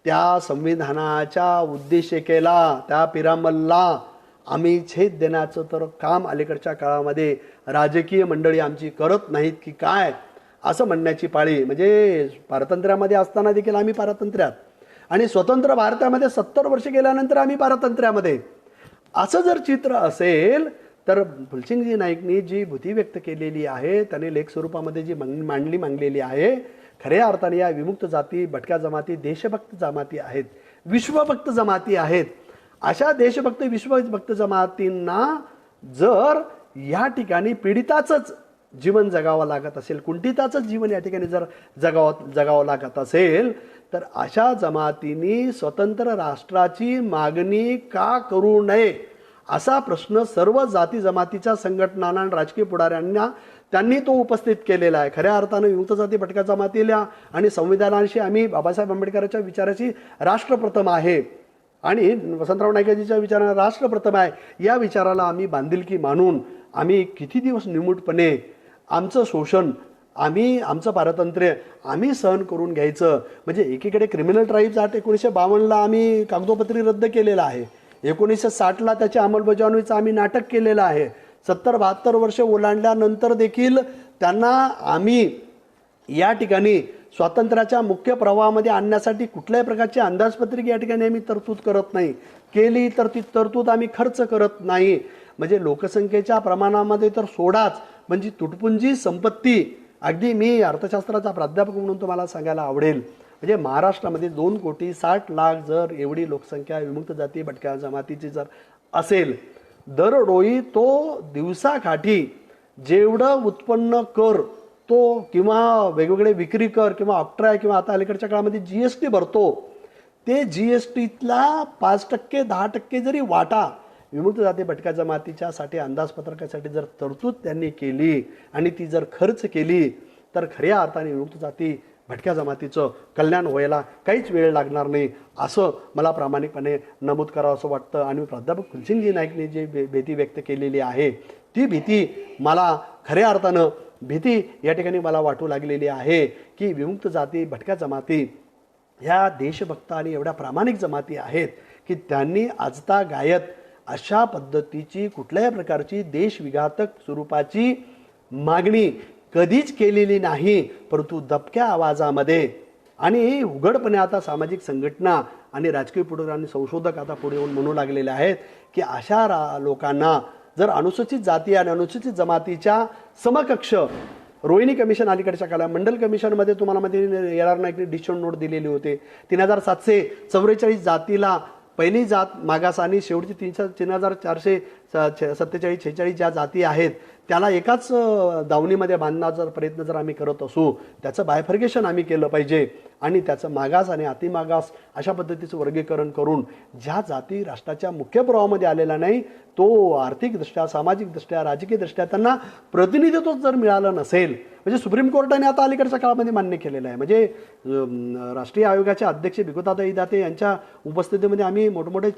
त्या संविधानाच्या उद्देशिकेला, त्या पिरामलला आम्ही छेद देण्याचं तर काम अलीकडच्या काळामध्ये राजकीय मंडळी आमची करत नाहीत की काय, असं म्हणण्याची पाळी. म्हणजे पारतंत्र्यामध्ये असताना देखील आम्ही पारतंत्र्यात आणि स्वतंत्र भारतामध्ये 70 वर्ष गेल्यानंतर आम्ही पारतंत्र्यामध्ये, असं जर चित्र असेल तर फुलसिंगजी नाईकनी जी भूती व्यक्त केलेली आहे, त्याने लेख स्वरूपामध्ये जी मांडलेली आहे, खऱ्या अर्थाने या विमुक्त जाती, भटक्या जमाती देशभक्त जमाती आहेत, विश्वभक्त जमाती आहेत. अशा देशभक्त, विश्वभक्त जमातींना जर या ठिकाणी पीडिताचंच जीवन जगावं लागत असेल, कुंठिताचंच जीवन या ठिकाणी जर जगावं लागत असेल, तर अशा जमातींनी स्वतंत्र राष्ट्राची मागणी का करू नये, असा प्रश्न सर्व जाती जमातीच्या संघटनांना आणि राजकीय पुढाऱ्यांना त्यांनी तो उपस्थित केलेला आहे. खऱ्या अर्थानं विमुक्त जाती, भटक्या जमातीला आणि संविधानाशी आम्ही बाबासाहेब आंबेडकरांच्या विचाराची राष्ट्रप्रथम आहे आणि वसंतराव नाईकाजीच्या विचाराला राष्ट्रप्रथम आहे. या विचाराला आम्ही बांधिलकी मानून आम्ही किती दिवस निमूटपणे आमचं शोषण, आमचं पारतंत्र्य आम्ही सहन करून घ्यायचं. म्हणजे एकीकडे क्रिमिनल ट्राईब्स ॲक्ट 1952ला आम्ही कागदोपत्री रद्द केलेला आहे, 1960ला त्याच्या अंमलबजावणीचं आम्ही नाटक केलेलं आहे. 70-72 वर्ष ओलांडल्यानंतर देखील त्यांना आम्ही या ठिकाणी स्वातंत्र्याच्या मुख्य प्रवाहामध्ये आणण्यासाठी कुठल्याही प्रकारची अंदाजपत्रक या ठिकाणी आम्ही तरतूद करत नाही. केली तर ती तरतूद आम्ही खर्च करत नाही. म्हणजे लोकसंख्येच्या प्रमाणामध्ये तर सोडाच, म्हणजे तुटपुंजी संपत्ती. अगदी मी अर्थशास्त्राचा प्राध्यापक म्हणून तुम्हाला सांगायला आवडेल, म्हणजे महाराष्ट्रामध्ये 2,60,00,000 जर एवढी लोकसंख्या विमुक्त जाती, भटक्या जमातीची जर असेल, दरडोई तो दिवसाकाठी जेवढं उत्पन्न कर तो किंवा वेगवेगळे विक्री कर किंवा ऑक्ट्राय किंवा आता अलीकडच्या काळामध्ये GST भरतो, ते GSTतला 5%, 10% जरी वाटा विमुक्त जाती, भटक्या जमातीच्या साठी अंदाजपत्रकासाठी जर तरतूद त्यांनी केली आणि ती जर खर्च केली, तर खऱ्या अर्थाने विमुक्त जाती, भटक्या जमातीचं कल्याण व्हायला काहीच वेळ लागणार नाही, असं मला प्रामाणिकपणे नमूद करावं असं वाटतं. आणि प्राध्यापक फुलसिंगजी नाईकने जी भीती व्यक्त केलेली आहे, ती भीती मला खऱ्या अर्थानं भीती या ठिकाणी मला वाटू लागलेली आहे की विमुक्त जाती, भटक्या जमाती ह्या देशभक्त आणि एवढ्या प्रामाणिक जमाती आहेत की त्यांनी आजता गायत अशा पद्धतीची कुठल्याही प्रकारची देशविघातक स्वरूपाची मागणी कधीच केलेली नाही. परंतु दबक्या आवाजामध्ये आणि उघडपणे आता सामाजिक संघटना आणि राजकीय पुढारी, संशोधक आता पुढे येऊन म्हणू लागलेले आहेत की अशा लोकांना जर अनुसूचित जाती आणि अनुसूचित जमातीच्या समकक्ष, रोहिणी कमिशन अलीकडच्या काळात, मंडल कमिशनमध्ये तुम्हाला मध्ये AR नाईकने डिसिजन नोट दिलेली होते. 3,744 जातीला पहिली जात मागास आणि शेवटची 3,447-46 ज्या जाती आहेत त्याला एकाच दावणीमध्ये बांधण्याचा प्रयत्न जर आम्ही करत असू, त्याचं बायफर्गेशन आम्ही केलं पाहिजे आणि त्याचं मागास आणि अतिमागास अशा पद्धतीचं वर्गीकरण करून ज्या जाती राष्ट्राच्या मुख्य प्रवाहामध्ये आलेला नाही, तो आर्थिकदृष्ट्या, सामाजिकदृष्ट्या, राजकीयदृष्ट्या त्यांना प्रतिनिधित्व जर मिळालं नसेल, म्हणजे सुप्रीम कोर्टाने आता अलीकडच्या काळामध्ये मान्य केलेलं आहे. म्हणजे राष्ट्रीय आयोगाचे अध्यक्ष भिकुताताई दाते यांच्या उपस्थितीमध्ये आम्ही मोठमोठे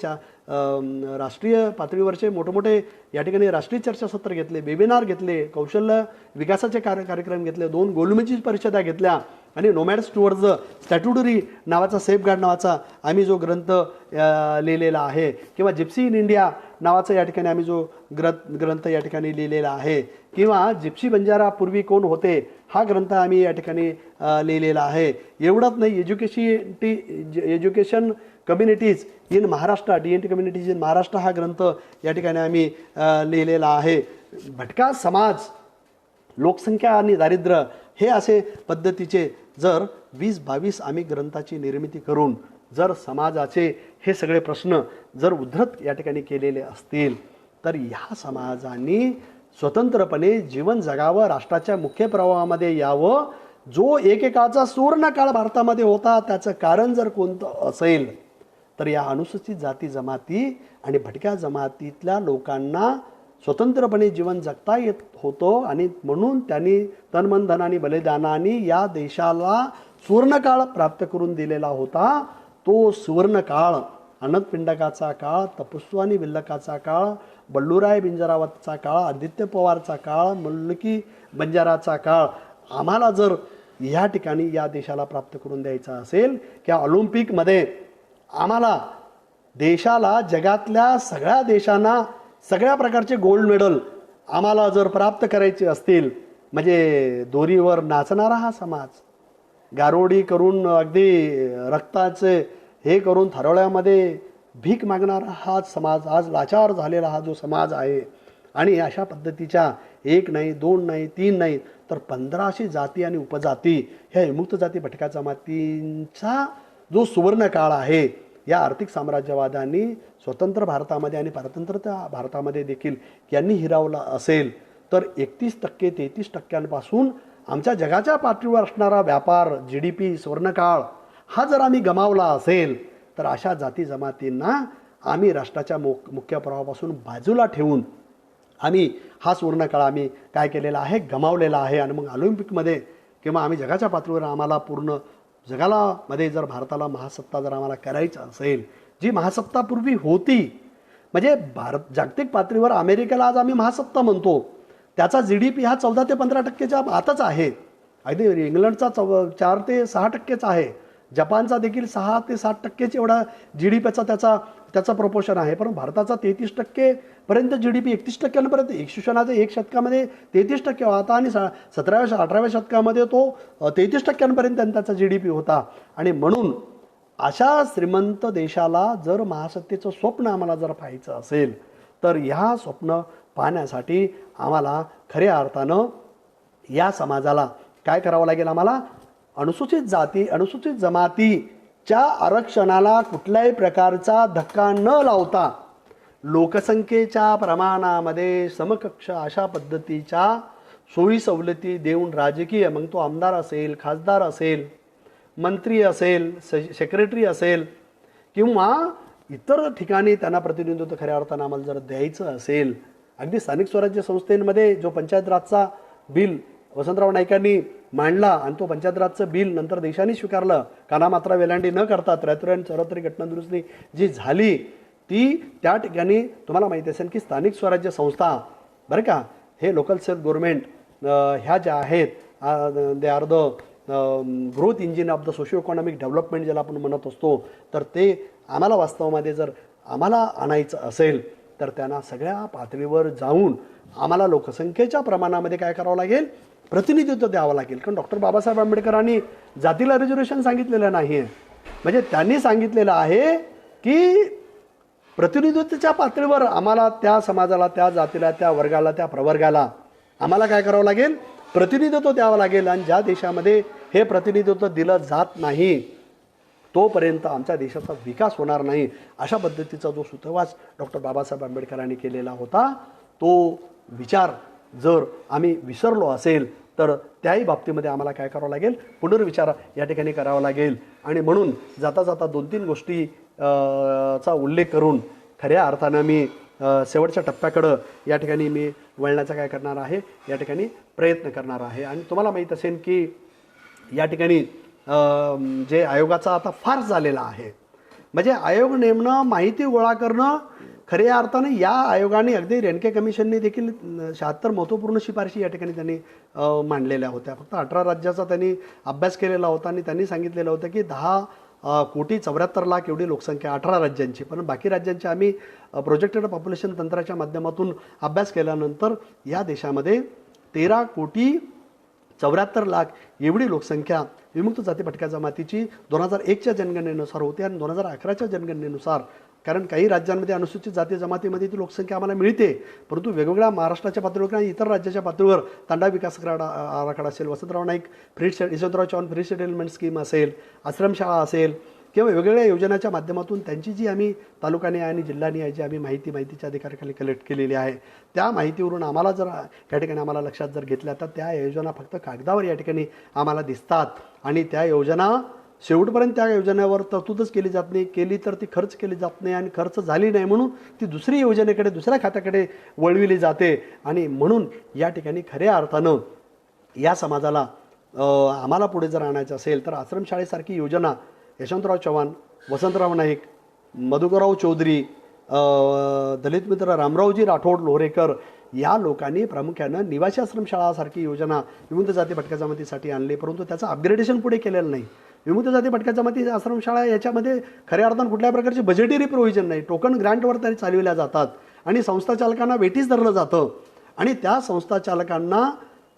राष्ट्रीय पातळीवरचे मोठमोठे या ठिकाणी राष्ट्रीय चर्चासत्र घेतले, वेबिनार घेतले, कौशल्य विकासाचे कार्यक्रम घेतले, 2 गोलमेज परिषदा घेतल्या आणि नोमॅड स्टुअर्स स्टॅट्युटरी नावाचा, सेफगार्ड नावाचा आम्ही जो ग्रंथ लिहिलेला आहे किंवा जिप्सी इन इंडिया नावाचा या ठिकाणी आम्ही जो ग्रंथ या ठिकाणी लिहिलेला आहे किंवा जिप्सी बंजारा पूर्वी कोण होते हा ग्रंथ आम्ही या ठिकाणी लिहिलेला आहे. एवढंच नाही, education communities in Maharashtra, DNT communities in Maharashtra हा ग्रंथ या ठिकाणी आम्ही लिहिलेला आहे. भटका समाज लोकसंख्या आणि दारिद्र्य हे असे पद्धतीचे जर 20-22 आम्ही ग्रंथाची निर्मिती करून जर समाजाचे हे सगळे प्रश्न जर उद्धृत या ठिकाणी केलेले असतील तर ह्या समाजाने स्वतंत्रपणे जीवन जगावं, राष्ट्राच्या मुख्य प्रवाहामध्ये यावं. जो एकेकाळचा सुवर्ण काळ भारतामध्ये होता त्याचं कारण जर कोणतं असेल तर या अनुसूचित जाती जमाती आणि भटक्या जमातीतल्या लोकांना स्वतंत्रपणे जीवन जगता येत होतं आणि म्हणून त्यांनी तनमन धनानी बलिदानाने या देशाला सुवर्णकाळ प्राप्त करून दिलेला होता. तो सुवर्णकाळ अनंतपिंडकाचा काळ, तपस्वानी विल्लकाचा काळ, बल्लूराय बिंजरावतचा काळ, आदित्य पवारचा काळ, मुल्लकी बंजाराचा काळ आम्हाला जर ह्या ठिकाणी या देशाला प्राप्त करून द्यायचा असेल की ऑलिम्पिकमध्ये आम्हाला देशाला जगातल्या सगळ्या देशांना सगळ्या प्रकारचे गोल्ड मेडल आम्हाला जर प्राप्त करायचे असतील म्हणजे दोरीवर नाचणारा हा समाज, गारोडी करून अगदी रक्ताचे हे करून थरोळ्यामध्ये भीक मागणारा हा समाज, आज लाचार झालेला हा जो समाज आहे आणि अशा पद्धतीच्या 1 नाही 2 नाही 3 नाही तर 1500 जाती आणि उपजाती ह्या विमुक्त जाती भटक्या जमातींचा जो सुवर्ण काळ आहे या आर्थिक साम्राज्यवादांनी स्वतंत्र भारतामध्ये आणि परतंत्र भारतामध्ये देखील यांनी हिरावला असेल तर 31% 33% आमच्या जगाच्या पातळीवर असणारा व्यापार, GDP, सुवर्णकाळ हा जर आम्ही गमावला असेल तर अशा जाती जमातींना आम्ही राष्ट्राच्या मुख्य प्रवाहापासून बाजूला ठेवून आम्ही हा सुवर्णकाळ आम्ही काय केलेला आहे, गमावलेला आहे. आणि मग ऑलिम्पिकमध्ये किंवा आम्ही जगाच्या पातळीवर आम्हाला पूर्ण जगाला मध्ये जर भारताला महासत्ता जर आम्हाला करायचं असेल, जी महासत्ता पूर्वी होती म्हणजे जागतिक पातळीवर अमेरिकेला आज आम्ही महासत्ता म्हणतो, त्याचा GDP हा 14 ते 15%च्या आतच आहे. अगदी इंग्लंडचा 4 ते 6% आहे, जपानचा देखील 6 ते 7% एवढा GDPचा त्याचा प्रपोर्शन आहे. पण भारताचा 33% पर्यंत GDP 31% इसवीसनाच्या 1 शतकामध्ये 33% होता आणि 17व्या 18व्या शतकामध्ये तो 33% त्याचा GDP होता. आणि म्हणून अशा श्रीमंत देशाला जर महासत्तेचं स्वप्न आम्हाला जर पाहायचं असेल तर ह्या स्वप्न पाहण्यासाठी आम्हाला खऱ्या अर्थानं या समाजाला काय करावं लागेल, आम्हाला अनुसूचित जाती अनुसूचित जमातीच्या आरक्षणाला कुठल्याही प्रकारचा धक्का न लावता लोकसंख्येच्या प्रमाणामध्ये समकक्ष अशा पद्धतीच्या सोयी सवलती देऊन राजकीय, मग तो आमदार असेल, खासदार असेल, मंत्री असेल, सेक्रेटरी असेल किंवा इतर ठिकाणी त्यांना प्रतिनिधित्व खऱ्या अर्थानं आम्हाला जर द्यायचं असेल, अगदी स्थानिक स्वराज्य संस्थेमध्ये जो पंचायत राजचा बिल वसंतराव नाईकांनी मांडला आणि तो पंचायत राजचं बिल नंतर देशाने स्वीकारलं, कानामात्रा वेलांडी न करता 73 आणि 74 घटना दुरुस्ती जी झाली ती त्या ठिकाणी तुम्हाला माहिती असेल की स्थानिक स्वराज्य संस्था बरं का, हे लोकल सेल्फ गव्हर्नमेंट ह्या ज्या आहेत they are the growth engine of the socio economic development ज्याला आपण म्हणत असतो, तर ते आम्हाला वास्तवामध्ये जर आम्हाला आणायचं असेल तर त्यांना सगळ्या पातळीवर जाऊन आम्हाला लोकसंख्येच्या प्रमाणामध्ये काय करावं लागेल, प्रतिनिधित्व द्यावं लागेल. कारण डॉक्टर बाबासाहेब आंबेडकरांनी जातीला रिझर्वेशन सांगितलेलं नाही आहे, म्हणजे त्यांनी सांगितलेलं आहे की प्रतिनिधित्वाच्या पातळीवर आम्हाला त्या समाजाला, त्या जातीला, त्या वर्गाला, त्या प्रवर्गाला आम्हाला काय करावं लागेल, प्रतिनिधित्व द्यावं लागेल. आणि ज्या देशामध्ये हे प्रतिनिधित्व दिलं जात नाही तोपर्यंत आमच्या देशाचा विकास होणार नाही. अशा पद्धतीचा जो सुतवास डॉक्टर बाबासाहेब आंबेडकरांनी केलेला होता तो विचार जर आम्ही विसरलो असेल तर त्याही बाबतीमध्ये आम्हाला काय करावं लागेल, पुनर्विचार या ठिकाणी करावा लागेल. आणि म्हणून जाता जाता 2-3 गोष्टी चा उल्लेख करून खऱ्या अर्थानं मी शेवटच्या टप्प्याकडं या ठिकाणी मी वळण्याचा काय करणार आहे, या ठिकाणी प्रयत्न करणार आहे. आणि तुम्हाला माहीत असेल की या ठिकाणी जे आयोगाचा आता फार्स झालेला आहे, म्हणजे आयोग नेमणं, माहिती गोळा करणं, खऱ्या अर्थाने या आयोगाने अगदी रेणके कमिशनने देखील 76 महत्त्वपूर्ण शिफारशी या ठिकाणी त्यांनी मांडलेल्या होत्या. फक्त 18 राज्याचा त्यांनी अभ्यास केलेला होता आणि त्यांनी सांगितलेलं होतं की 10,74,00,000 एवढी लोकसंख्या 18 राज्यांची, पण बाकी राज्यांची आम्ही प्रोजेक्टेड पॉप्युलेशन तंत्राच्या माध्यमातून अभ्यास केल्यानंतर या देशामध्ये 13,74,00,000 एवढी लोकसंख्या विमुक्त जाती भटक्या जमातीची 2001च्या जनगणनेनुसार होती आणि 2011च्या जनगणनेनुसार कारण काही राज्यांमध्ये अनुसूचित जाती जमातीमध्ये ती लोकसंख्या आम्हाला मिळते, परंतु वेगवेगळ्या महाराष्ट्राच्या पातळीवर किंवा इतर राज्याच्या पातळीवर तांडा विकास आराखडा असेल, Vasantrao Naik Yashwantrao Chavan free settlement scheme असेल, आश्रमशाळा असेल किंवा वेगवेगळ्या योजनांच्या माध्यमातून त्यांची जी आम्ही तालुकाने आणि जिल्ह्याने जी आम्ही माहितीच्या अधिकाराखाली कलेक्ट केलेली आहे, त्या माहितीवरून आम्हाला जर या ठिकाणी आम्हाला लक्षात जर घेतल्या तर त्या योजना फक्त कागदावर या ठिकाणी आम्हाला दिसतात आणि त्या योजना शेवटपर्यंत त्या योजनेवर तरतूदच केली जात नाही, केली तर ती खर्च केली जात नाही आणि खर्च झाली नाही म्हणून ती दुसरी योजनेकडे दुसऱ्या खात्याकडे वळविली जाते. आणि म्हणून या ठिकाणी खऱ्या अर्थानं या समाजाला आम्हाला पुढे जर आणायचं असेल तर आश्रमशाळेसारखी योजना यशवंतराव चव्हाण, वसंतराव नाईक, मधुकरराव चौधरी, दलित मित्र रामरावजी राठोड लोहरेकर या लोकांनी प्रामुख्यानं निवासी आश्रमशाळासारखी योजना विमुक्त जाती भटक्या जमातीसाठी आणली, परंतु त्याचं अपग्रेडेशन पुढे केलेलं नाही. विमुक्त जाती भटक्या जमाती आश्रमशाळा याच्यामध्ये खऱ्या अर्थानं कुठल्या प्रकारचे बजेटरी प्रोव्हिजन नाही, टोकन ग्रँटवर तरी चालविल्या जातात आणि संस्था चालकांना वेटीस धरलं जातं आणि त्या संस्था चालकांना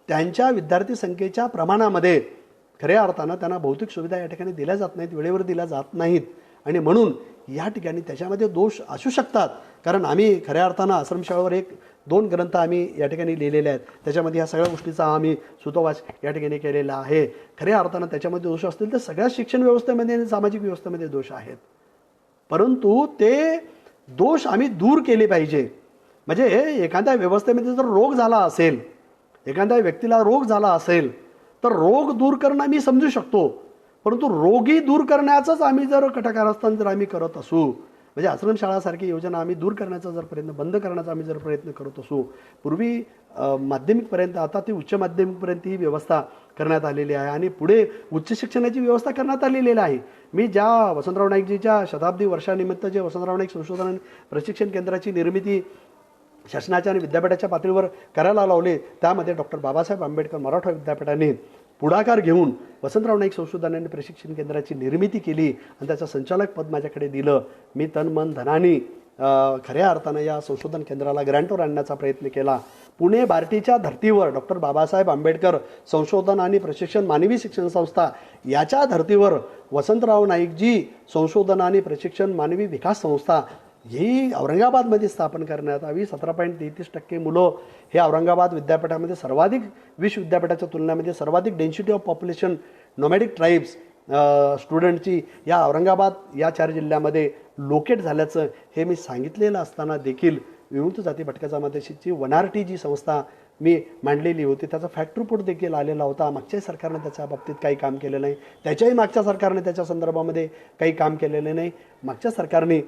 त्यांच्या विद्यार्थी संख्येच्या प्रमाणामध्ये खऱ्या अर्थानं त्यांना भौतिक सुविधा या ठिकाणी दिल्या जात नाहीत, वेळेवर दिल्या जात नाहीत. आणि म्हणून या ठिकाणी त्याच्यामध्ये दोष असू शकतात, कारण आम्ही खऱ्या अर्थानं आश्रमशाळेवर 1-2 ग्रंथ आम्ही या ठिकाणी लिहिलेले आहेत, त्याच्यामध्ये ह्या सगळ्या गोष्टीचा आम्ही सुतोवाच या ठिकाणी केलेला आहे. खऱ्या अर्थानं त्याच्यामध्ये दोष असतील तर सगळ्या शिक्षण व्यवस्थेमध्ये आणि सामाजिक व्यवस्थेमध्ये दोष आहेत, परंतु ते दोष आम्ही दूर केले पाहिजे. म्हणजे एखाद्या व्यवस्थेमध्ये जर रोग झाला असेल, एखाद्या व्यक्तीला रोग झाला असेल तर रोग दूर करणं मी समजू शकतो, परंतु रोगी दूर करण्याचंच आम्ही जर कटकारस्थान जर आम्ही करत असू, म्हणजे आश्रमशाळासारखी योजना आम्ही दूर करण्याचा जर प्रयत्न, बंद करण्याचा आम्ही जर प्रयत्न करत असू, पूर्वी माध्यमिकपर्यंत आता ती उच्च माध्यमिकपर्यंत ही व्यवस्था करण्यात आलेली आहे आणि पुढे उच्च शिक्षणाची व्यवस्था करण्यात आलेली आहे. मी ज्या वसंतराव नाईकजीच्या शताब्दी वर्षानिमित्त जे वसंतराव नाईक संशोधन आणि प्रशिक्षण केंद्राची निर्मिती शासनाच्या आणि विद्यापीठाच्या पातळीवर करायला लावले, त्यामध्ये डॉक्टर बाबासाहेब आंबेडकर मराठवाडा विद्यापीठाने पुढाकार घेऊन वसंतराव नाईक संशोधन आणि प्रशिक्षण केंद्राची निर्मिती केली आणि त्याचं संचालक पद माझ्याकडे दिलं. मी तन मन धनाने खऱ्या अर्थानं या संशोधन केंद्राला ग्रँटवर आणण्याचा प्रयत्न केला. पुणे बार्टीच्या धर्तीवर डॉक्टर बाबासाहेब आंबेडकर संशोधन आणि प्रशिक्षण मानवी शिक्षण संस्था याच्या धर्तीवर वसंतराव नाईकजी संशोधन आणि प्रशिक्षण मानवी विकास संस्था ही औरंगाबादमध्ये स्थापन करण्यात आली. 17.33% मुलं हे औरंगाबाद विद्यापीठामध्ये सर्वाधिक, विश्व विद्यापीठाच्या तुलनेमध्ये सर्वाधिक density of population nomadic tribes स्टुडंटची या औरंगाबाद या 4 जिल्ह्यामध्ये लोकेट झाल्याचं हे मी सांगितलेलं असताना देखील विमुक्त जाती भटक्या जमातीची वनारटी जी संस्था मी मांडलेली होती त्याचा फॅक्ट रिपोर्ट देखील आलेला होता. मागच्याही सरकारने त्याच्या बाबतीत काही काम केलं नाही, त्याच्याही मागच्या सरकारने त्याच्या संदर्भामध्ये काही काम केलेलं नाही. मागच्या सरकारने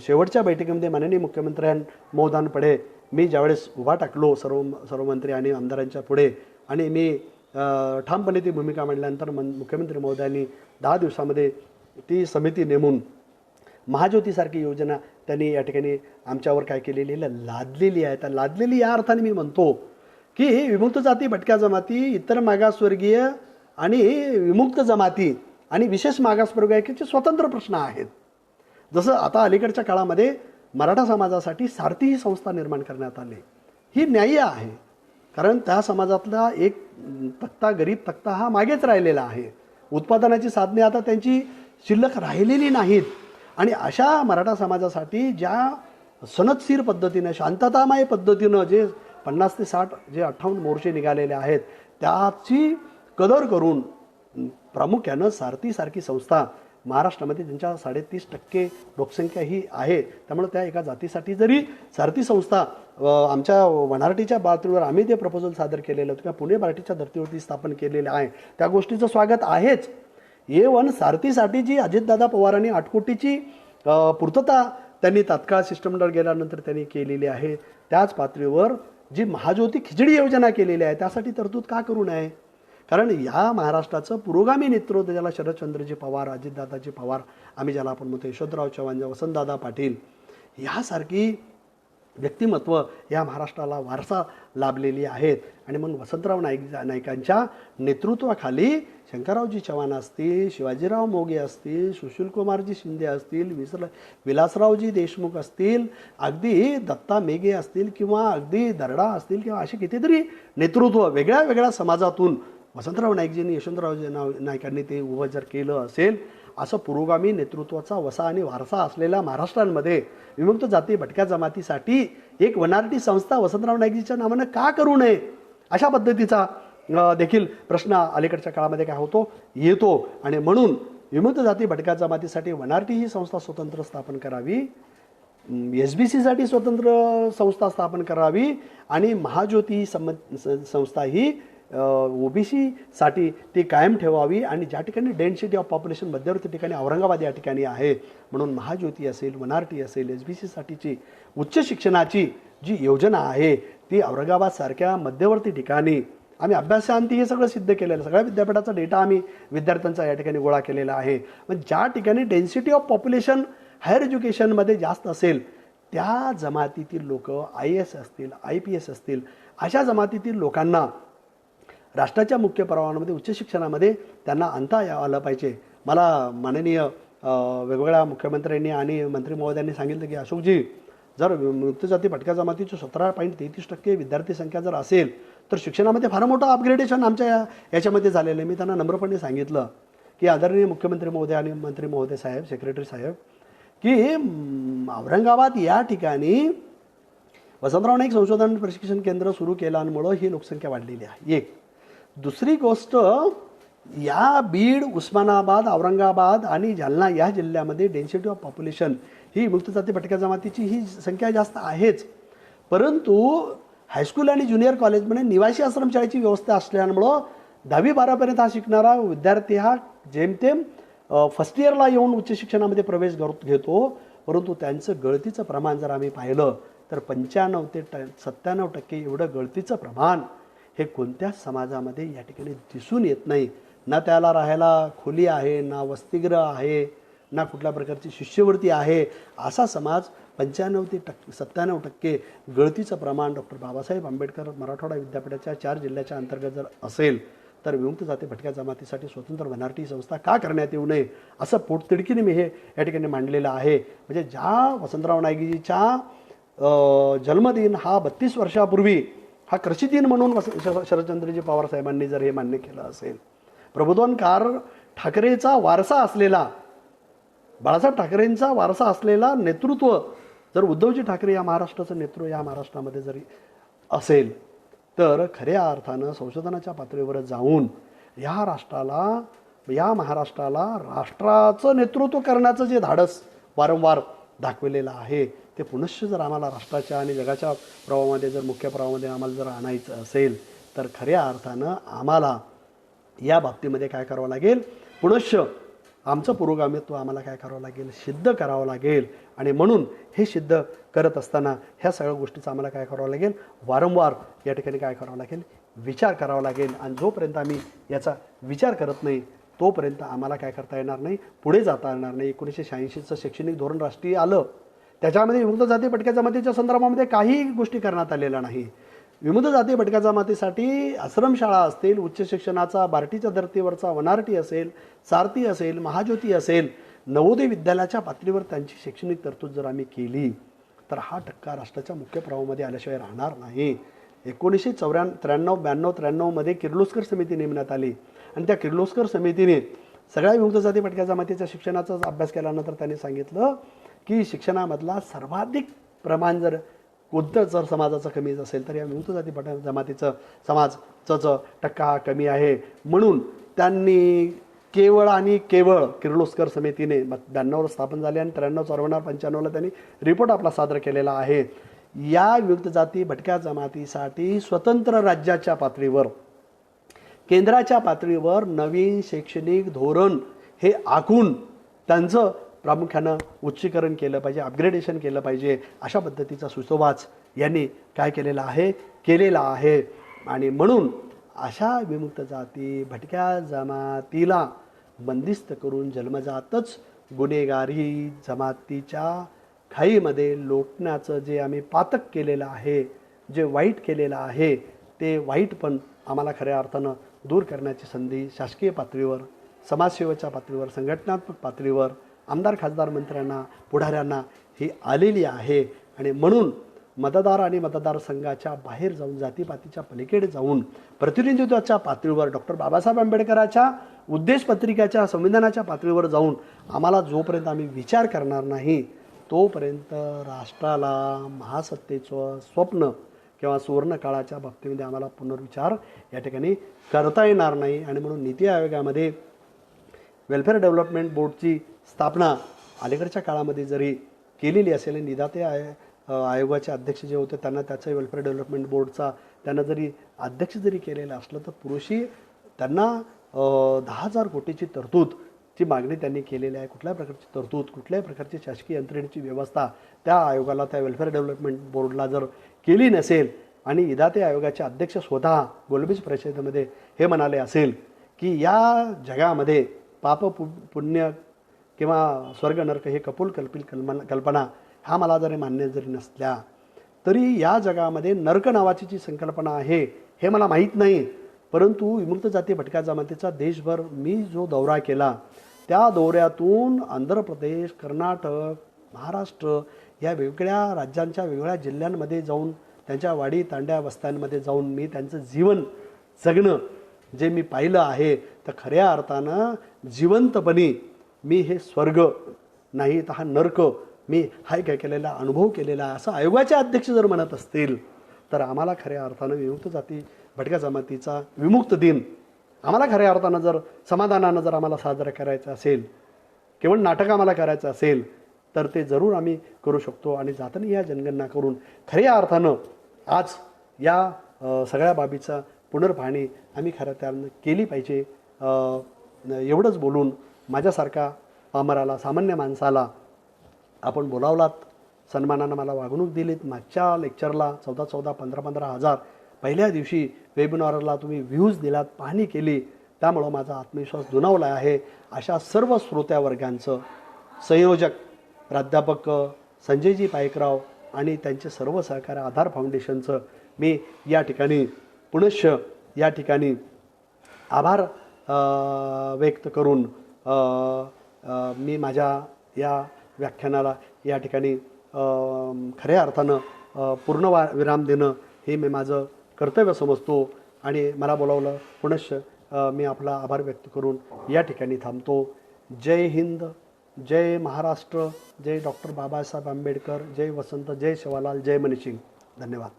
शेवटच्या बैठकीमध्ये माननीय मुख्यमंत्री महोदयांपुढे मी ज्यावेळेस उभा टाकलो सर्व मंत्री आणि आमदारांच्या पुढे आणि मी ठामपणे ती भूमिका मांडल्यानंतर मुख्यमंत्री महोदयांनी 10 दिवसामध्ये ती समिती नेमून महाज्योतीसारखी योजना त्यांनी या ठिकाणी आमच्यावर काय केलेली लादलेली आहे. त्या लादलेली या अर्थाने मी म्हणतो की विमुक्त जाती भटक्या जमाती, इतर मागासवर्गीय आणि विमुक्त जमाती आणि विशेष मागासवर्गीयाचे स्वतंत्र प्रश्न आहेत. जसं आता अलीकडच्या काळामध्ये मराठा समाजासाठी सारथी ही संस्था निर्माण करण्यात आली, ही न्याय्य आहे, कारण त्या समाजातला एक तक्ता, गरीब तक्ता हा मागेच राहिलेला आहे. उत्पादनाची साधने आता त्यांची शिल्लक राहिलेली नाहीत आणि अशा मराठा समाजासाठी ज्या सनदशीर पद्धतीनं, शांततामय पद्धतीनं जे 50 ते 60 जे 58 मोर्चे निघालेले आहेत त्याची कदर करून प्रामुख्यानं सारथीसारखी संस्था महाराष्ट्रामध्ये त्यांच्या 33% लोकसंख्या ही आहे, त्यामुळे त्या एका जातीसाठी जरी सारथी संस्था आमच्या वनारटीच्या पातळीवर आम्ही ते प्रपोजल सादर केलेलं होतं किंवा पुणे बार्टीच्या धर्तीवरती स्थापन केलेलं आहे, त्या गोष्टीचं स्वागत आहेच. A1 सारथीसाठी जी अजितदादा पवारांनी 8 कोटीची पूर्तता त्यांनी तात्काळ शिष्टमंडळ गेल्यानंतर त्यांनी केलेली आहे, त्याच पातळीवर जी महाज्योती खिचडी योजना केलेली आहे त्यासाठी तरतूद का करू नये? कारण या महाराष्ट्राचं पुरोगामी नेतृत्व ज्याला शरदचंद्रजी पवार, अजितदादाजी पवार, आम्ही ज्याला आपण म्हणतो यशवंतराव चव्हाण, वसंतदादा पाटील यासारखी व्यक्तिमत्व या महाराष्ट्राला वारसा लाभलेली आहेत. आणि मग वसंतराव नाईकांच्या नेतृत्वाखाली शंकररावजी चव्हाण असतील, शिवाजीराव मोघे असतील, सुशीलकुमारजी शिंदे असतील, विलासरावजी देशमुख असतील, अगदी दत्ता मेघे असतील किंवा अगदी दर्डा असतील किंवा असे कितीतरी नेतृत्व वेगळ्या वेगळ्या समाजातून वसंतराव नाईकजींनी, यशवंतराव नाईकांनी ते उभं जर केलं असेल असं पुरोगामी नेतृत्वाचा वसा आणि वारसा असलेल्या महाराष्ट्रामध्ये विमुक्त जाती भटक्या जमातीसाठी एक वनारटी संस्था वसंतराव नाईकजीच्या नावानं का करू नये, अशा पद्धतीचा देखील प्रश्न अलीकडच्या काळामध्ये काय होतो येतो. आणि म्हणून विमुक्त जाती भटक्या जमातीसाठी वनारटी ही संस्था स्वतंत्र स्थापन करावी, SBCसाठी स्वतंत्र संस्था स्थापन करावी आणि महाज्योती ही संस्था ही OBCसाठी ती कायम ठेवावी. आणि ज्या ठिकाणी डेन्सिटी ऑफ पॉप्युलेशन मध्यवर्ती ठिकाणी औरंगाबाद या ठिकाणी आहे, म्हणून महाज्योती असेल, वनारटी असेल, SBCसाठीची उच्च शिक्षणाची जी योजना आहे ती औरंगाबादसारख्या मध्यवर्ती ठिकाणी आम्ही अभ्यासांती हे सगळं सिद्ध केलेलं, सगळ्या विद्यापीठाचा डेटा आम्ही विद्यार्थ्यांचा या ठिकाणी गोळा केलेला आहे. पण ज्या ठिकाणी डेन्सिटी ऑफ पॉप्युलेशन हायर एज्युकेशनमध्ये जास्त असेल त्या जमातीतील लोक IAS असतील, IPS असतील, अशा जमातीतील लोकांना राष्ट्राच्या मुख्य प्रवाहामध्ये उच्च शिक्षणामध्ये त्यांना आणता आलं पाहिजे. मला माननीय वेगवेगळ्या मुख्यमंत्र्यांनी आणि मंत्री महोदयांनी सांगितलं की अशोकजी, जर मुक्त जाती भटक्या जमातीची 17.33% विद्यार्थी संख्या जर असेल तर शिक्षणामध्ये फार मोठं अपग्रेडेशन आमच्या याच्यामध्ये झालेलं आहे. मी त्यांना नम्रपणे सांगितलं की आदरणीय मुख्यमंत्री महोदय आणि मंत्री महोदय साहेब, सेक्रेटरी साहेब, की औरंगाबाद या ठिकाणी वसंतराव नाईक संशोधन प्रशिक्षण केंद्र सुरू केल्यामुळं ही लोकसंख्या वाढलेली आहे. एक दुसरी गोष्ट, या बीड, उस्मानाबाद, औरंगाबाद आणि जालना या जिल्ह्यामध्ये डेन्सिटी ऑफ पॉप्युलेशन ही मुक्त जाती भटक्या जमातीची ही संख्या जास्त आहेच, परंतु हायस्कूल आणि ज्युनियर कॉलेजमध्ये निवासी आश्रमशाळेची व्यवस्था असल्यामुळं 10वी-12वीपर्यंत हा शिकणारा विद्यार्थी हा जेमतेम फर्स्ट इयरला येऊन उच्च शिक्षणामध्ये प्रवेश घेतो, परंतु त्यांचं गळतीचं प्रमाण जर आम्ही पाहिलं तर 95 ते 97% एवढं गळतीचं प्रमाण हे कोणत्याच समाजामध्ये या ठिकाणी दिसून येत नाही. ना त्याला राहायला खोली आहे, ना वसतिगृह आहे, ना कुठल्या प्रकारची शिष्यवृत्ती आहे. असा समाज 95 ते 97% गळतीचं प्रमाण डॉक्टर बाबासाहेब आंबेडकर मराठवाडा विद्यापीठाच्या 4 जिल्ह्याच्या अंतर्गत जर असेल तर विमुक्त जाती भटक्या जमातीसाठी स्वतंत्र वनारटी संस्था का करण्यात येऊ नये, असं पोटतिडकीने मी हे या ठिकाणी मांडलेलं आहे. म्हणजे ज्या वसंतराव नाईकजीचा जन्मदिन हा 32 वर्षापूर्वी हा कृषी दिन म्हणून शरदचंद्रजी पवार साहेबांनी जर हे मान्य केलं असेल, प्रबोधनकार ठाकरेचा वारसा असलेला, बाळासाहेब ठाकरेंचा वारसा असलेला नेतृत्व जर उद्धवजी ठाकरे या महाराष्ट्राचं नेतृत्व या महाराष्ट्रामध्ये जरी असेल तर खऱ्या अर्थानं संशोधनाच्या पातळीवर जाऊन या राष्ट्राला, या महाराष्ट्राला राष्ट्राचं नेतृत्व करण्याचं जे धाडस वारंवार दाखवलेलं आहे ते पुनश्च जर आम्हाला राष्ट्राच्या आणि जगाच्या प्रवाहामध्ये जर मुख्य प्रवाहामध्ये आम्हाला जर आणायचं असेल तर खऱ्या अर्थानं आम्हाला या बाबतीमध्ये काय करावं लागेल, पुनश्च आमचं पुरोगामित्व आम्हाला काय करावं लागेल, सिद्ध करावं लागेल. आणि म्हणून हे सिद्ध करत असताना ह्या सगळ्या गोष्टीचं आम्हाला काय करावं लागेल, वारंवार या ठिकाणी काय करावं लागेल, विचार करावा लागेल. आणि जोपर्यंत आम्ही याचा विचार करत नाही तोपर्यंत आम्हाला काय करता येणार नाही, पुढे जाता येणार नाही. 1986चं शैक्षणिक धोरण राष्ट्रीय आलं, त्याच्यामध्ये विमुक्त जाती भटक्या जमातीच्या संदर्भामध्ये काही गोष्टी करण्यात आलेल्या नाही. विमुक्त जाती भटक्या जमातीसाठी आश्रमशाळा असतील, उच्च शिक्षणाचा बार्टीच्या धर्तीवरचा वनारटी असेल, सारथी असेल, महाज्योती असेल, नवोदय विद्यालयाच्या पातळीवर त्यांची शैक्षणिक तरतूद जर आम्ही केली तर हा टक्का राष्ट्राच्या मुख्य प्रवाहामध्ये आल्याशिवाय राहणार नाही. 1993 मध्ये किर्लोस्कर समिती नेमण्यात आली आणि त्या किर्लोस्कर समितीने सगळ्या विमुक्त जाती भटक्या जमातीच्या शिक्षणाचा अभ्यास केल्यानंतर त्यांनी सांगितलं की शिक्षणामधला सर्वाधिक प्रमाण जर कोणतं जर समाजाचं कमी असेल तर या विमुक्त जाती भटक्या जमातीचं समाजाचं टक्का हा कमी आहे. म्हणून त्यांनी केवळ आणि केवळ किर्लोस्कर समितीने 92 स्थापन झाली आणि 93, 94, 95ला त्यांनी रिपोर्ट आपला सादर केलेला आहे. या विमुक्त जाती भटक्या जमातीसाठी स्वतंत्र राज्याच्या पातळीवर, केंद्राच्या पातळीवर नवीन शैक्षणिक धोरण हे आखून त्यांचं प्रामुख्यानं उच्चीकरण केलं पाहिजे, अपग्रेडेशन केलं पाहिजे, अशा पद्धतीचा सुसंवाद यांनी काय केलेला आहे. आणि म्हणून अशा विमुक्त जाती भटक्या जमातीला बंदिस्त करून जन्मजातच गुन्हेगारी जमातीच्या खाईमध्ये लोटण्याचं जे आम्ही पातक केलेलं आहे, जे वाईट केलेलं आहे, ते वाईट पण आम्हाला खऱ्या अर्थानं दूर करण्याची संधी शासकीय पातळीवर, समाजसेवेच्या पातळीवर, संघटनात्मक पातळीवर, आमदार खासदार मंत्र्यांना, पुढाऱ्यांना ही आलेली आहे. आणि म्हणून मतदार आणि मतदारसंघाच्या बाहेर जाऊन, जातीपातीच्या पलीकडे जाऊन, प्रतिनिधित्वाच्या पातळीवर डॉक्टर बाबासाहेब आंबेडकरांच्या उद्देशपत्रिकेच्या संविधानाच्या पातळीवर जाऊन आम्हाला जोपर्यंत आम्ही विचार करणार नाही तोपर्यंत राष्ट्राला महासत्तेचं स्वप्न किंवा सुवर्ण काळाच्या बाबतीमध्ये आम्हाला पुनर्विचार या ठिकाणी करता येणार नाही. आणि म्हणून नीती आयोगामध्ये वेलफेअर डेव्हलपमेंट बोर्डची स्थापना अलीकडच्या काळामध्ये जरी केलेली असेल, निदाते आयोगाचे अध्यक्ष जे होते त्यांना त्याचं वेलफेअर डेव्हलपमेंट बोर्डचा त्यांना जरी अध्यक्ष जरी केलेलं असलं तर पुरुषी त्यांना 10,000 कोटीची तरतूदची मागणी त्यांनी केलेली आहे. कुठल्याही प्रकारची तरतूद, कुठल्याही प्रकारची शासकीय यंत्रणेची व्यवस्था त्या आयोगाला, त्या वेलफेअर डेव्हलपमेंट बोर्डला जर केली नसेल आणि इदाते आयोगाचे अध्यक्ष स्वतः गोलबीज परिषदेमध्ये हे म्हणाले असेल की या जगामध्ये पाप पुण्य किंवा स्वर्ग नरक हे कपोल कल्पित कल्पना हा मला जरी मान्य जरी नसल्या तरी या जगामध्ये नरक नावाची जी संकल्पना आहे हे मला माहीत नाही. परंतु विमुक्त जाती भटक्या जमातीचा देशभर मी जो दौरा केला त्या दौऱ्यातून आंध्र प्रदेश, कर्नाटक, महाराष्ट्र या वेगवेगळ्या राज्यांच्या वेगवेगळ्या जिल्ह्यांमध्ये जाऊन त्यांच्या वाडी तांड्या वस्त्यांमध्ये जाऊन मी त्यांचं जीवन जगणं जे मी पाहिलं आहे तर खऱ्या अर्थानं जिवंतपणे मी हे स्वर्ग नाही तर हा नरक मी हाय काय केलेला अनुभव केलेला आहे असं आयोगाचे अध्यक्ष जर म्हणत असतील तर आम्हाला खऱ्या अर्थानं विमुक्त जाती भटक्या जमातीचा विमुक्त दिन आम्हाला खऱ्या अर्थानं जर समाधानानं जर आम्हाला साजरा करायचा असेल, केवळ नाटक आम्हाला करायचं असेल तर ते जरूर आम्ही करू शकतो. आणि जाताना या जनगणना करून खऱ्या अर्थानं आज या सगळ्या बाबीचा पुनर्पाहणी आम्ही खऱ्या अर्थानं केली पाहिजे. एवढंच बोलून माझ्यासारखा पामराला, सामान्य माणसाला आपण बोलावलात, सन्मानानं मला वागणूक दिलीत. मागच्या लेक्चरला 14,000, 15,000 पहिल्या दिवशी वेबिनारला तुम्ही व्ह्यूज दिलात, पाहणी केली, त्यामुळं माझा आत्मविश्वास दुणावला आहे. अशा सर्व श्रोत्यावर्गांचं, संयोजक प्राध्यापक संजयजी पायकराव आणि त्यांचे सर्व सहकारी आधार फाउंडेशनचं मी या ठिकाणी पुनश्च या ठिकाणी आभार व्यक्त करून मी माझ्या या व्याख्यानाला या ठिकाणी खऱ्या अर्थानं पूर्ण विराम देणं हे मी माझं कर्तव्य समजतो. आणि मला बोलावलं पुनश्च मी आपला आभार व्यक्त करून या ठिकाणी थांबतो. जय हिंद, जय महाराष्ट्र, जय डॉक्टर बाबासाहेब आंबेडकर, जय वसंत, जय शिवालाल, जय मनीसिंग. धन्यवाद.